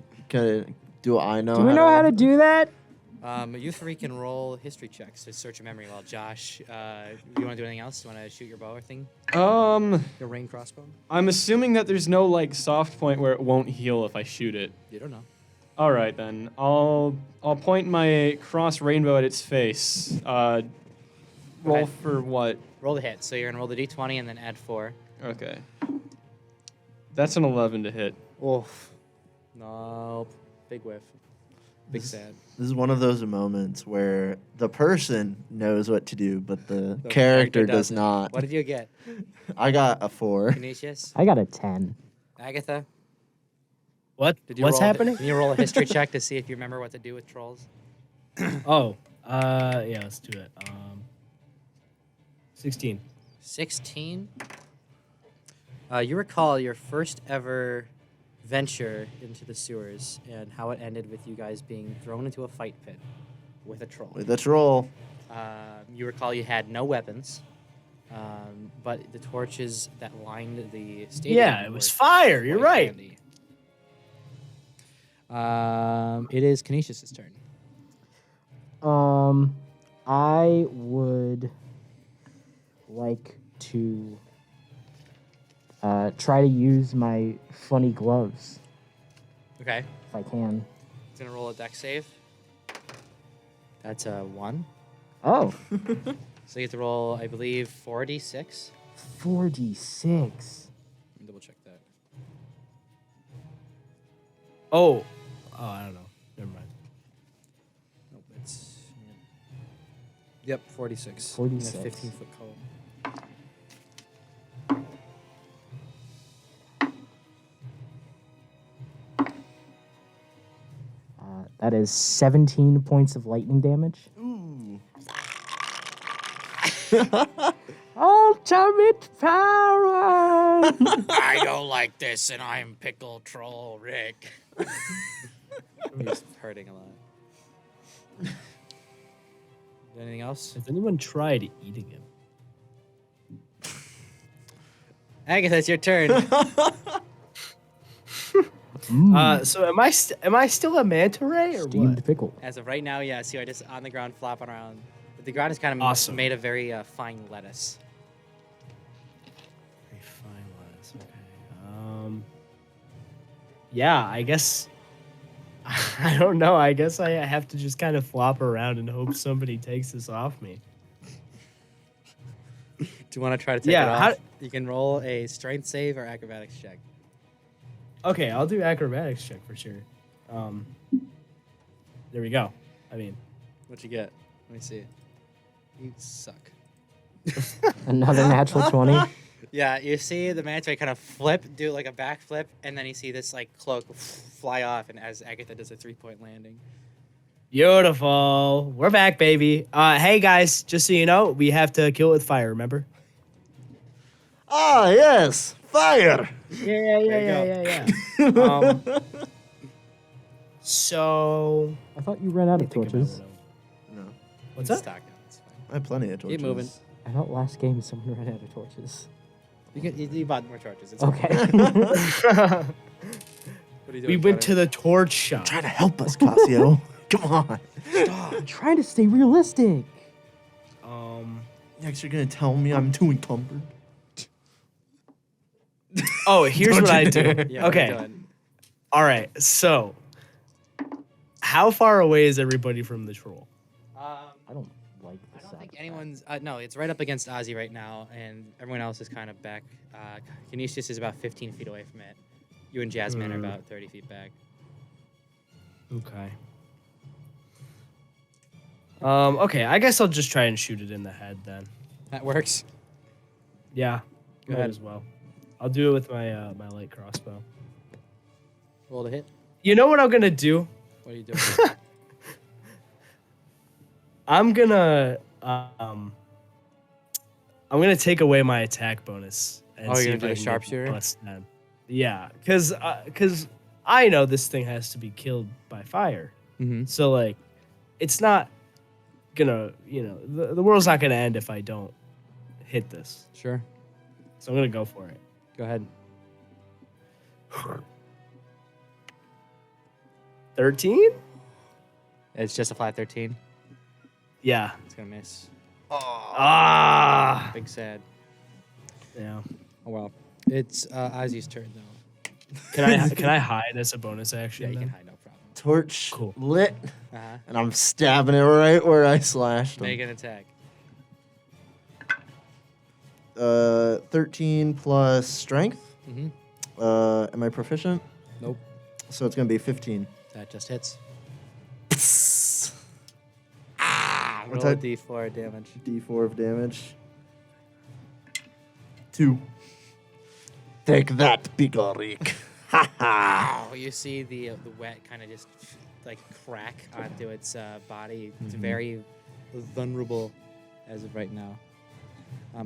Do I know?
Do we know how to do that?
You three can roll history checks to search your memory while Josh, you want to do anything else? You want to shoot your bow or thing?
Your rain crossbow?
I'm assuming that there's no like soft point where it won't heal if I shoot it.
You don't know.
All right then, I'll point my cross rainbow at its face. Roll
ahead.
for what?
Roll the hit. So you're going to roll the d20 and then add 4.
Okay. That's an 11 to hit.
Oof. Nope. Big whiff. Big sad.
This is one of those moments where the person knows what to do, but the
The
character does
doesn't.
not.
What did you get?
I got a 4.
Canisius?
I got a 10.
Agatha?
What?
Did you
What's
roll
happening?
Can you roll a history check to see if you remember what to do with trolls?
Oh, yeah, let's do it. 16.
16. You recall your first ever venture into the sewers and how it ended with you guys being thrown into a fight pit with a troll.
Let's roll.
You recall you had no weapons, but the torches that lined the stadium.
Yeah, it was
were
fire. You're
quite
right.
handy. It is Canisius' turn.
I would like to try to use my funny gloves
Okay.
if I can.
It's going to roll a dex save. That's a 1.
Oh,
So you have to roll, I believe, 4d6.
4d6.
Let me double check that.
Oh, I don't know. Never mind.
Nope, it's. Yep, 46.
46.
In a 15-foot cone.
That is 17 points of lightning damage.
Ooh.
Ultimate power!
I don't like this, and I'm Pickle Troll Rick. He's hurting a lot. Anything else?
Has anyone tried eating him?
Agatha, it's your turn.
So am I still a manta ray or
Steamed
what?
pickle.
As of right now, yes, you are just on the ground flopping around. But the ground is kind of
Awesome.
made of very fine lettuce.
Very fine lettuce. Okay. Yeah, I guess. I don't know. I guess I have to just kind of flop around and hope somebody takes this off me.
Do you want to try to take
Yeah,
it off? You can roll a strength save or acrobatics check.
Okay, I'll do acrobatics check for sure. There we go. I mean,
What'd you get? Let me see. You suck.
Another natural 20.
Yeah, you see the manta ray kind of flip, do like a backflip, and then you see this like cloak fly off, and as Agatha does a 3-point landing.
beautiful. We're back, baby. Hey guys, just so you know, we have to kill it with fire. Remember?
Ah, yes. Fire.
Yeah. So
I thought you ran out of
think about
torches.
it.
No.
What's
It's
that?
stock now, it's fine.
I have plenty of torches.
Keep moving.
I thought last game someone ran out of torches.
You bought more torches. It's
Okay.
What are you doing,
We went
Connor?
to the torch shop.
Try to help us, Cascio. Come on.
I'm trying to stay realistic.
Next, you're going to tell me I'm too encumbered.
Oh, here's what I do.
Yeah, we're
Okay.
done.
All right. So, how far away is everybody from the troll?
I don't like
I
this.
don't think anyone's. No, it's right up against Ozzy right now, and everyone else is kind of back. Canisius is about 15 feet away from it. You and Jazzman are about 30 feet back.
Okay. Okay, I guess I'll just try and shoot it in the head then.
That works.
Yeah.
Go
might
ahead.
as well. I'll do it with my my light crossbow.
Roll to hit.
You know what I'm gonna do?
What are you doing?
I'm gonna take away my attack bonus. And
Oh, you're
see
gonna
if
do
I
the
can get
sharpshooter?
+10. Yeah, cause I know this thing has to be killed by fire.
Mm-hmm.
So like, it's not gonna, the world's not gonna end if I don't hit this.
Sure.
So I'm gonna go for it.
Go ahead.
13?
It's just a flat 13.
Yeah.
It's gonna miss.
Ah.
Big sad.
Yeah.
Oh well. It's Ozzy's turn though.
Can I hide as a bonus
Yeah,
action?
you can
then?
hide, no problem.
Torch
Cool.
lit,
Uh-huh.
and I'm stabbing it right where I slashed
Make
him.
an attack.
13 plus strength.
Mm-hmm.
Am I proficient?
Nope.
So it's gonna be 15.
That just hits.
What's
Roll a
that?
d4 damage.
D4 of damage. 2. Take that, Pigorik.
Oh, you see the wet kind of just like crack onto its body. It's very vulnerable as of right now.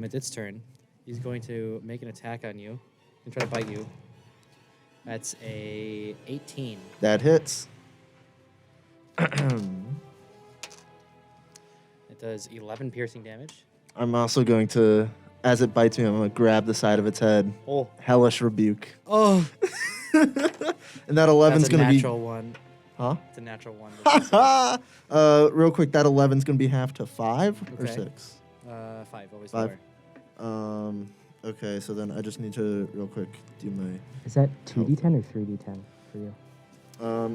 It's its turn. He's going to make an attack on you and try to bite you. That's a 18.
That hits.
It does 11 piercing damage.
I'm also going to, as it bites me, I'm going to grab the side of its head.
Oh.
Hellish rebuke.
Oh.
And that 11's
That's a
going to be...
natural one.
Huh?
It's a natural one.
Real quick, that 11's going to be half to 5 or
Okay.
6?
5, always
5.
lower.
Okay, so then I just need to, real quick, do my...
Is that 2d10 or 3d10 for you?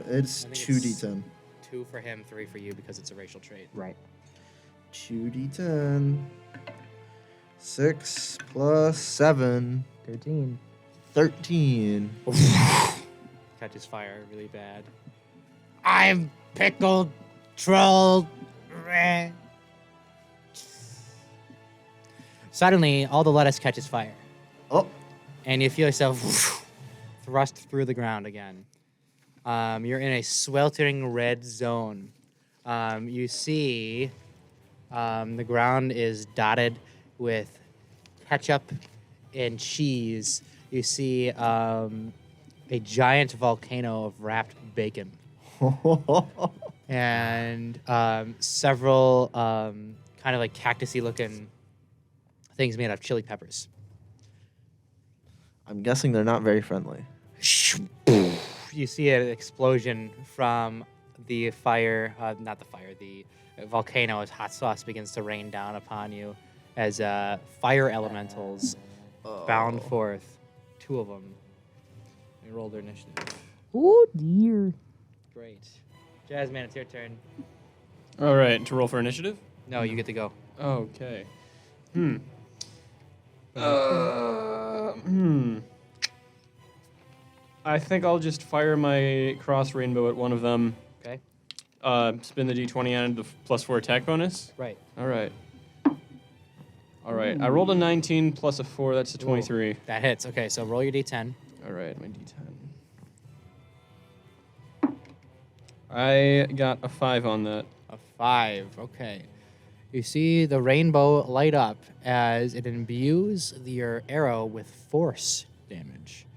It's
I think
2d10.
2 for him, 3 for you because it's a racial trait.
Right.
2d10. 6 plus 7.
13.
13.
Catches fire really bad. I'm pickled troll. Suddenly, all the lettuce catches fire,
Oh,
and you feel yourself thrust through the ground again. You're in a sweltering red zone. You see the ground is dotted with ketchup and cheese. You see a giant volcano of wrapped bacon and several kind of like cactusy looking things made out of chili peppers.
I'm guessing they're not very friendly.
You see an explosion from the fire, not the fire, the volcano as hot sauce begins to rain down upon you as fire elementals bound forth. 2 of them. They roll their initiative.
Oh dear.
Great. Jazzman, it's your turn.
All right, to roll for initiative?
No, you get to go.
Okay. I think I'll just fire my cross rainbow at one of them.
Okay.
Spin the d20 and the +4 attack bonus.
Right.
All right. All right. I rolled a 19 plus a 4. That's a 23.
That hits. Okay, so roll your d10.
All right, my d10. I got a 5 on that.
A 5. Okay. You see the rainbow light up as it imbues your arrow with force damage.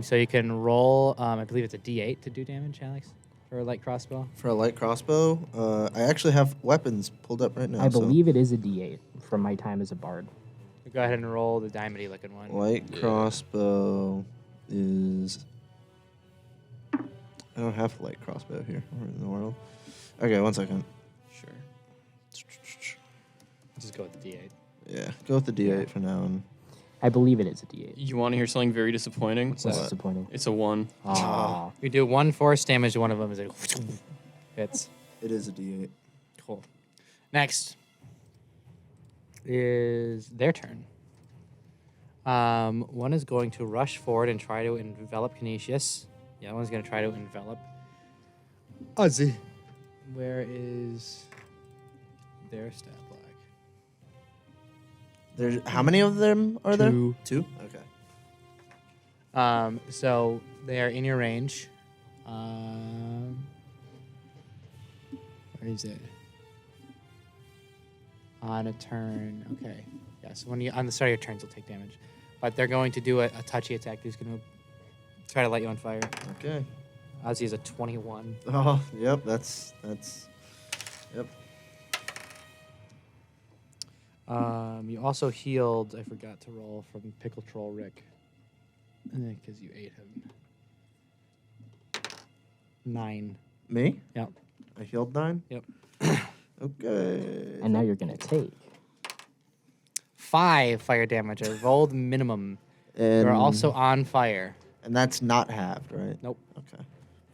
So you can roll, I believe it's a d8 to do damage, Alex, for a light crossbow.
For a light crossbow, I actually have weapons pulled up right now.
I
so-
believe it is a d8 from my time as a bard.
Go ahead and roll the diamondy looking one.
Light crossbow is... I don't have a light crossbow here. Where in the world? Okay, 1 second.
Sure. Just go with the d8.
Yeah, go with the D8 for now. And
I believe it is a d8.
You want to hear something very disappointing?
That's
that?
disappointing.
It's a 1.
Aw.
You do 1 force damage to one of them as it hits.
it is a D8.
Cool. Next is their turn. One is going to rush forward and try to envelop Canisius. The other one's going to try to envelop Ozzy. Where is their stat block?
There's how many of them are there?
2.
2? Okay.
So they are in your range. Where is it? On a turn. Okay. Yes. When you on the start of your turns, you'll take damage. But they're going to do a touchy attack. Who's going to try to light you on fire?
Okay.
Ozzy is a 21.
Oh, yep, that's yep.
You also healed. I forgot to roll from Pickle Troll Rick, because you ate him. 9.
Me?
Yep.
I healed 9?
Yep.
Okay.
And now you're going to take.
5 fire damage. I rolled minimum.
And,
You're also on fire.
And that's not halved, right?
Nope.
Okay.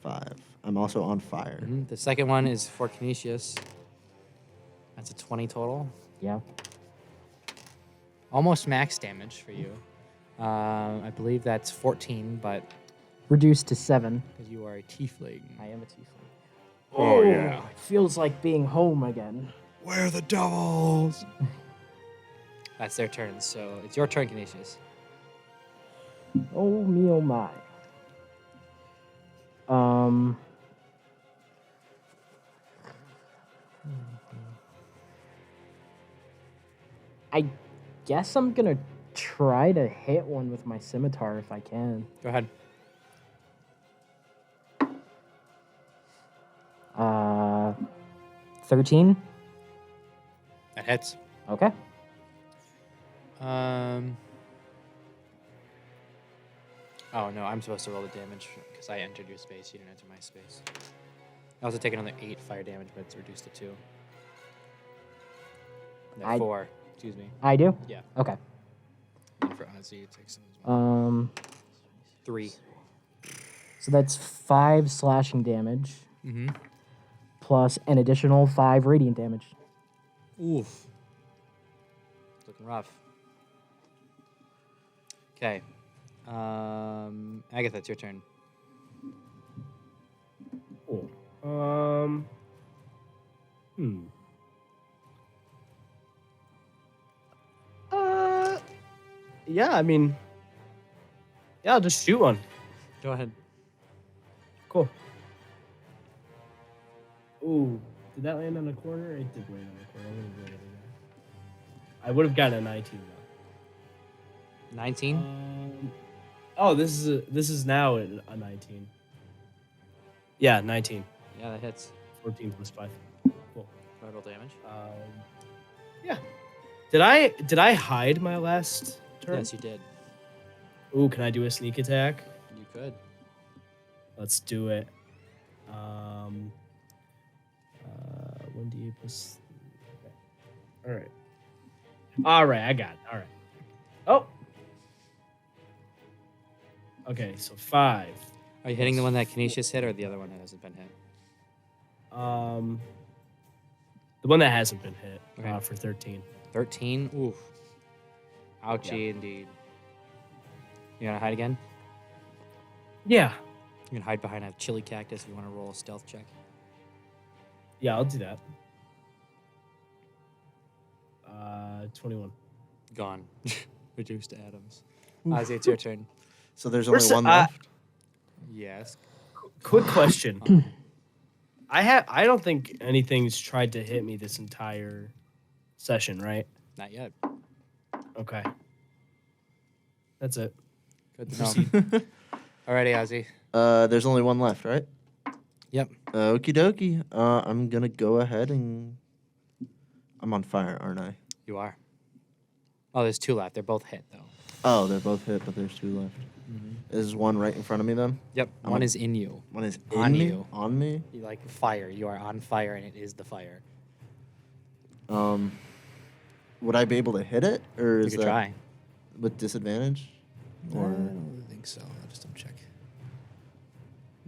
5. I'm also on fire.
The second one is for Canisius. That's a 20 total.
Yeah.
Almost max damage for you. I believe that's 14, but
Reduced to 7.
because you are a tiefling.
I am a tiefling. Oh, yeah. It feels like being home again.
Where are the devils? That's their turn, so it's your turn, Canisius.
Oh, me, oh, my. I guess I'm gonna try to hit one with my scimitar if I can.
Go ahead.
13.
That hits.
Okay.
Oh, no, I'm supposed to roll the damage because I entered your space. You didn't enter my space. I also take another 8 fire damage, but it's reduced to 2. No, 4. Excuse me.
I do.
Yeah.
Okay.
And for Ozzy, it takes some as well. 3.
So that's 5 slashing damage
Mm-hmm.
plus an additional 5 radiant damage.
Oof. Looking rough. Okay. Agatha, it's your turn.
Cool. Yeah, I mean, yeah, I'll just shoot one.
Go ahead.
Cool. Ooh, did that land on the corner? It did land on the corner. I would have gotten a 19 though.
19?
Oh, this is now a 19. Yeah, 19.
Yeah, that hits.
14 plus 5. Cool.
Total damage.
Yeah. Did I hide my last turn?
Yes, you did.
Ooh, can I do a sneak attack?
You could.
Let's do it. 1d8 plus. Okay. All right, I got it. All right. Oh. Okay, so 5.
Are you hitting the one that Canisius hit or the other one that hasn't been hit?
The one that hasn't been hit
Okay.
for 13.
13? Oof. Ouchie indeed. You gonna hide again?
Yeah.
You can hide behind a chili cactus if you want to roll a stealth check.
Yeah, I'll do that. 21.
Gone. Reduced to atoms. Ozzy, it's your turn.
So there's
Where's
only one
the-
left?
Yes.
Quick question. I don't think anything's tried to hit me this entire session, right?
Not yet.
Okay. That's it.
Good to know. Alrighty, Ozzy.
There's only one left, right?
Yep.
Okie dokie. I'm gonna go ahead and... I'm on fire, aren't I?
You are. Oh, there's 2 left. They're both hit, though.
Oh, they're both hit, but there's 2 left. Is one right in front of me then?
Yep.
I'm
One
a-
is in you.
One is
On
in me?
you.
On me?
You like fire. You are on fire, and it is the fire.
Would I be able to hit it, or
You
is
could
that
try.
with disadvantage?
I don't think so. I'll just double check.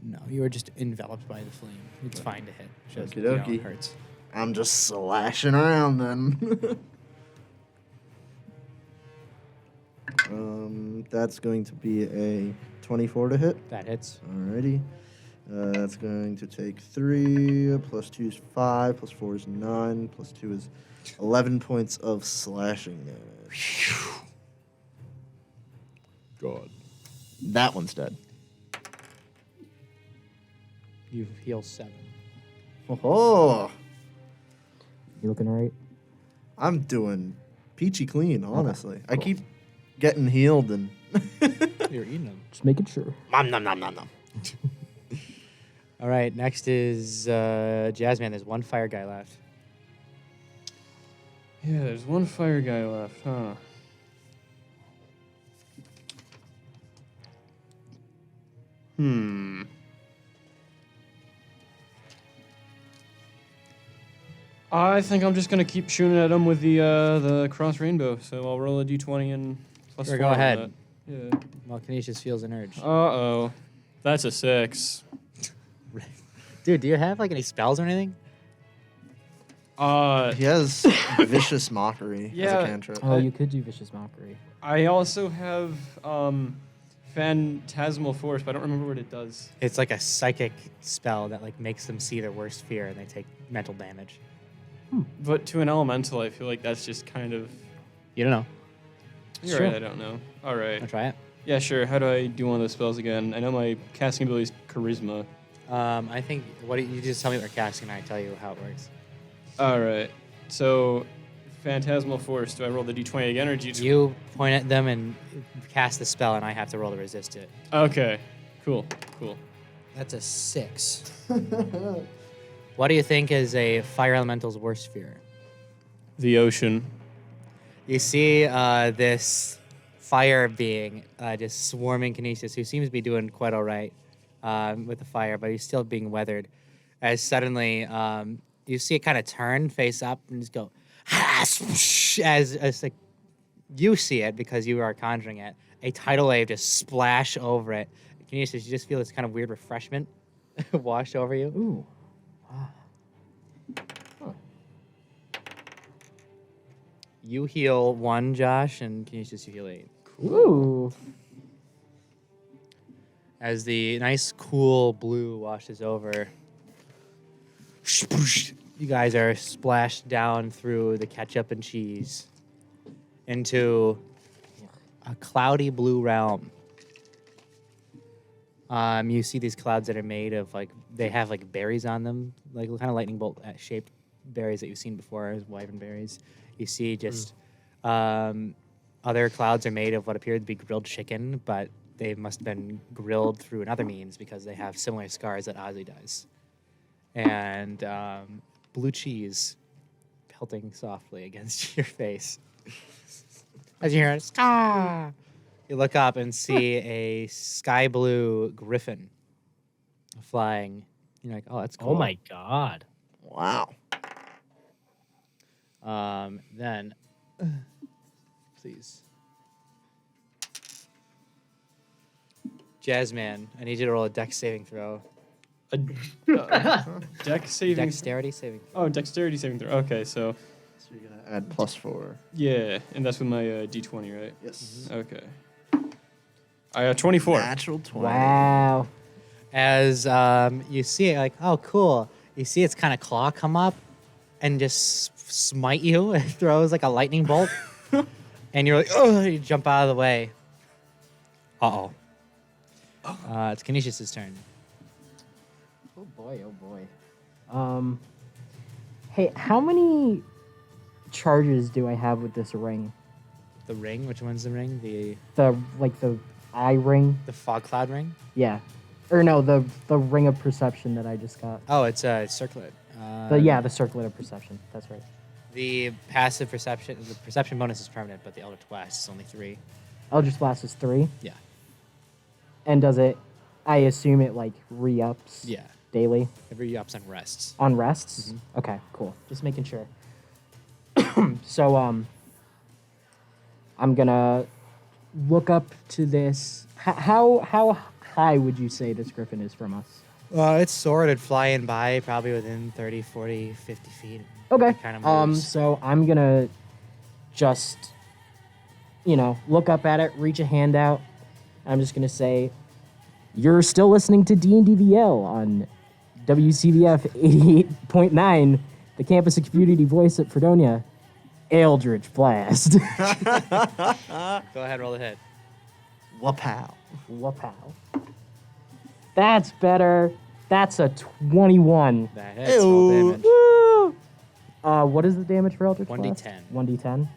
No, you are just enveloped by the flame. It's fine to hit. Just,
Okie
you know,
dokie.
it hurts.
I'm just slashing around then. That's going to be a 24 to hit.
That hits.
Alrighty. That's going to take 3, plus 2 is 5, plus 4 is 9, plus 2 is 11 points of slashing damage.
God.
That one's dead.
You heal 7.
Oh,
You looking all right?
I'm doing peachy clean, honestly. I
cool.
keep getting healed and...
You're eating them.
Just making sure.
nom nom nom nom nom.
All right, next is Jazzman. There's one fire guy left.
Yeah, there's one fire guy left, huh? I think I'm just gonna keep shooting at him with the cross rainbow. So I'll roll a d20 and plus
Sure,
4
go
on
ahead.
that. Yeah.
Well, Canisius feels an urge.
Uh-oh. That's a 6.
Dude, do you have like any spells or anything?
He has vicious mockery as
Yeah.
a cantrip.
Oh, you could do Vicious Mockery.
I also have Phantasmal Force, but I don't remember what it does.
It's like a psychic spell that like makes them see their worst fear and they take mental damage.
But to an elemental, I feel like that's just kind of...
You don't know.
You're
Sure.
right, I don't know. All right.
Wanna try it?
Yeah, sure. How do I do one of those spells again? I know my casting ability is Charisma.
I think what you just tell me what you're casting and I tell you how it works.
All right. So, Phantasmal Force. Do I roll the d20 again, or do you just...
You point at them and cast the spell and I have to roll to resist it.
Okay. Cool.
That's a 6.
What do you think is a fire elemental's worst fear?
The ocean.
You see this fire being just swarming Canisius, who seems to be doing quite all right with the fire, but he's still being weathered. As suddenly you see it kind of turn face up and just go, as like you see it because you are conjuring it. A tidal wave just splash over it. Canisius, you just feel this kind of weird refreshment wash over you.
Ooh.
You heal 1, Josh, and Canisius, you heal 8.
Ooh.
As the nice, cool blue washes over, you guys are splashed down through the ketchup and cheese into a cloudy blue realm. You see these clouds that are made of they have like berries on them, like kind of lightning bolt shaped berries that you've seen before as wyvern berries. You see just other clouds are made of what appear to be grilled chicken, but they must have been grilled through another means because they have similar scars that Ozzy does. And blue cheese pelting softly against your face. As you hear it, "Scar!" You look up and see a sky blue griffin flying. You're like, oh, that's cool.
Oh my god.
Wow.
Then, please. Jazzman, I need you to roll a dex saving throw.
Dex saving...
Dexterity saving throw.
Oh, dexterity saving throw. Okay, so...
So you're going to add +4.
Yeah, and that's with my d20, right?
Yes.
Okay. I got 24.
Natural 20.
Wow.
As you see it, like, oh, cool. You see its kind of claw come up and just smite you. It throws like a lightning bolt. And you're like, oh, you jump out of the way. Uh-oh. It's Canisius' turn.
Oh boy, oh boy. Hey, how many charges do I have with this ring?
The ring? Which one's the ring? The
The eye ring?
fog cloud ring?
Yeah. Or no, the ring of perception that I just got.
Oh, it's a circlet.
The circlet of perception. That's right.
The passive perception, the perception bonus is permanent, but the Eldritch Blast is only 3.
Eldritch Blast is 3.
Yeah.
And does it? I assume it like re-ups.
Yeah.
Daily
Every ups and rests.
on rests. Okay, cool. Just making sure. So I'm gonna look up to this. How high would you say this griffin is from us?
It's soared flying by probably within 30, 40, 50 feet.
Okay.
It kind of moves.
So I'm gonna just, look up at it, reach a hand out. I'm just gonna say, you're still listening to D&DVL on WCVF 88.9, the campus and community voice at Fredonia. Eldritch Blast.
Go ahead, roll the hit.
Wapow.
Wapow. That's better. That's a 21.
That hits. Roll damage.
Woo! What is the damage for Eldritch Blast?
1d10.
1d10.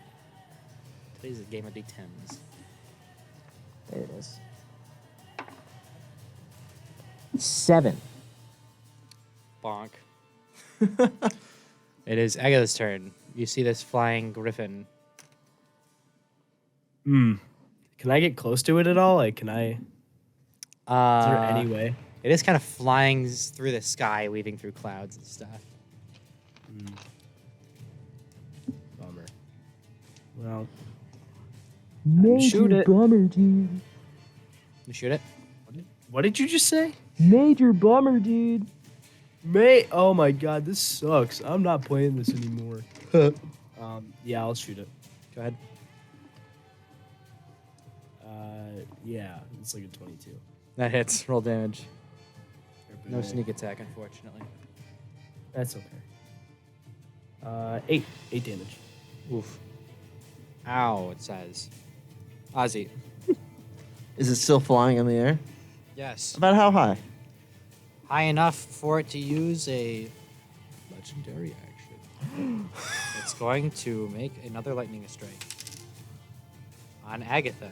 Today's a game of d10s.
There it is. 7.
Bonk. It is Agatha's turn. you see this flying griffin.
Can I get close to it at all? Like, can I? Is there any way?
It is kind of flying through the sky, weaving through clouds and stuff.
Bummer. Well,
Major
shoot it.
bummer, dude.
You shoot it?
what did you just say?
Major bummer, dude.
Oh my god, this sucks. I'm not playing this anymore. Yeah, I'll shoot it.
Go ahead.
Yeah, it's like a 22.
That hits. Roll damage. No sneak attack, unfortunately.
That's okay. 8 damage.
Oof. Ow, it says. Ozzy.
Is it still flying in the air?
Yes.
About how high?
High enough for it to use a legendary action. It's going to make another lightning strike on Agatha.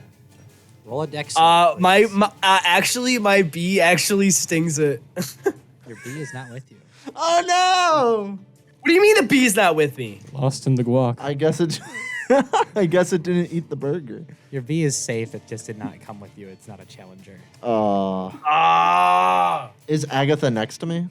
Roll a dex. save, please.
My bee actually stings it.
Your bee is not with you.
Oh no!
What do you mean the bee's not with me?
Lost in the guac.
I guess it. I guess it didn't eat the burger.
Your bee is safe. It just did not come with you. It's not a challenger.
Is Agatha next to me?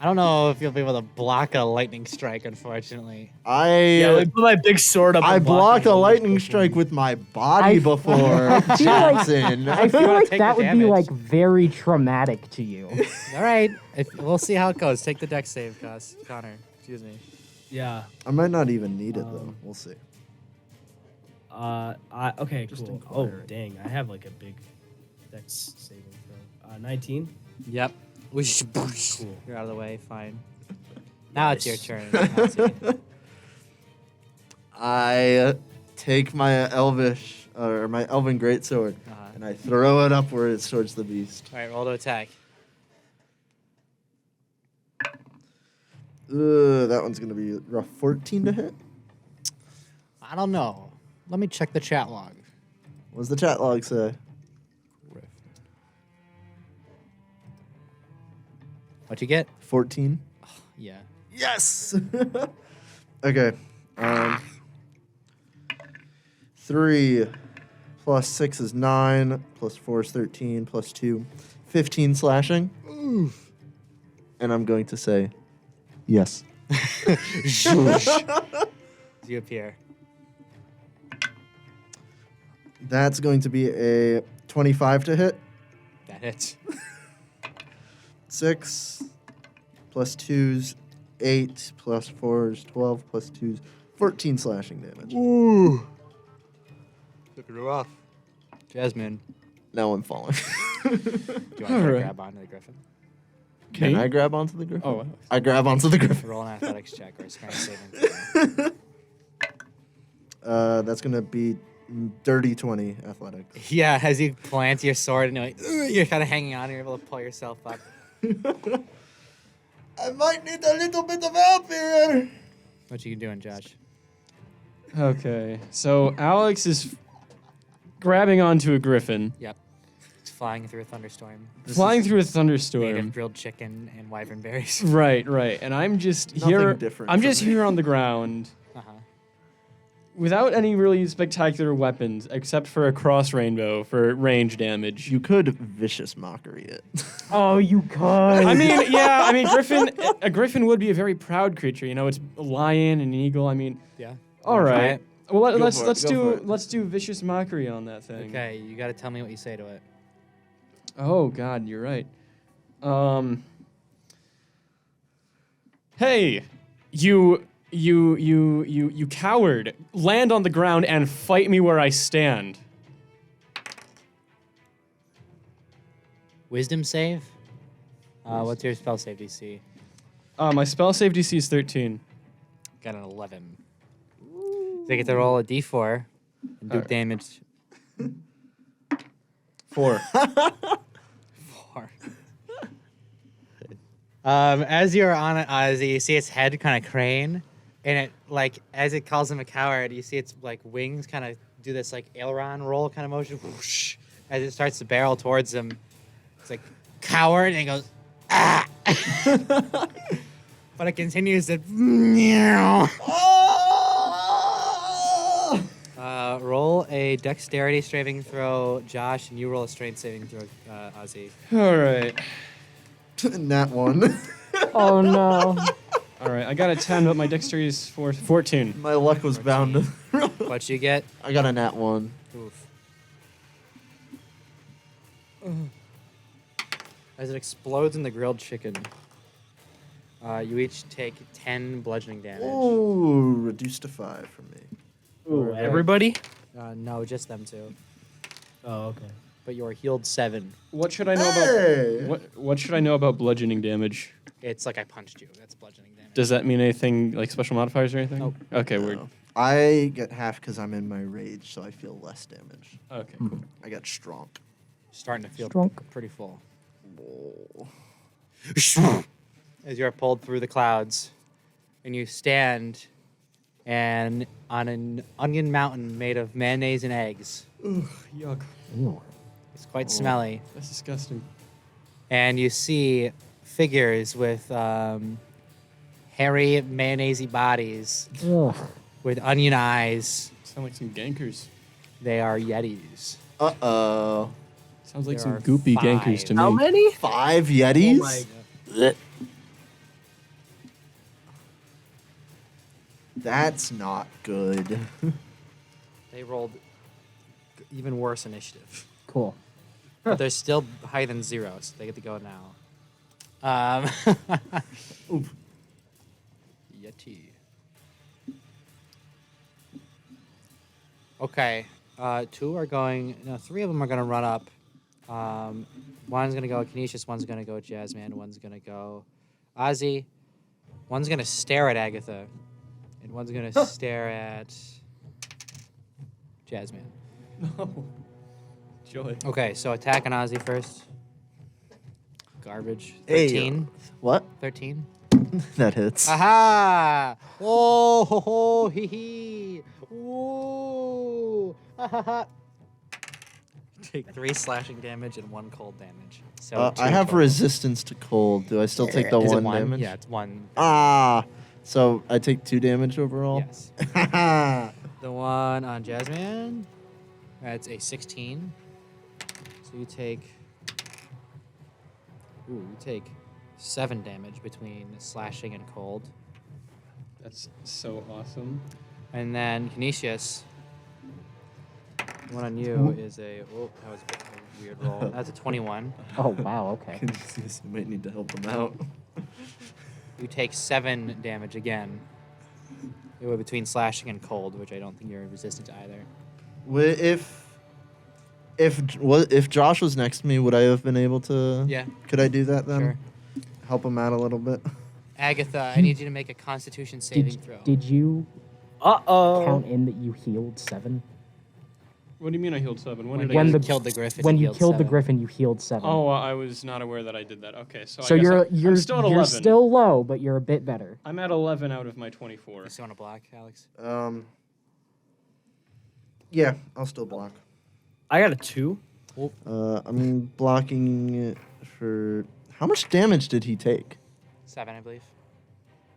I don't know if you'll be able to block a lightning strike, unfortunately.
Yeah, let me put my big sword up.
I
and block
blocked
it.
a lightning strike with my body before
I feel like-
Jackson.
I feel
wanna
like
take
that
the
would be
damage.
like very traumatic to you.
All right. We'll see how it goes. Take the dex save, Connor. Excuse me.
Yeah.
I might not even need it though. We'll see.
Okay,
Just
cool.
inquire.
Oh, dang. I have like a big dex saving throw. 19?
Yep.
Cool.
You're out of the way. Fine. Now it's your turn. Ozzy.
I take my elvish or my elven greatsword
Uh-huh.
and I throw it upwards towards the beast.
All right. Roll to attack.
That one's gonna be rough. 14 to hit.
I don't know. Let me check the chat log.
What's the chat log say?
What'd you get?
14.
Yeah.
Yes. Okay. 3 plus 6 is 9. Plus 4 is 13. Plus 2, 15 slashing. Oof. And I'm going to say, yes.
You appear.
That's going to be a 25 to hit.
That hits.
6 plus 2's 8 plus 4's 12 plus 2's 14 slashing damage.
Ooh. Took it rough. Jazzman,
Now I'm falling.
do you want to
Alright.
grab onto the griffin?
Can I grab onto the griffin?
Oh,
I grab onto the griffin.
Roll an athletics check or a strength saving throw.
That's going to be dirty 20 athletics.
Yeah, as you plant your sword and you're like, "Ugh," you're kind of hanging on, and you're able to pull yourself up.
I might need a little bit of help here.
What you doing, Josh?
Okay, so Alex is grabbing onto a griffin,
Yep. It's flying through a thunderstorm.
flying through a
Made of
thunderstorm.
grilled chicken and wyvern berries.
Right, right. And I'm just
Nothing
here.
different
I'm
from
just
me.
here on the ground
Uh-huh.
without any really spectacular weapons except for a cross rainbow for range damage.
You could vicious mockery it.
Oh, you could.
I mean, yeah, I mean, a griffin would be a very proud creature. You know, it's a lion and an eagle. I mean,
Yeah.
all
Wanna try
right.
it?
Well,
Go
let's
for it,
let's
go
do
for it.
let's do vicious mockery on that thing.
Okay, you got to tell me what you say to it.
Oh God, you're right. Hey, you coward! Land on the ground and fight me where I stand.
Wisdom save? What's your spell save DC?
My spell save DC is 13.
Got an 11. So you get to roll a d4 and do
Alright.
damage.
4.
4. As you're on it, as you see its head kind of crane, and it like as it calls him a coward, you see its like wings kind of do this like aileron roll kind of motion, whoosh, as it starts to barrel towards him. It's like coward, and it goes ah. but it continues to. Roll a dexterity saving throw, Josh, and you roll a strength saving throw, Ozzy.
All right.
Nat 1.
Oh no.
All right. I got a 10, but my dexterity is 14.
My luck was bound to.
What'd you get?
I got a nat 1.
Oof. As it explodes in the grilled chicken, you each take 10 bludgeoning damage.
Ooh, reduced to 5 for me.
Ooh, everybody?
No, just them two.
Oh, okay.
But you're healed 7.
What should I know
Hey!
about what should I know about bludgeoning damage?
It's like I punched you. That's bludgeoning damage.
Does that mean anything like special modifiers or anything?
Nope.
Okay,
No.
weird.
I get half because I'm in my rage, so I feel less damage.
Okay, cool.
I got strong.
Starting to feel
Strunk.
pretty full.
Oh.
As you're pulled through the clouds, and you stand and on an onion mountain made of mayonnaise and eggs.
Ugh, yuck.
Ew.
It's quite smelly.
That's disgusting.
And you see figures with hairy mayonnaise bodies
Ugh.
with onion eyes.
Sound like some gankers.
They are yetis.
Uh-oh.
Sounds like
There
some
are
goopy gankers
5.
to me.
How many?
5 yetis?
Oh my
Blech. That's not good.
They rolled even worse initiative.
Cool.
But they're still higher than 0, so they get to go now. Yeti. Okay. 2 are going. No, 3 of them are going to run up. One's going to go Canisius, one's going to go Jazzman, one's going to go Ozzy. One's going to stare at Agatha, and one's going to stare at Jazzman.
No. Joy.
Okay, so attack on Ozzy first. Garbage.
Hey,
13.
What?
13.
That hits.
Aha! Oh, ho, ho, hee, hee. Whoa! Ha, ha, ha. Take 3 slashing damage and 1 cold damage. So
I
2
have
total.
resistance to cold. Do I still take the
Is it
1 damage?
Yeah, it's 1.
Ah! So I take 2 damage overall?
Yes.
Yes.
The one on Jazzman, that's a 16. So you take 7 damage between slashing and cold.
That's so awesome.
And then Canisius, the one on you is a, oh, that was a weird roll. That's a 21.
Oh wow. Okay.
Canisius, you might need to help him out.
You take 7 damage again. It was between slashing and cold, which I don't think you're resistant to either.
If Josh was next to me, would I have been able to?
Yeah.
Could I do that then?
Sure.
Help him out a little bit.
Agatha, I need you to make a Constitution saving throw.
Did you
Uh-oh.
count in that you healed 7?
What do you mean I healed 7? When
When
did
When
I
the-
killed the griffin.
When
he
you
healed
killed the
7.
griffin, you healed 7.
Oh, I was not aware that I did that. Okay, so
so
I guess
you're
I'm still at 11.
still low, but you're a bit better.
I'm at 11 out of my 24.
You still want to block, Alex?
Yeah, I'll still block.
I got a 2.
I'm blocking for. How much damage did he take?
7, I believe.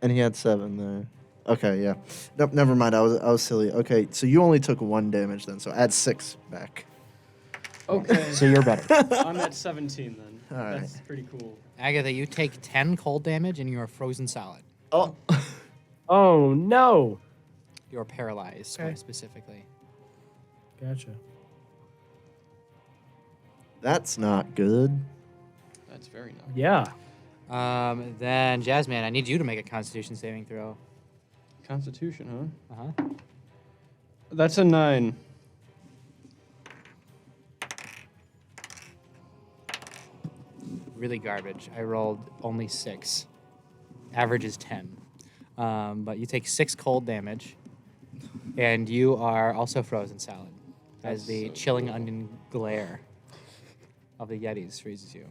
And he had 7 there. Okay, yeah. Nope, never mind. I was silly. Okay, so you only took 1 damage then, so add 6 back.
Okay.
So you're better.
I'm at 17 then.
All right.
That's pretty cool.
Agatha, you take 10 cold damage and you are frozen solid.
Oh.
Oh, no.
You're paralyzed,
Okay.
more specifically.
Gotcha.
That's not good.
That's very nice.
Yeah.
Then, Jazzman, I need you to make a Constitution saving throw.
Constitution, huh?
Uh-huh.
That's a 9.
Really garbage. I rolled only 6. Average is 10. But you take 6 cold damage, and you are also frozen solid as
That's
the
so
chilling
cool.
onion glare of the Yetis freezes you.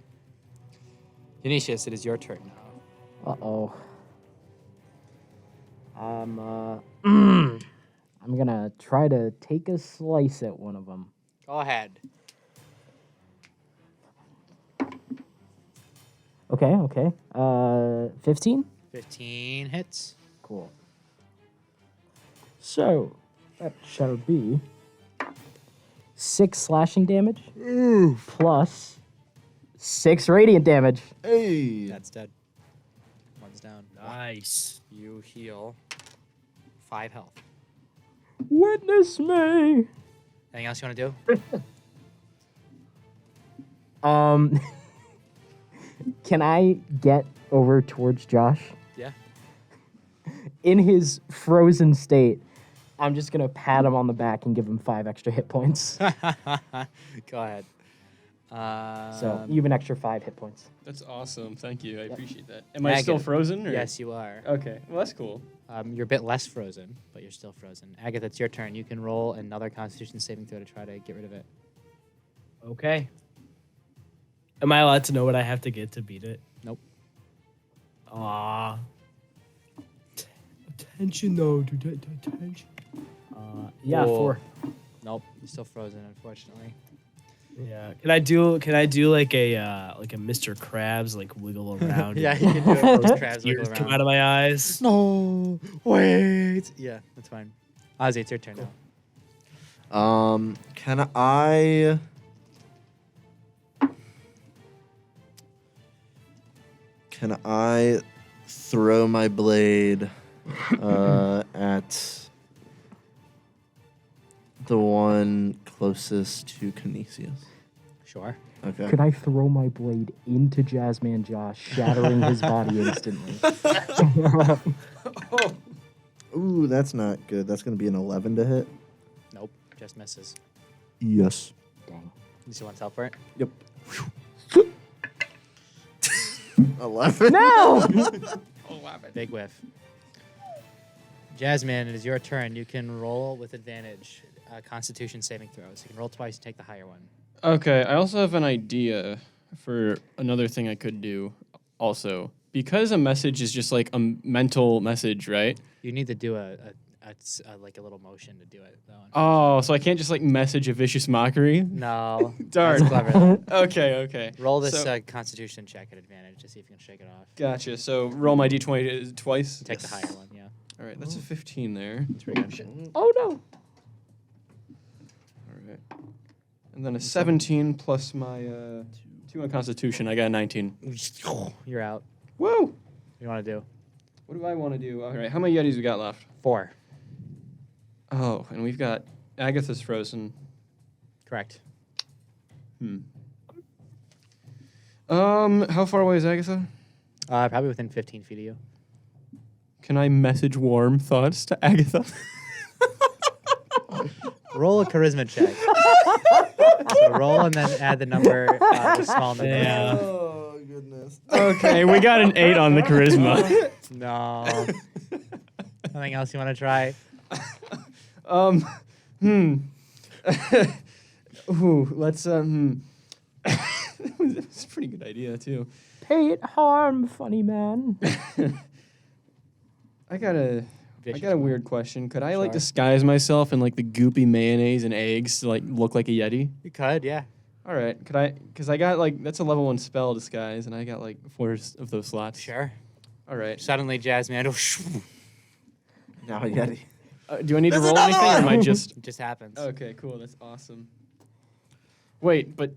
Canisius, it is your turn now.
Uh-oh. I'm gonna try to take a slice at one of them.
Go ahead.
Okay. 15?
15 hits.
Cool. So, that shall be 6 slashing damage plus 6 radiant damage.
Hey.
That's dead. One's down.
Nice.
You heal 5 health.
Witness me.
Anything else you want to do?
Can I get over towards Josh?
Yeah.
In his frozen state, I'm just gonna pat him on the back and give him 5 extra hit points.
Go ahead.
So you have an extra 5 hit points.
That's awesome. Thank you. I appreciate that. Am I still
Agatha.
frozen? Or?
Yes, you are.
Okay. Well, that's cool.
You're a bit less frozen, but you're still frozen. Agatha, it's your turn. You can roll another Constitution saving throw to try to get rid of it.
Okay. Am I allowed to know what I have to get to beat it?
Nope.
Aw. Attention, though, dude. Attention. Yeah,
Whoa.
4.
Nope. You're still frozen, unfortunately.
Yeah. Can I do like a Mr. Krabs like wiggle around?
Yeah, you can do it. Those crabs
Tears
wiggle
come
around.
out of my eyes.
No, wait. Yeah, that's fine. Ozzy, it's your turn now.
Can I throw my blade at the one closest to Canisius?
Sure.
Okay.
Could I throw my blade into Jazzman Josh, shattering his body instantly?
Ooh, that's not good. That's going to be an 11 to hit.
Nope, just misses.
Yes.
Dang.
You still want to help for it?
Yep. 11.
No!
Big whiff. Jazzman, it is your turn. You can roll with advantage. Constitution saving throws. You can roll twice and take the higher one.
Okay, I also have an idea for another thing I could do also. Because a message is just like a mental message, right?
You need to do a little motion to do it, though.
Oh, so I can't just like message a vicious mockery?
No.
Darn.
That's clever.
Okay.
Roll this
So-
Constitution check at advantage to see if you can shake it off.
Gotcha. So roll my d20 twice?
Take the higher one, yeah.
All right, that's a 15 there.
That's pretty good.
Oh no!
All right. And then a 17 plus my 2 on Constitution. I got a 19.
You're out.
Woo!
What do you want to do?
What do I want to do? All right, how many Yetis we got left?
4.
Oh, and we've got Agatha's frozen.
Correct.
How far away is Agatha?
Probably within 15 feet of you.
Can I message warm thoughts to Agatha?
Roll a charisma check. So roll and then add the number, the small number.
Yeah.
Oh, goodness.
Okay, we got an 8 on the charisma.
No. Something else you want to try?
Ooh, let's It's a pretty good idea too.
Pay it harm, funny man.
I got a
Vicious
weird question. Could I like
Sure.
disguise myself in like the goopy mayonnaise and eggs to like look like a Yeti?
You could, yeah.
All right. Could I? Because I got like that's a level 1 spell disguise, and I got like 4 of those slots.
Sure.
All right.
Suddenly, Jazzman,
Now Yeti.
Do I need to roll anything, or am I just?
it just happens.
Okay, cool. That's awesome. Wait, but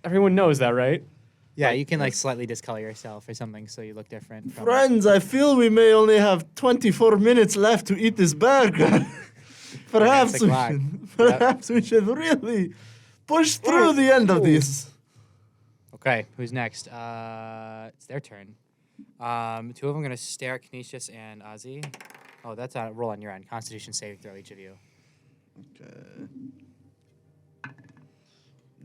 everyone knows that, right?
Yeah, you can like slightly discolor yourself or something so you look different. From
Friends, I feel we may only have 24 minutes left to eat this burger. Perhaps
the clock.
perhaps we should really push through the end of this.
Okay, who's next? It's their turn. 2 of them are gonna stare at Canisius and Ozzy. Oh, that's a roll on your end. Constitution saving throw, each of you.
Okay.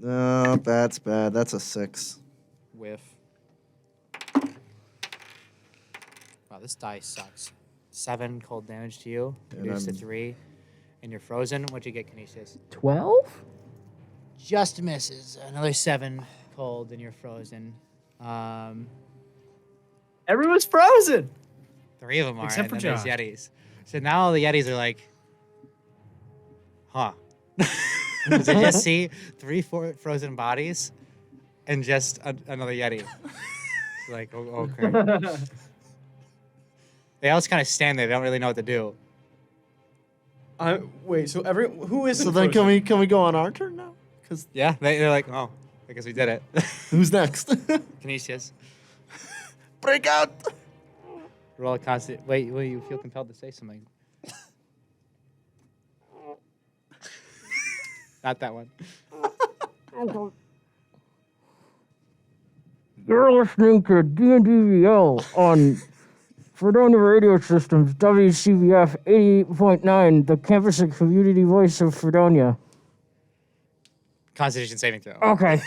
No, that's bad. That's a 6.
Whiff. Wow, this dice sucks. 7 cold damage to you,
And
reduced to
I'm-
3, and you're frozen. What'd you get, Canisius?
12?
Just misses. Another 7 cold, and you're frozen.
Everyone's frozen.
3 of them are,
Except
and
for
then there's
Josh.
Yetis. So now all the Yetis are like, huh. Because they just see 3 frozen bodies and just another Yeti. It's like, oh, okay. They all just kind of stand there. They don't really know what to do.
Wait, so who is
So then can we go on our turn now? Because
Yeah, they're like, oh, I guess we did it.
who's next?
Canisius.
Break out!
Roll a constant. Wait, will you feel compelled to say something? Not that one.
You're listening to D&DVL on Fredonia Radio Systems, WCBF 88.9, the campus and community voice of Fredonia.
Constitution saving throw.
Okay.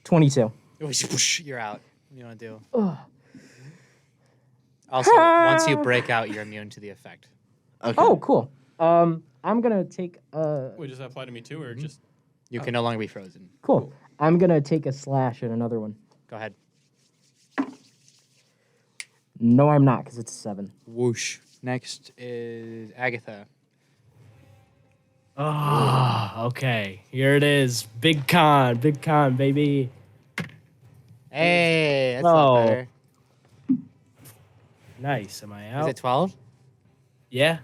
22.
You're out. What do you want to do? Also, once you break out, you're immune to the effect.
Okay.
Oh, cool. I'm gonna take
Wait, does that apply to me too, or just?
You can no longer be frozen.
cool. I'm gonna take a slash at another one.
Go ahead.
No, I'm not, because it's 7.
Whoosh. Next is Agatha.
Okay, here it is. Big con, baby.
Hey, that's a lot
Oh.
better.
Nice. Am I out?
Is it 12?
Yeah.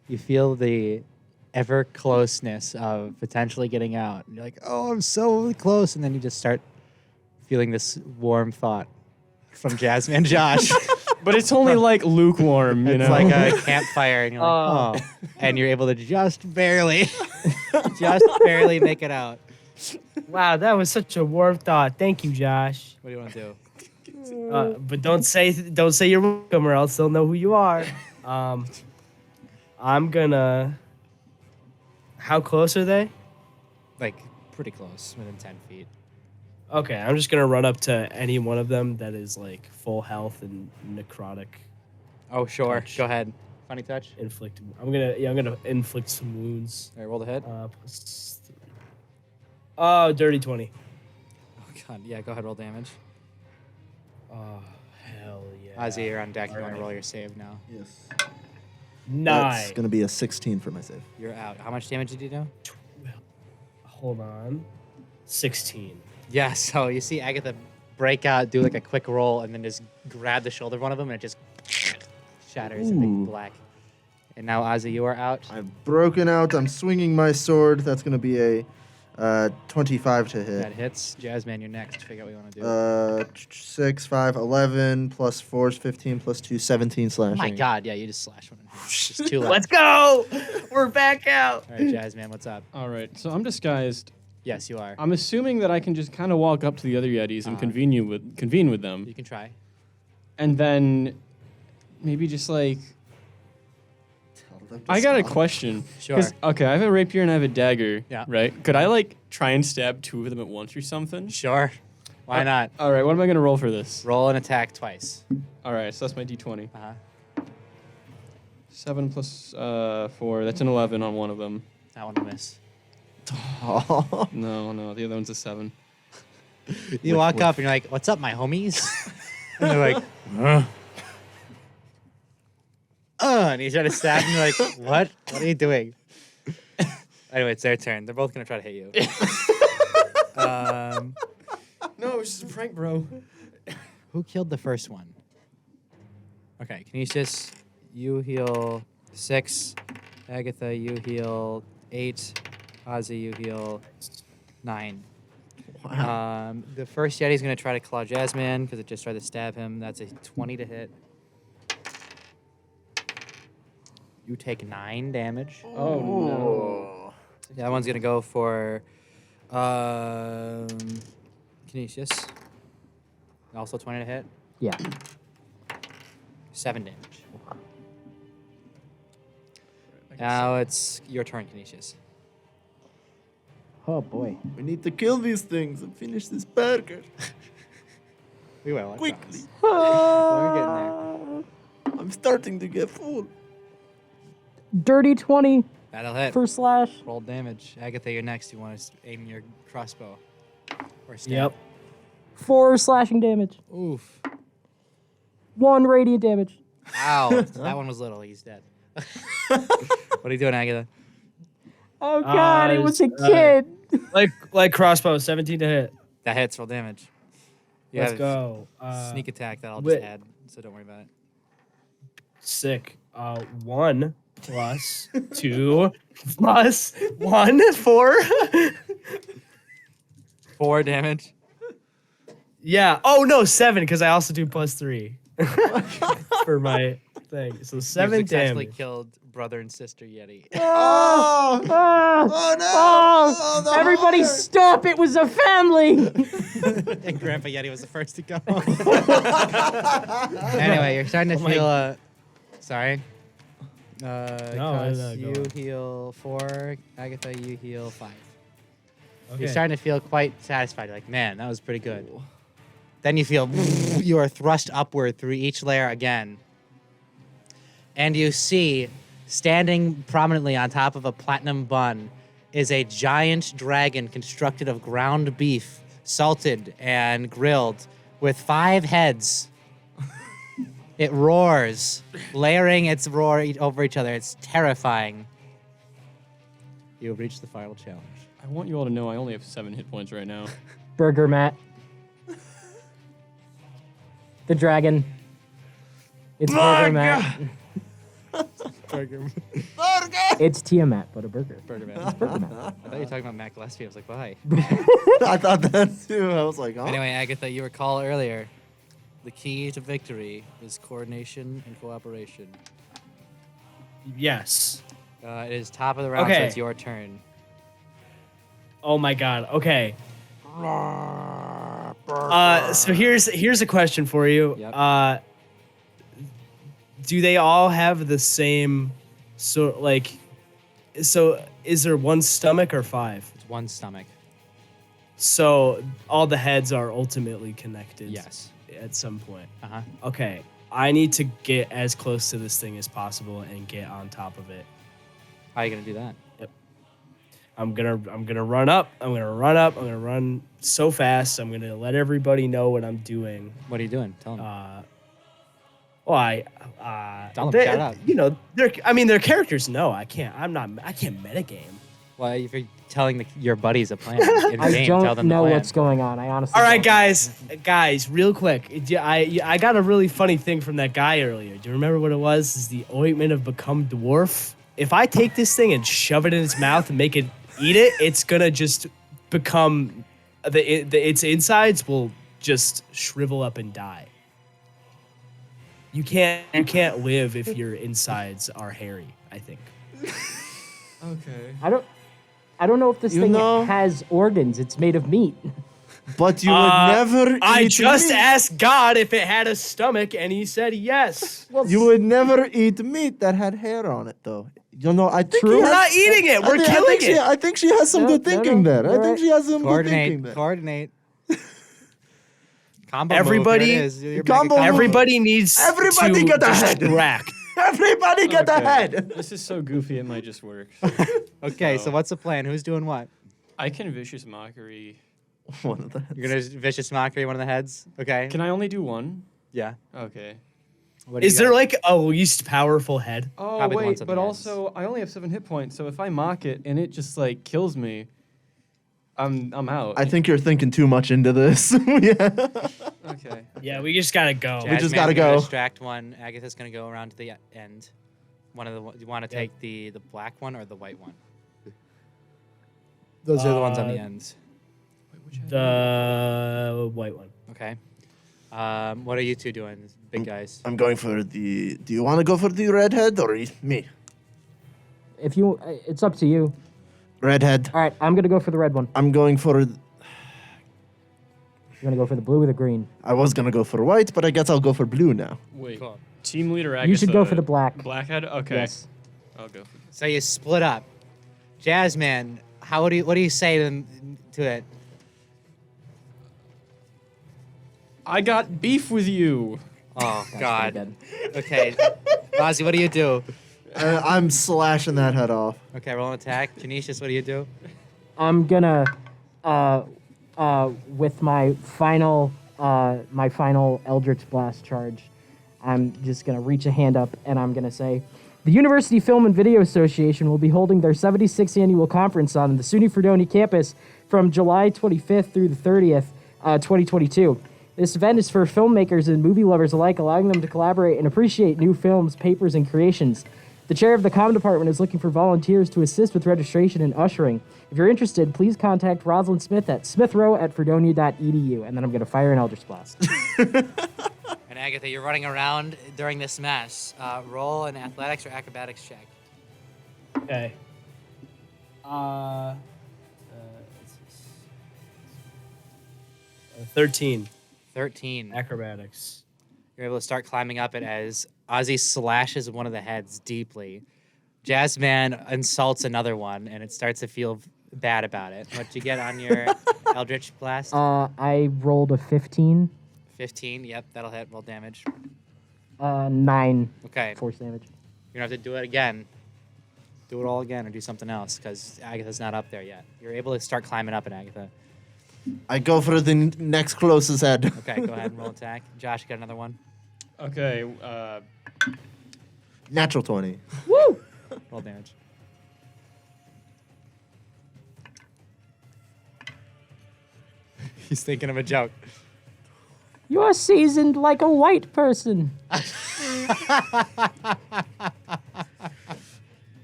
You feel the ever closeness of potentially getting out. And you're like, oh, I'm so close. And then you just start feeling this warm thought from Jazzman Josh.
But it's only like lukewarm, you
It's
know.
like a campfire, and you're like, oh. And you're able to just barely make it out.
Wow, that was such a warm thought. Thank you, Josh.
What do you want to do?
But don't say you're welcome, or else they'll know who you are. I'm gonna. How close are they?
Like, pretty close, within 10 feet.
Okay, I'm just gonna run up to any one of them that is like full health and necrotic.
Oh, sure.
Touch.
Go ahead. Funny touch.
Inflict. I'm gonna inflict some wounds.
All right, roll the hit.
Plus 3. Oh, dirty 20.
Oh, God. Yeah, go ahead, roll damage.
Oh, hell yeah.
Ozzy, you're on deck. You want to roll your save now.
Yes.
9.
That's going to be a 16 for my save.
You're out. How much damage did you do?
Hold on. 16.
Yeah, so you see Agatha break out, do like a quick roll, and then just grab the shoulder of one of them, and it just shatters into
Ooh.
black. And now, Ozzy, you are out.
I've broken out. I'm swinging my sword. That's going to be a 25 to hit.
That hits. Jazzman, you're next. Figure out what you want to do.
6, 5, 11, plus 4 is 15, plus 2, 17
Oh
slashing.
my God, yeah, you just slashed one. Just two left.
Let's go! We're back out.
All right, Jazzman, what's up?
All right, so I'm disguised.
Yes, you are.
I'm assuming that I can just kind of walk up to the other Yetis and convene with them,
You can try.
and then maybe just like.
Tell them to
I got a
stop.
question.
Sure.
'Cause, okay, I have a rapier and I have a dagger.
Yeah.
Right? Could I like try and stab 2 of them at once or something?
Sure. Why not?
All right, what am I gonna roll for this?
Roll an attack twice.
All right, so that's my D20.
Uh-huh.
7 plus 4. That's an 11 on one of them.
That one will miss.
Oh.
No, the other one's a 7.
You walk up and you're like, what's up, my homies? And they're like, and you try to stab and you're like, what? What are you doing? Anyway, it's their turn. They're both going to try to hit you.
No, it's just a prank, bro.
Who killed the first one? Okay, Canisius, you heal 6. Agatha, you heal 8. Ozzy, you heal 9.
Wow.
The first Yeti's going to try to claw Jazzman because it just tried to stab him. That's a 20 to hit. You take 9 damage.
Oh no.
The other one's going to go for Canisius. Also 20 to hit.
Yeah.
7 damage. Now it's your turn, Canisius.
Oh, boy.
We need to kill these things and finish this burger.
We will. I
Quickly.
promise. We're getting there.
I'm starting to get full.
Dirty 20
That'll hit.
for slash.
Roll damage. Agatha, you're next. You want to aim your crossbow. Or stab.
Yep.
4 slashing damage.
Oof.
1 radiant damage.
Ow. That one was little. He's dead. What are you doing, Agatha?
Oh, God, it was a
it's,
kid.
Like crossbow, 17 to hit.
That hits. Roll damage.
You
Let's
have
go.
Sneak attack that I'll
wait.
just add, so don't worry about it.
Sick. 1 plus 2 plus 1, 4.
4 damage.
Yeah. Oh no, 7 because I also do plus 3 for my thing. So
You
7
successfully
damage.
killed brother and sister Yeti.
Oh!
Ah!
Oh no!
Oh,
the
everybody
heart!
stop! It was a family.
And Grandpa Yeti was the first to go. Anyway, you're starting to
my-
feel. Sorry.
No,
Cos,
go
you
on.
heal 4. Agatha, you heal 5.
Okay.
You're starting to feel quite satisfied. You're like, man, that was pretty good. Then you feel you are thrust upward through each layer again. And you see, standing prominently on top of a platinum bun, is a giant dragon constructed of ground beef, salted and grilled, with 5 heads. It roars, layering its roar over each other. It's terrifying. You have reached the final challenge.
I want you all to know I only have 7 hit points right now.
Burger Matt. The dragon. It's Burger Matt. It's Tiamat, but a burger.
Burger Man.
Burger Matt.
I thought you were talking about Matt Gillespie. I was like, why?
I thought that too. I was like, oh.
Anyway, Agatha, you recall earlier, the key to victory is coordination and cooperation.
Yes.
It is top of the round, so
Okay.
it's your turn.
Oh my god. Okay. So here's a question for you.
Yep.
Do they all have the same so is there one stomach or 5?
It's one stomach.
So all the heads are ultimately connected.
Yes.
At some point.
Uh-huh.
Okay. I need to get as close to this thing as possible and get on top of it.
How are you going to do that?
I'm gonna run up. I'm gonna run so fast. I'm gonna let everybody know what I'm doing.
What are you doing? Tell them. Tell them, shout out.
You know, their characters know. I can't metagame.
Well, if you're telling your buddies a plan in
I
game, tell
don't
them
know
the plan.
what's going on. I honestly.
All right,
don't.
guys, real quick. I got a really funny thing from that guy earlier. Do you remember what it was? It's the ointment of become dwarf. If I take this thing and shove it in its mouth and make it eat it, it's gonna just become its insides will just shrivel up and die. You can't live if your insides are hairy, I think.
Okay.
I don't know if this
You
thing
know-
has organs. It's made of meat.
But you would never
I
eat
just
meat.
asked God if it had a stomach, and he said yes.
You would never eat meat that had hair on it, though. You know, I think
True.
he
We're
has-
not eating it. We're
I
killing
think
it.
I think she has some
No,
good
no,
thinking
no.
there. I
You're
think she has some good thinking
Coordinate.
there.
Coordinate. Combo
Everybody-
move. There it is. You're
Combo
mega
move.
Everybody needs
Everybody
to
get ahead.
distract.
Everybody get
Okay.
ahead.
This is so goofy it might just work.
Okay, so
So-
what's the plan? Who's doing what?
I can vicious mockery.
One of the
You're gonna vicious mockery one of the heads. Okay.
Can I only do one?
Yeah.
Okay.
What do
Is
you
there
got?
like a least powerful head?
Oh
Probably the ones
wait,
on
but
the ends.
also I only have 7 hit points, so if I mock it and it just like kills me, I'm out.
I think you're thinking too much into this. Yeah.
Okay.
Yeah, we just gotta go.
We just
Jazzman's
gotta
gonna
go.
Distract one. Agatha's gonna go around to the end. One of the. You want to take the black one or the white one? Those are the ones on the ends.
The white one.
Okay. What are you two doing, big guys?
I'm going for the. Do you want to go for the redhead or me?
If you, it's up to you.
Redhead.
All right, I'm gonna go for the red one.
I'm going for.
You're gonna go for the blue or the green.
I was gonna go for white, but I guess I'll go for blue now.
Wait.
Cool.
Team leader Agatha.
You should go for the black.
Blackhead? Okay.
Yes.
I'll go for
So you split up. Jazzman, what do you say to it?
I got beef with you.
Oh
That's
God.
pretty
Okay. Ozzy, what do you do?
I'm slashing that head off.
Okay, roll an attack. Canisius, what do you do?
I'm gonna, with my final Eldritch Blast charge, I'm just gonna reach a hand up and I'm gonna say, the University Film and Video Association will be holding their 76th annual conference on the SUNY Fredonia campus from July 25th through the 30th, 2022. This event is for filmmakers and movie lovers alike, allowing them to collaborate and appreciate new films, papers, and creations. The chair of the comm department is looking for volunteers to assist with registration and ushering. If you're interested, please contact Rosalind Smith at smithrow@fredonia.edu, and then I'm going to fire an Eldritch Blast.
And Agatha, you're running around during this mess. Roll an athletics or acrobatics check.
Okay. 13.
13.
Acrobatics.
You're able to start climbing up it as Ozzy slashes one of the heads deeply. Jazzman insults another one, and it starts to feel bad about it. What'd you get on your Eldritch Blast?
I rolled a 15.
15. Yep, that'll hit. Roll damage.
9
Okay.
force damage.
You're going to have to do it again. Do it all again or do something else because Agatha's not up there yet. You're able to start climbing up it, Agatha.
I go for the next closest head.
Okay, go ahead and roll attack. Josh, you got another one?
Okay.
Natural 20.
Roll damage. He's thinking of a joke.
You're seasoned like a white person.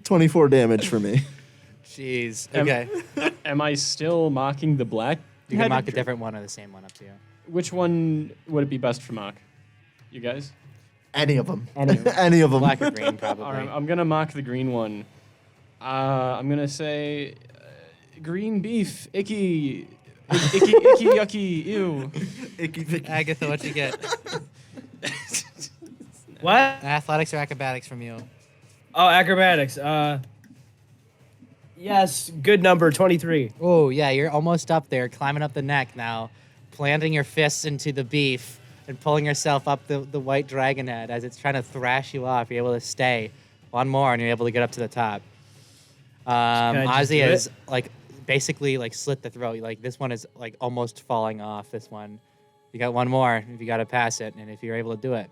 24 damage for me.
Jeez.
Am-
Okay.
Am I still mocking the black?
You can
headed
mock a
dr-
different one or the same one up to you.
Which one would it be best for mock? You guys?
Any of them.
Any of them.
Any of them.
Black or green, probably.
All right, I'm gonna mock the green one. I'm gonna say green beef, icky, icky, yucky, ew.
Agatha, what'd you get?
What?
Athletics or acrobatics from you?
Oh, acrobatics. Yes, good number, 23.
Oh, yeah, you're almost up there, climbing up the neck now, planting your fists into the beef and pulling yourself up the white dragon head as it's trying to thrash you off. You're able to stay. One more, and you're able to get up to the top.
I just
Ozzy
do
is,
it?
like, basically, like, slit the throat. Like, this one is, like, almost falling off, this one. You got one more if you got to pass it, and if you're able to do it,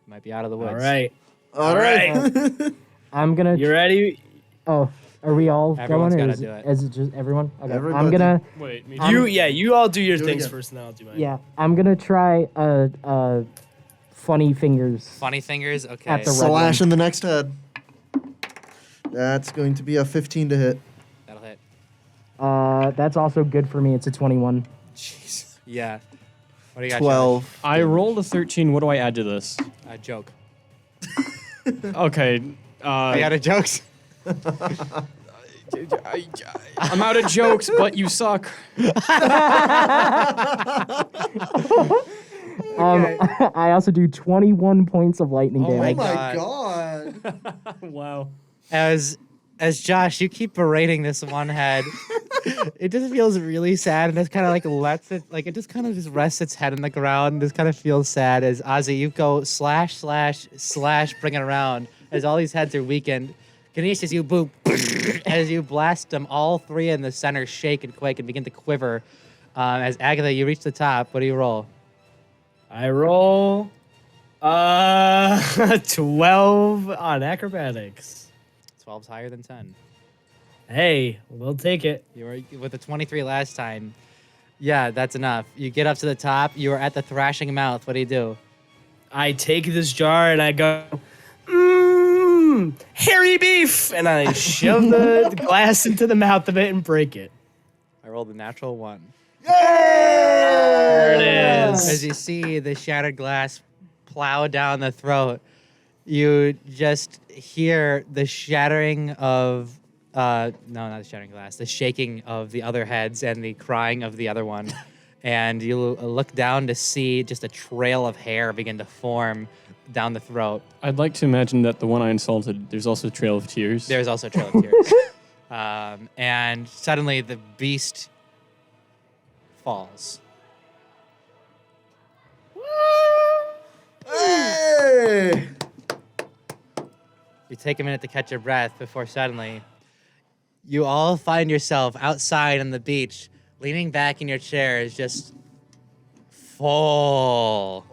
you might be out of the woods.
All right.
All right.
I'm gonna.
You ready?
Oh, are we all
Everyone's
going? Or
gotta
is
do it.
Is it just everyone? Okay. I'm
Everybody.
gonna.
Wait, me
You all do your
Do it
things
again.
first, and then I'll do mine.
Yeah, I'm gonna try funny fingers.
Funny fingers? Okay.
At the red
Slash
one.
in the next head. That's going to be a 15 to hit.
That'll hit.
That's also good for me. It's a 21.
Jeez. Yeah. What do you got?
12.
I rolled a 13. What do I add to this?
A joke.
Okay.
I got a jokes.
I'm out of jokes, but you suck.
I also do 21 points of lightning
Oh my
damage.
God.
Wow.
As Josh, you keep berating this one head. It just feels really sad, and just kind of like lets it, like it just kind of just rests its head in the ground, and just kind of feels sad. As Ozzy, you go slash, slash, slash, bring it around. As all these heads are weakened, Canisius, you boop, as you blast them, all three in the center shake and quake and begin to quiver. As Agatha, you reach the top. What do you roll?
I roll 12 on acrobatics.
12's higher than 10.
Hey, we'll take it.
You were with the 23 last time. Yeah, that's enough. You get up to the top. You are at the thrashing mouth. What do you do?
I take this jar and I go, hairy beef, and I shove the glass into the mouth of it and break it.
I rolled a natural 1.
There it is.
As you see the shattered glass plow down the throat, you just hear the shattering of no, not the shattering glass, the shaking of the other heads and the crying of the other one. And you look down to see just a trail of hair begin to form down the throat.
I'd like to imagine that the one I insulted, there's also a trail of tears.
There's also a trail of tears. And suddenly the beast falls.
Hey!
You take a minute to catch your breath before suddenly you all find yourself outside on the beach, leaning back in your chairs, just full.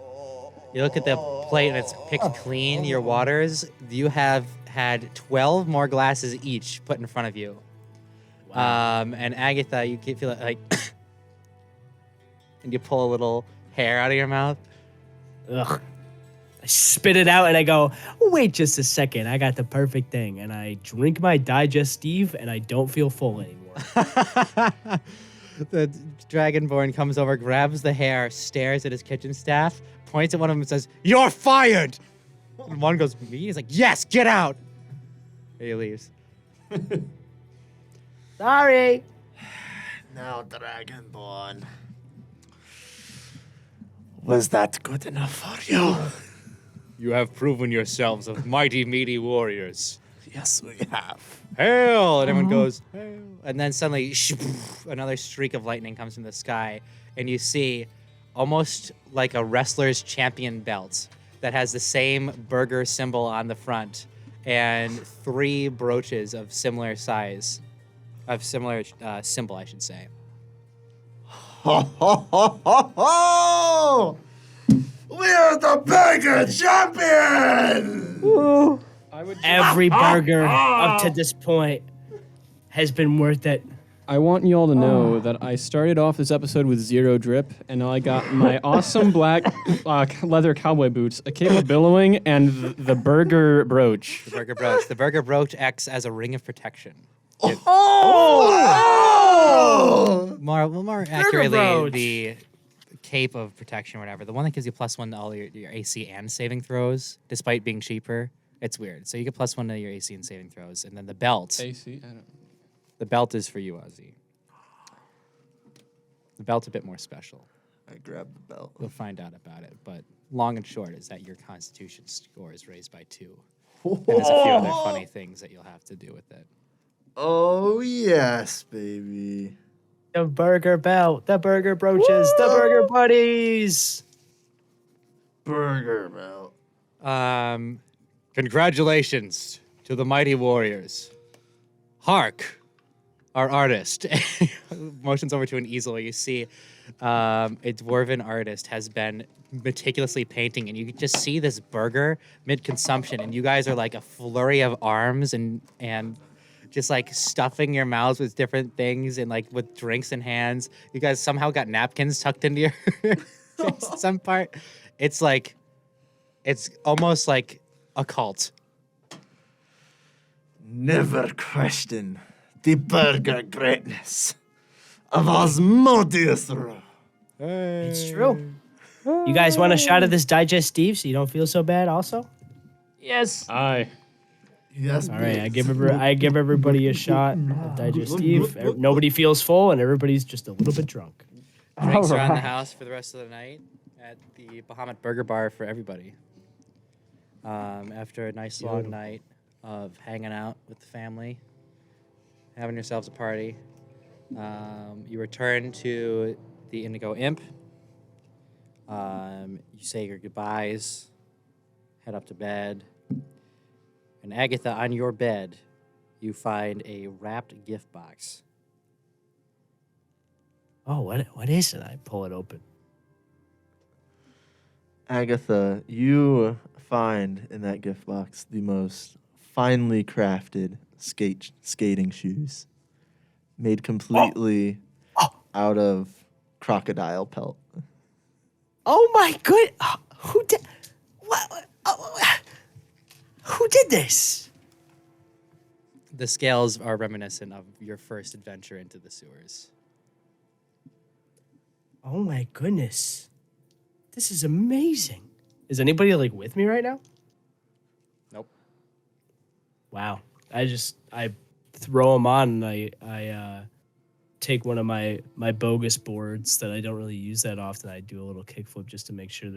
You look at the plate and it's picked clean, your waters. You have had 12 more glasses each put in front of you. And Agatha, you feel like, and you pull a little hair out of your mouth.
Ugh. I spit it out and I go, wait just a second. I got the perfect thing. And I drink my digestive and I don't feel full anymore.
The Dragonborn comes over, grabs the hair, stares at his kitchen staff, points at one of them and says, "You're fired!" And one goes, "Me?" He's like, "Yes, get out!" And he leaves.
Sorry.
Now, Dragonborn. Was that good enough for you?
You have proven yourselves of mighty, meaty warriors.
Yes, we have.
Hail! And everyone goes, hail. And then suddenly, another streak of lightning comes from the sky, and you see almost like a wrestler's champion belt that has the same burger symbol on the front and 3 brooches of similar size, of similar symbol, I should say.
Ho, ho, ho, ho, ho! We're the burger champion!
Every burger up to this point has been worth it.
I want you all to know that I started off this episode with 0 drip, and now I got my awesome black leather cowboy boots, a cape of billowing, and the burger brooch.
The burger brooch. The burger brooch acts as a ring of protection. More accurately,
brooch.
the cape of protection, or whatever. The one that gives you +1 to all your AC and saving throws, despite being cheaper. It's weird. So you get +1 to your AC and saving throws, and then the belt.
AC? I don't.
The belt is for you, Ozzy. The belt's a bit more special.
I grabbed the belt.
You'll find out about it, but long and short is that your Constitution score is raised by 2. And there's a few other funny things that you'll have to do with it.
Oh, yes, baby.
The burger belt, the burger brooches, the burger buddies.
Burger belt.
Congratulations to the mighty warriors. Hark, our artist. Motions over to an easel. You see a dwarven artist has been meticulously painting, and you can just see this burger mid-consumption, and you guys are like a flurry of arms and just like stuffing your mouths with different things and like with drinks in hands. You guys somehow got napkins tucked into your some part. It's almost like a cult.
Never question the burger greatness of Asmodeous.
It's true. You guys want a shot of this digestive so you don't feel so bad also?
Yes.
Aye.
Yes,
All right, I give everybody a shot of digestive. Nobody feels full and everybody's just a little bit drunk.
Drinks around the
Alright.
house for the rest of the night at the Bahamut Burger Bar for everybody. After a nice long night of hanging out with the family, having yourselves a party, you return to the Indigo Imp. You say your goodbyes, head up to bed, and Agatha, on your bed, you find a wrapped gift box.
Oh, what is it? I pull it open.
Agatha, you find in that gift box the most finely crafted skating shoes, made completely out of crocodile pelt.
Oh my good! Who did? What? Who did this?
The scales are reminiscent of your first adventure into the sewers.
Oh my goodness! This is amazing. Is anybody like with me right now?
Nope.
Wow. I throw them on and I take one of my bogus boards that I don't really use that often. I do a little kickflip just to make sure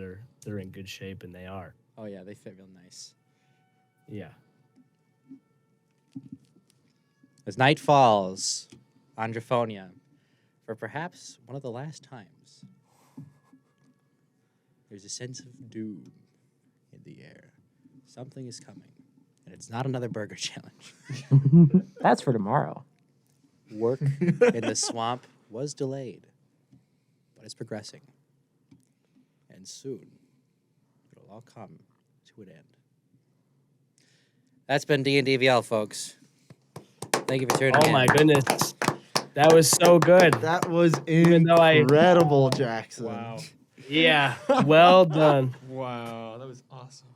they're in good shape, and they are.
Oh yeah, they fit real nice.
Yeah.
As night falls on Draphonia, for perhaps one of the last times, there's a sense of doom in the air. Something is coming, and it's not another burger challenge.
That's for tomorrow.
Work in the swamp was delayed, but it's progressing. And soon, it'll all come to an end. That's been D&DVL, folks. Thank you for tuning in.
Oh my goodness. That was so good.
That was
Even though
incredible, Jackson.
Wow.
Yeah. Well done.
Wow, that was awesome.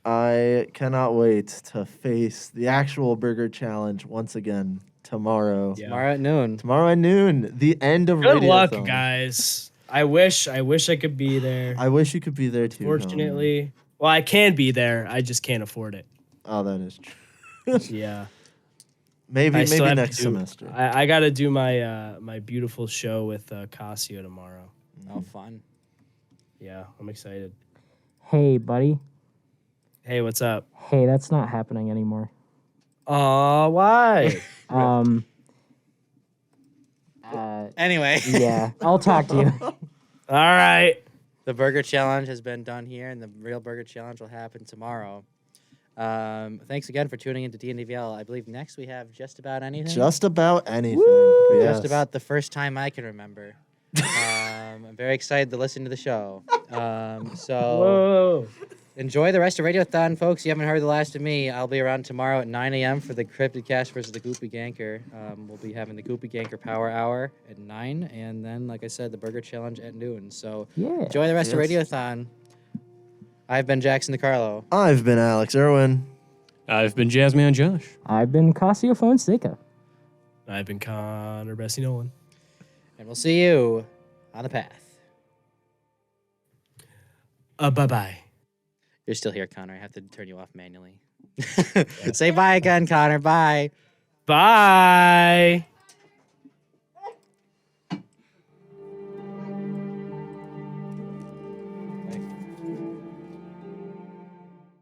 I cannot wait to face the actual burger challenge once again tomorrow.
Yeah.
Tomorrow at noon.
Tomorrow at noon, the end of
Good luck,
Radiothon.
guys. I wish I could be there.
I wish you could be there too. Connor.
Fortunately, well, I can be there. I just can't afford it.
Oh, that is true.
Yeah.
Maybe
still have to
next
do-
semester.
I got to do my my beautiful show with Cascio tomorrow.
Oh, fun.
Yeah, I'm excited.
Hey, buddy.
Hey, what's up?
Hey, that's not happening anymore.
Why?
Anyway,
Yeah, I'll talk to you.
All right.
the burger challenge has been done here, and the real burger challenge will happen tomorrow. Thanks again for tuning into D&DVL. I believe next we have just about anything.
Just about anything. Yes.
Just about the first time I can remember. I'm very excited to listen to the show. So
Whoa.
enjoy the rest of Radiothon, folks. You haven't heard the last of me. I'll be around tomorrow at 9 a.m. for the Cryptid Cast versus the Goopy Ganker. We'll be having the Goopy Ganker Power Hour at 9, and then, like I said, the Burger Challenge at noon. So
Yeah.
enjoy the rest of
Yes.
Radiothon. I've been Jackson DiCarlo.
I've been Alex Erwin.
I've been Jazzman Josh.
I've been Cascio Fonseca.
I've been Connor Bessey-Nolan.
And we'll see you on the path.
Bye-bye.
You're still here, Connor. I have to turn you off manually. Say bye again, Connor. Bye.
Bye.